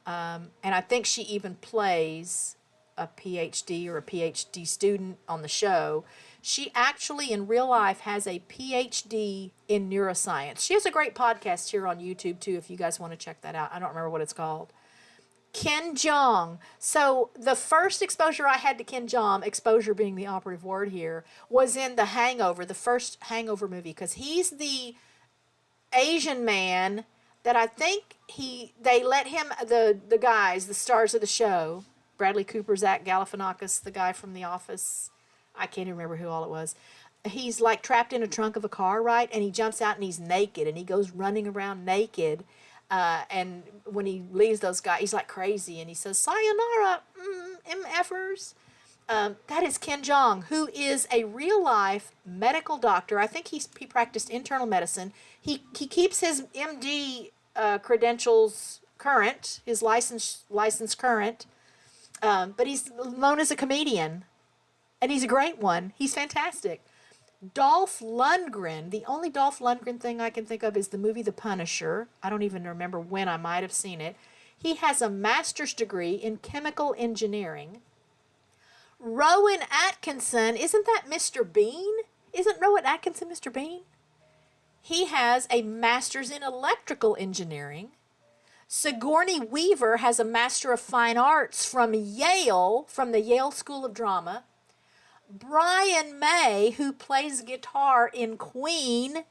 And I think she even plays a PhD or a PhD student on the show. She actually in real life has a PhD in neuroscience. She has a great podcast here on YouTube too, if you guys want to check that out. I don't remember what it's called. Ken Jeong. So the first exposure I had to Ken Jeong, exposure being the operative word here, was in The Hangover, the first Hangover movie, because he's the Asian man that I think they let him, the guys, the stars of the show, Bradley Cooper, Zach Galifianakis, the guy from The Office, I can't even remember who all it was. He's trapped in a trunk of a car, right? And he jumps out and he's naked and he goes running around naked. And when he leaves those guys, he's crazy and he says, "Sayonara, MFers." That is Ken Jeong, who is a real life medical doctor. I think he practiced internal medicine. He keeps his MD credentials current, his license current, but he's known as a comedian, and he's a great one. He's fantastic. Dolph Lundgren, the only Dolph Lundgren thing I can think of is the movie The Punisher. I don't even remember when I might have seen it. He has a master's degree in chemical engineering. Rowan Atkinson, isn't that Mr. Bean? Isn't Rowan Atkinson Mr. Bean? He has a master's in electrical engineering. Sigourney Weaver has a Master of Fine Arts from Yale, from the Yale School of Drama. Brian May, who plays guitar in Queen,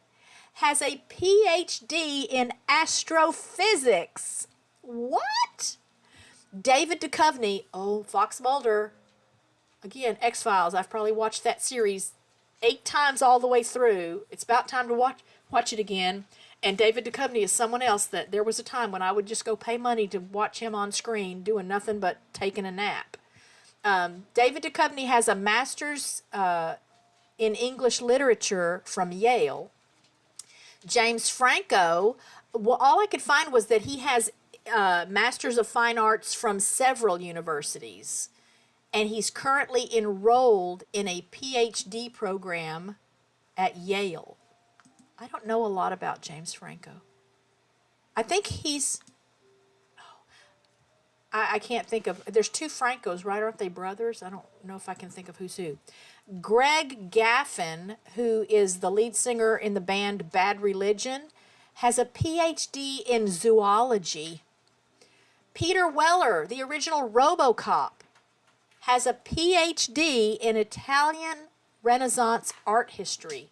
has a PhD in astrophysics. What? David Duchovny, Fox Mulder. Again, X-Files. I've probably watched that series 8 times all the way through. It's about time to watch it again. And David Duchovny is someone else that there was a time when I would just go pay money to watch him on screen doing nothing but taking a nap. David Duchovny has a master's in English literature from Yale. James Franco, all I could find was that he has Masters of Fine Arts from several universities, and he's currently enrolled in a PhD program at Yale. I don't know a lot about James Franco. I think he's... I can't think of... There's two Francos, right? Aren't they brothers? I don't know if I can think of who's who. Greg Gaffin, who is the lead singer in the band Bad Religion, has a PhD in zoology. Peter Weller, the original RoboCop, has a PhD in Italian Renaissance art history.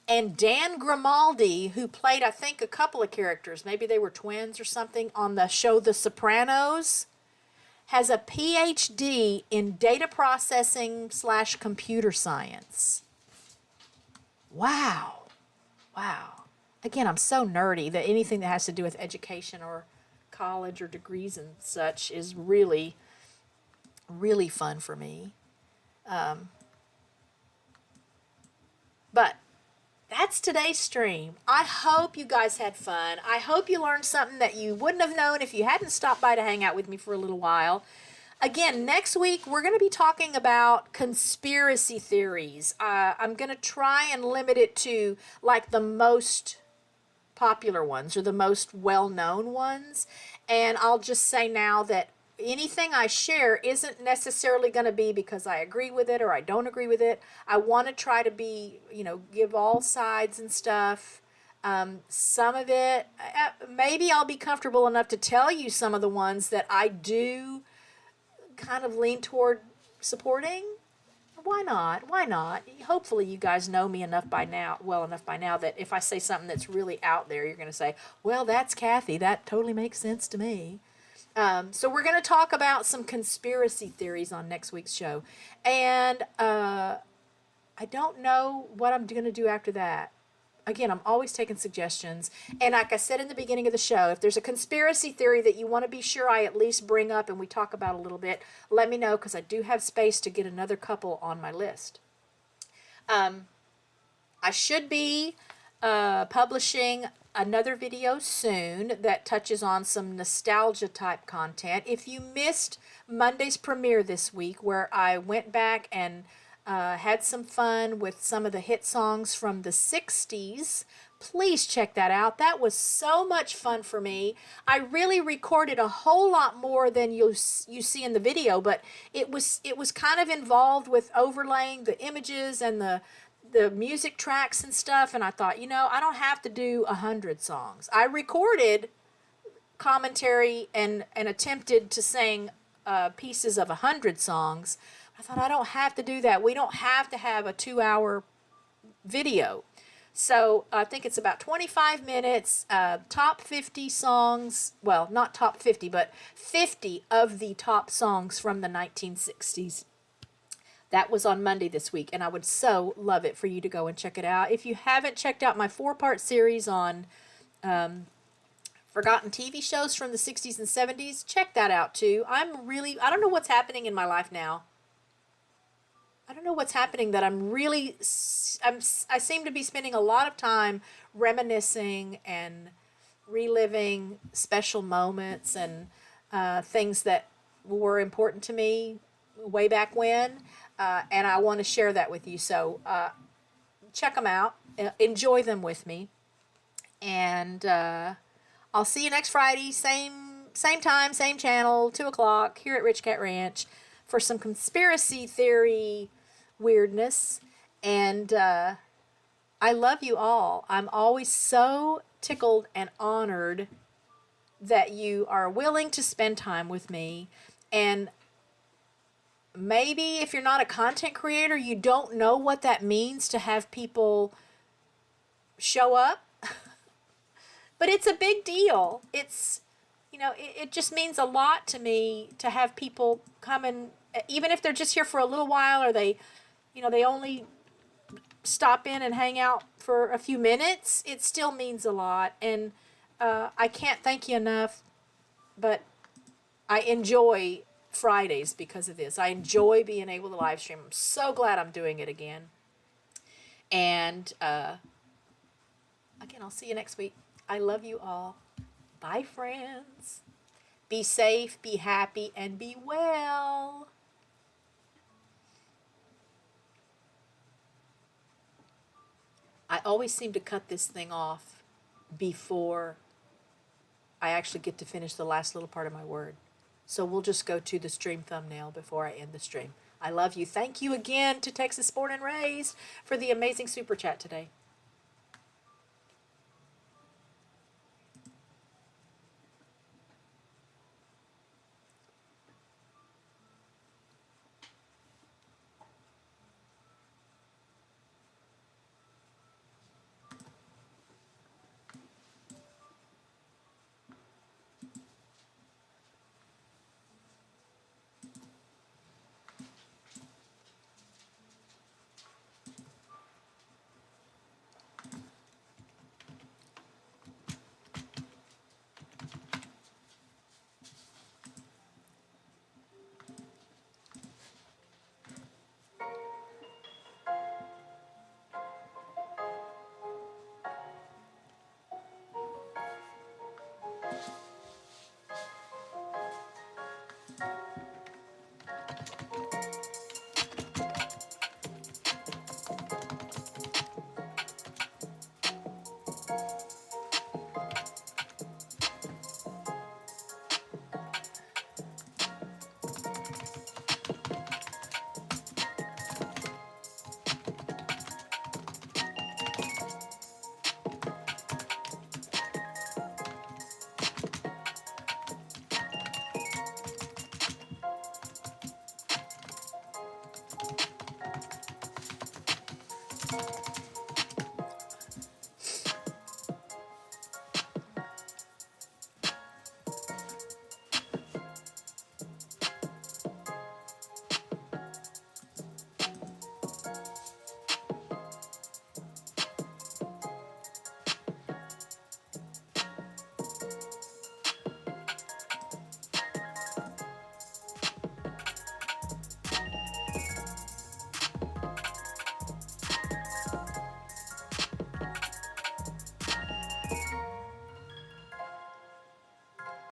And Dan Grimaldi, who played, I think, a couple of characters, maybe they were twins or something, on the show The Sopranos, has a PhD in data processing / computer science. Wow. Wow. Again, I'm so nerdy that anything that has to do with education or college or degrees and such is really, really fun for me. But that's today's stream. I hope you guys had fun. I hope you learned something that you wouldn't have known if you hadn't stopped by to hang out with me for a little while. Again, next week we're going to be talking about conspiracy theories. I'm going to try and limit it to like the most popular ones or the most well-known ones. And I'll just say now that anything I share isn't necessarily going to be because I agree with it or I don't agree with it. I want to try to be, give all sides and stuff. Some of it, maybe I'll be comfortable enough to tell you some of the ones that I do kind of lean toward supporting. Why not? Why not? Hopefully you guys know me well enough by now that if I say something that's really out there, you're going to say, well, that's Kathy. That totally makes sense to me. So we're going to talk about some conspiracy theories on next week's show. And I don't know what I'm going to do after that. Again, I'm always taking suggestions. And like I said in the beginning of the show, if there's a conspiracy theory that you want to be sure I at least bring up and we talk about a little bit, let me know because I do have space to get another couple on my list. I should be publishing another video soon that touches on some nostalgia type content. If you missed Monday's premiere this week where I went back and had some fun with some of the hit songs from the 60s, please check that out. That was so much fun for me. I really recorded a whole lot more than you see in the video, but it was kind of involved with overlaying the images and the music tracks and stuff, and I thought, I don't have to do 100 songs. I recorded commentary and attempted to sing pieces of 100 songs. I thought I don't have to do that. We don't have to have a 2-hour video. So I think it's about 25 minutes, top 50 songs, well, not top 50, but 50 of the top songs from the 1960s. That was on Monday this week, and I would so love it for you to go and check it out. If you haven't checked out my 4-part series on forgotten TV shows from the 60s and 70s, check that out too. I don't know what's happening in my life now. I don't know what's happening that I seem to be spending a lot of time reminiscing and reliving special moments and things that were important to me way back when. And I want to share that with you. So check them out. Enjoy them with me. And I'll see you next Friday. Same time, same channel, 2 o'clock here at RichKatRanch for some conspiracy theory weirdness. And I love you all. I'm always so tickled and honored that you are willing to spend time with me. And maybe if you're not a content creator, you don't know what that means to have people show up. But it's a big deal. It's, it just means a lot to me to have people come and, even if they're just here for a little while or they only stop in and hang out for a few minutes, it still means a lot. And I can't thank you enough, but I enjoy Fridays because of this. I enjoy being able to live stream. I'm so glad I'm doing it again. And again, I'll see you next week. I love you all. Bye, friends. Be safe, be happy, and be well. I always seem to cut this thing off before I actually get to finish the last little part of my word. So we'll just go to the stream thumbnail before I end the stream. I love you. Thank you again to Texas Born and Raised for the amazing super chat today.